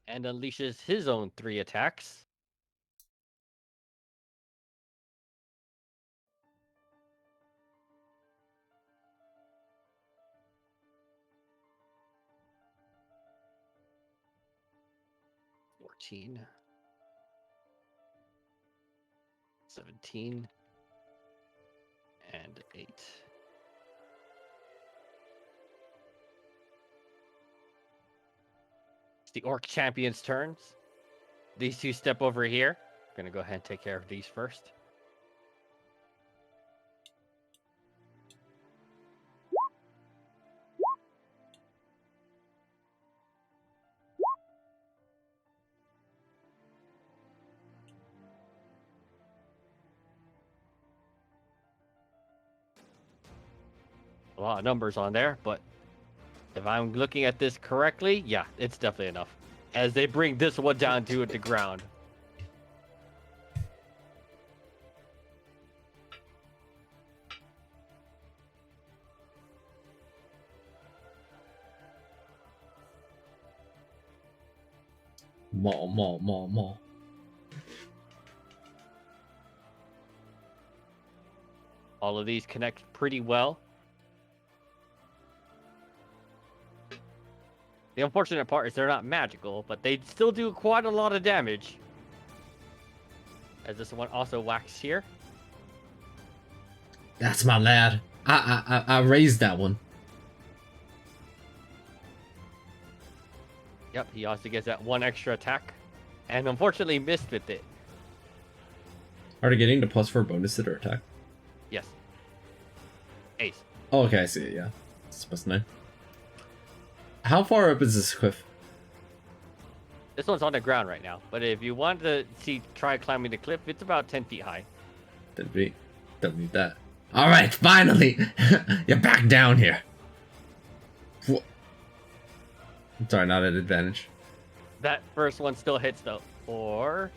and unleashes his own 3 attacks. (14) 17 and 8. It's the Orc Champion's turns. These two step over here. I'm gonna go ahead and take care of these first. A lot of numbers on there, but if I'm looking at this correctly, yeah, it's definitely enough. As they bring this one down to the ground. Maul. All of these connect pretty well. The unfortunate part is they're not magical, but they still do quite a lot of damage. As this one also whacks here. That's my lad. I raised that one. Yep, he also gets that 1 extra attack. And unfortunately missed with it. Are they getting the +4 bonus to their attack? Yes. Ace. Oh, okay, I see it, yeah. It's +9. How far up is this cliff? This one's on the ground right now. But if you want to try climbing the cliff, it's about 10 feet high. Don't need that. Alright, finally! You're back down here. I'm sorry, not at advantage. That first one still hits though. Or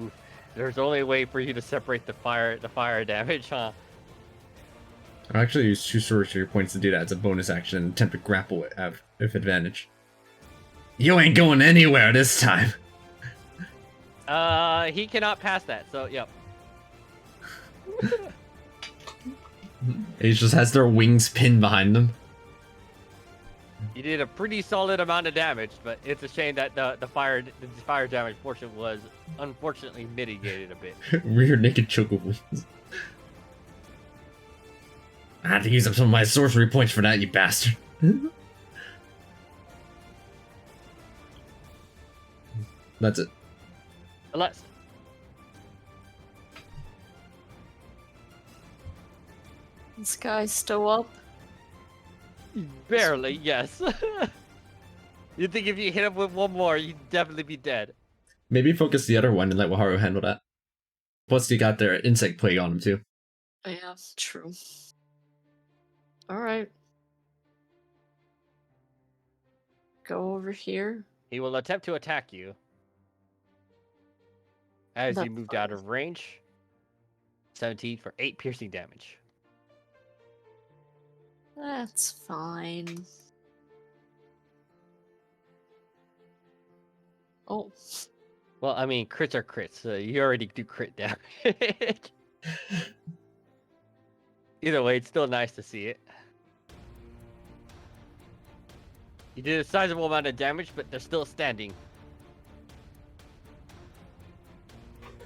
oof, there's only a way for you to separate the fire damage, huh? I'll actually use 2 sorcery points to do that. It's a bonus action and attempt to grapple it with advantage. You ain't going anywhere this time. He cannot pass that, so yep. He just has their wings pinned behind them. You did a pretty solid amount of damage, but it's a shame that the fire damage portion was unfortunately mitigated a bit. Rear naked chocobos. I had to use up some of my sorcery points for that, you bastard. That's it. Unless This guy's still up. barely, yes. You think if you hit him with one more, you'd definitely be dead. Maybe focus the other one and let Waharu handle that. Plus, they got their insect plague on them too. Yeah, true. Alright. Go over here. He will attempt to attack you. As That's you moved out of range. 17 for 8 piercing damage. That's fine. Oh, Well, I mean, crits are crits, so you already do crit damage. Either way, it's still nice to see it. You did a sizable amount of damage, but they're still standing.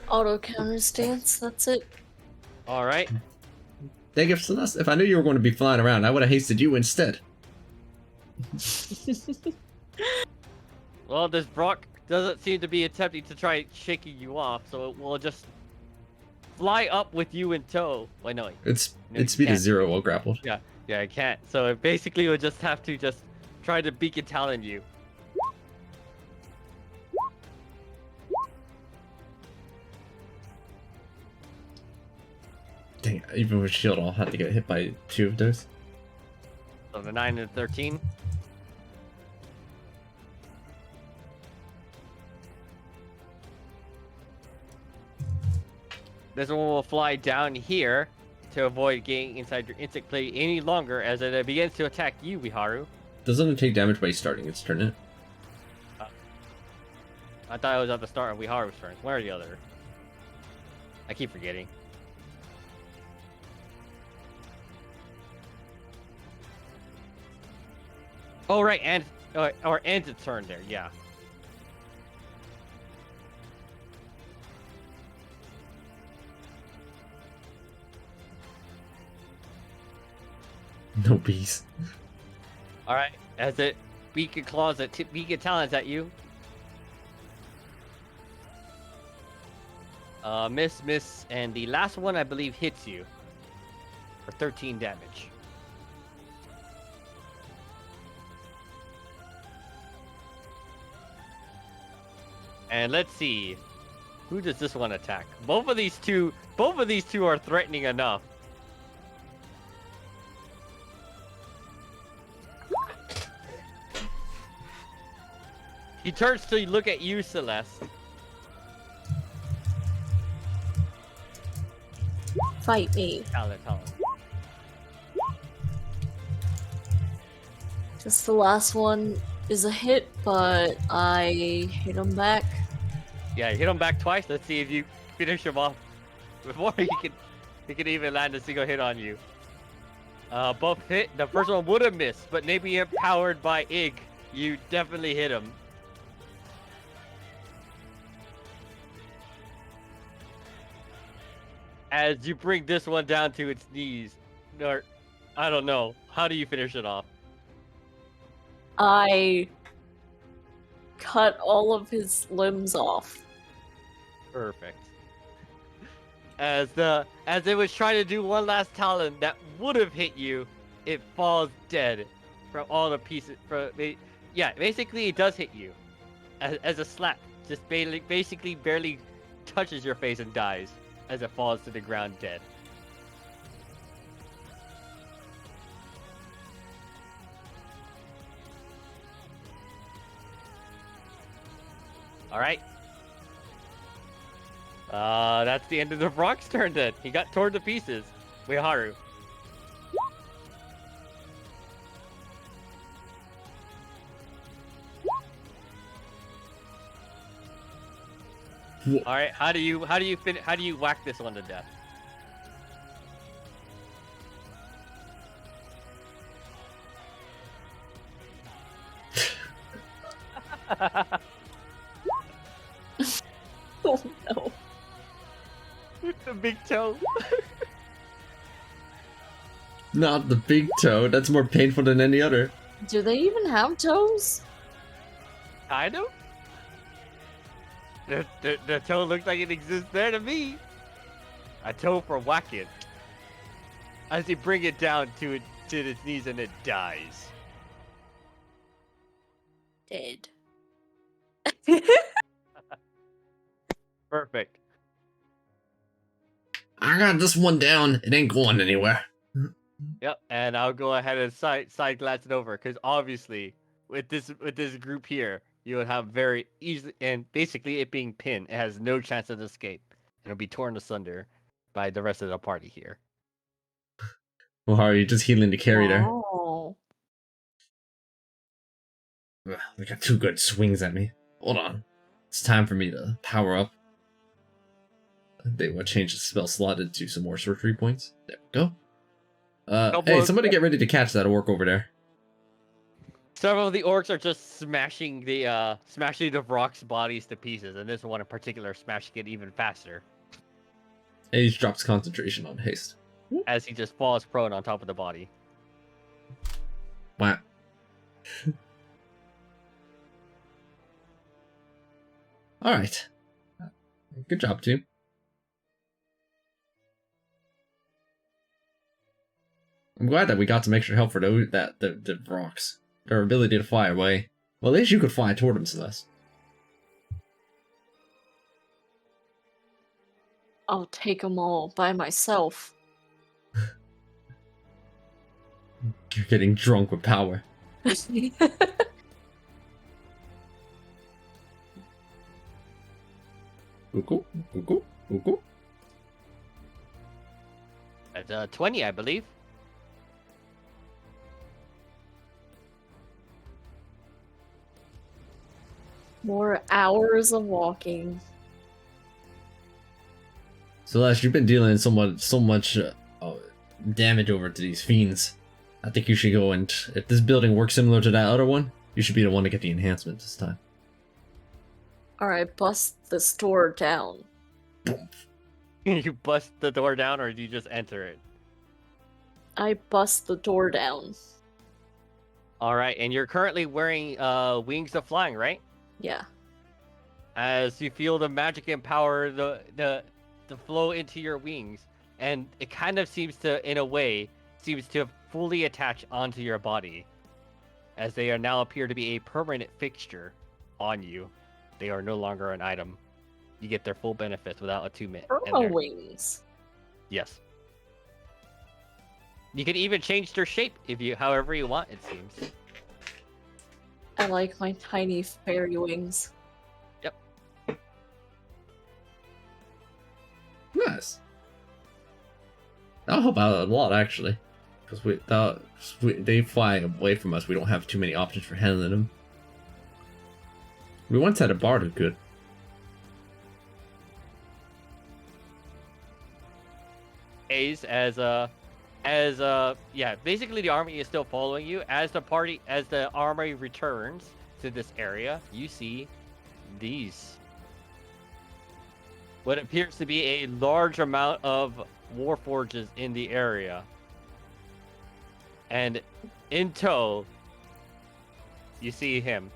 auto counter stance, that's it. Alright. Dang it, Celeste. If I knew you were going to be flying around, I would have hasted you instead. Well, this Brock doesn't seem to be attempting to try shaking you off, so it will just fly up with you in tow. Wait, no. Its you speed can't. is 0 while grappled. Yeah, it can't. So it basically would just have to just try to beacon talon you. Dang, even with shield, I'll have to get hit by 2 of those. So the 9 and 13. This one will fly down here to avoid getting inside your insect plate any longer as it begins to attack you, Viharu. Doesn't it take damage by starting its turn? I thought it was at the start of Viharu's turn. Where are the other? I keep forgetting. Oh right, and or ends its turn there. Yeah. No bees. All right. As it beak and claws at beak and talons at you. Miss, and the last one I believe hits you for 13 damage. And let's see, who does this one attack? Both of these two are threatening enough. He turns to look at you, Celeste. Fight me. Talon. Just the last one is a hit, but I hit him back. Yeah, you hit him back twice. Let's see if you finish him off before he can even land a single hit on you. Both hit. The first one would have missed, but maybe empowered by Ig, you definitely hit him. As you bring this one down to its knees, or I don't know. How do you finish it off? I cut all of his limbs off. Perfect. As it was trying to do one last talon that would have hit you, it falls dead from all the pieces. Basically it does hit you as a slap. Just basically barely touches your face and dies as it falls to the ground dead. All right. That's the end of the Vrock's turn then. He got torn to pieces. Viharu. All right. How do you whack this one to death? Oh no. The big toe. Not the big toe. That's more painful than any other. Do they even have toes? Kind of. The toe looks like it exists there to me. A toe for whacking. As you bring it down to its knees and it dies. Dead. Perfect. I got this one down. It ain't going anywhere. Yep, and I'll go ahead and side glance it over because obviously with this group here, you would have very easily, and basically it being pinned, it has no chance of escape. It'll be torn asunder by the rest of the party here. Well, how are you just healing to carry there? Oh. Ugh, they got two good swings at me. Hold on. It's time for me to power up. They will change the spell slot into some more sorcery points. There we go. Hey, somebody get ready to catch that orc over there. Several of the orcs are just smashing the Vrock's bodies to pieces, and this one in particular smashing it even faster He drops concentration on haste. as he just falls prone on top of the body. Wow. Alright. Good job, team. I'm glad that we got some extra help for the rocks. Their ability to fly away. Well, at least you could fly toward them, Celeste. I'll take them all by myself. You're getting drunk with power. Cuckoo, cuckoo, cuckoo. At 20, I believe. More hours of walking. Celeste, you've been dealing so much damage over to these fiends. I think you should go and, if this building works similar to that other one, you should be the one to get the enhancement this time. Alright, bust this door down. You bust the door down, or do you just enter it? I bust the door down. All right, and you're currently wearing wings of flying, right? Yeah. As you feel the magic and power the flow into your wings, and it kind of seems to, in a way, fully attach onto your body, as they are now appear to be a permanent fixture on you. They are no longer an item. You get their full benefits without attunement. Perma wings. Yes. You can even change their shape if you, however you want. It seems. I like my tiny fairy wings. Nice. That'll help out a lot, actually. Because they fly away from us. We don't have too many options for handling them. We once had a bard who could. Basically the army is still following you. As the army returns to this area, you see these. What appears to be a large amount of warforges in the area. And in tow, you see him.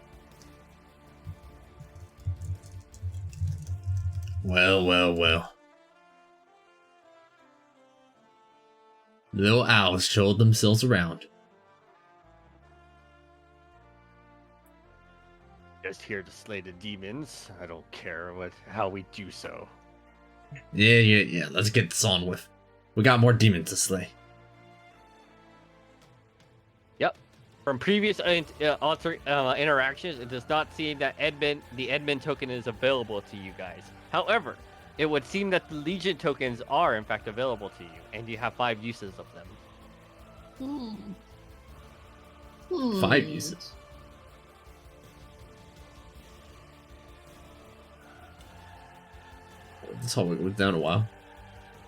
Well. Little owls showed themselves around. Just here to slay the demons. I don't care how we do so. Yeah. Let's get this on with. We got more demons to slay. Yep. From previous interactions, it does not seem that the Edmund token is available to you guys. However, it would seem that the Legion tokens are in fact available to you, and you have 5 uses of them. 5 uses. This all went down a while.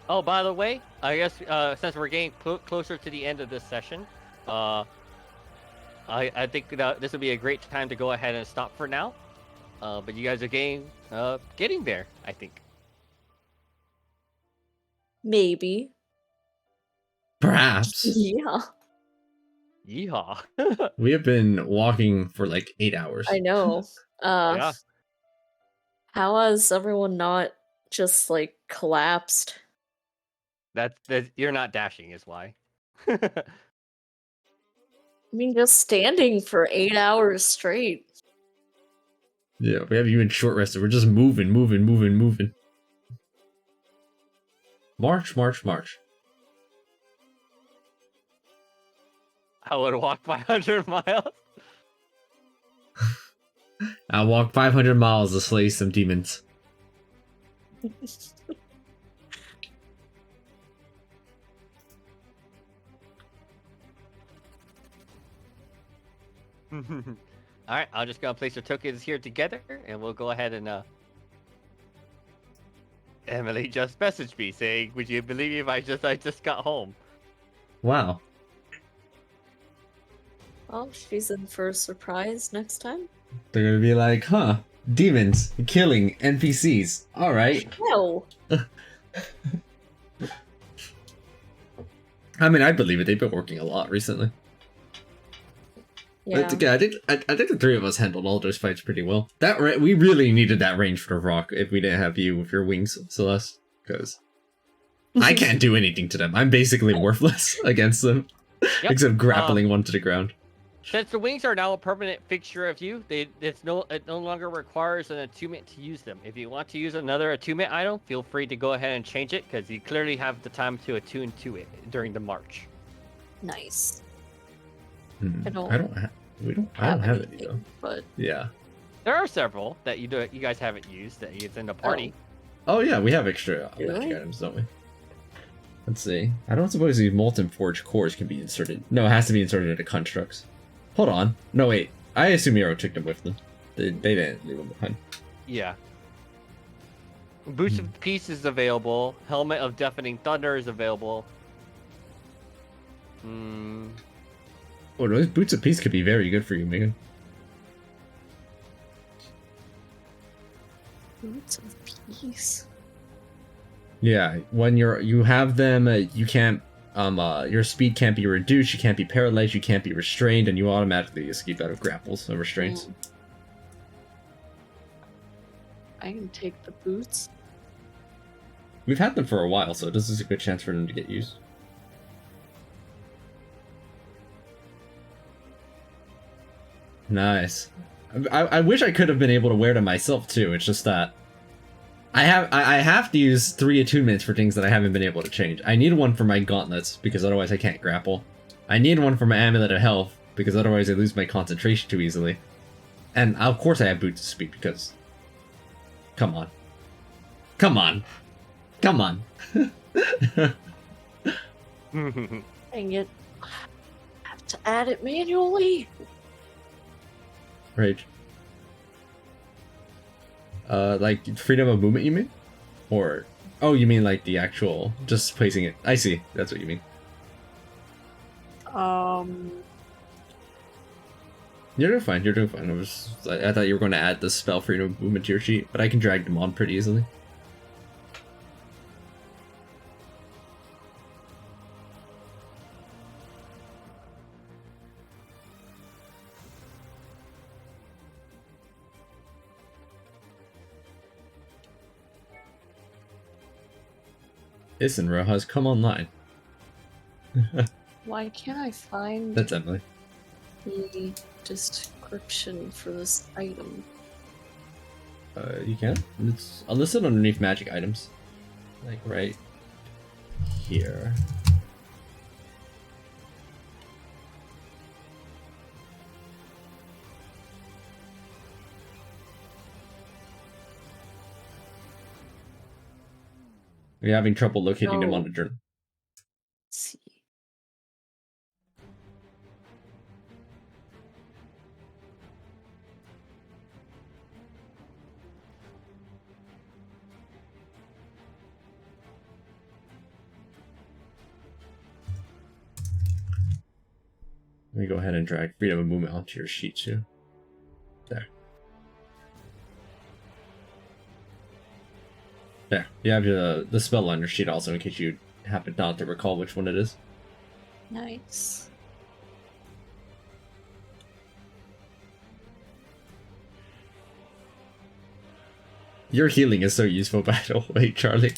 Oh, by the way, I guess since we're getting closer to the end of this session, I think that this would be a great time to go ahead and stop for now. But you guys are getting there, I think. Maybe. Perhaps. Yeah. Yeehaw. We have been walking for like 8 hours. I know. Yeah. How has everyone not just like collapsed? That you're not dashing is why. I mean, just standing for 8 hours straight. Yeah, we haven't even short rested. We're just moving. March. I would walk 500 miles. I'll walk 500 miles to slay some demons. Alright, I'll just go place our tokens here together, and we'll go ahead and Emily just messaged me saying, "Would you believe if I just got home?" Wow. Well, she's in for a surprise next time. They're gonna be like, huh, demons killing NPCs. Alright. No. I mean, I believe it. They've been working a lot recently. Yeah. I think the 3 of us handled all those fights pretty well. We really needed that range for the rock if we didn't have you with your wings, Celeste. Because I can't do anything to them. I'm basically worthless against them, Yep. except grappling one to the ground. Since the wings are now a permanent fixture of you, it no longer requires an attunement to use them. If you want to use another attunement item, feel free to go ahead and change it, because you clearly have the time to attune to it during the march. Nice. I don't have any though. But Yeah. There are several that you guys haven't used that is in the party. Oh yeah, we have extra Do magic we? items, don't we? Let's see. I don't suppose these molten forged cores can be inserted. No, it has to be inserted into constructs. Hold on. No, wait. I assume Hero took them with them. They didn't leave them behind. Yeah. Boots of Peace is available. Helmet of Deafening Thunder is available. Oh, those Boots of Peace could be very good for you, Megan. Boots of Peace. Yeah, when you have them, you can't your speed can't be reduced, you can't be paralyzed, you can't be restrained, and you automatically escape out of grapples and restraints. I can take the boots. We've had them for a while, so this is a good chance for them to get used. Nice. I wish I could have been able to wear them myself too. It's just that I have to use 3 attunements for things that I haven't been able to change. I need one for my gauntlets because otherwise I can't grapple. I need one for my amulet of health because otherwise I lose my concentration too easily. And of course I have boots of speed because come on. Come on. Come on. Dang it. I have to add it manually. Rage. Like freedom of movement, you mean? Or oh, you mean like the actual just placing it? I see. That's what you mean. You're doing fine. You're doing fine. I thought you were going to add the spell freedom of movement to your sheet, but I can drag them on pretty easily. Isenra has come online. Why can't I find That's Emily. the description for this item? You can. It's listed underneath magic items. Like right here. You're having trouble locating them on the journal. Let's see. Let me go ahead and drag freedom of movement onto your sheet too. There. There. You have the spell on your sheet also in case you happen not to recall which one it is. Nice. Your healing is so useful, by the way, Charlie.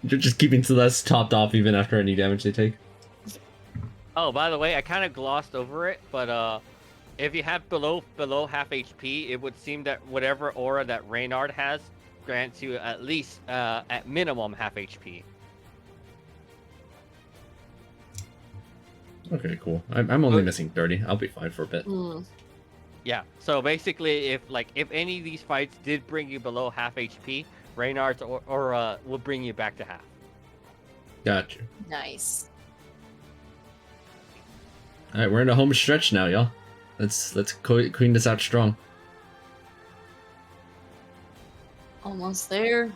You're just keeping Celeste topped off even after any damage they take. Oh, by the way, I kind of glossed over it, but if you have below half HP, it would seem that whatever aura that Reynard has grants you at least at minimum half HP. Okay, cool. I'm only missing 30. I'll be fine for a bit. Yeah. So basically, if any of these fights did bring you below half HP, Reynard's aura will bring you back to half. Gotcha. Nice. All right, we're in the home stretch now, y'all. Let's clean this out strong. Almost there.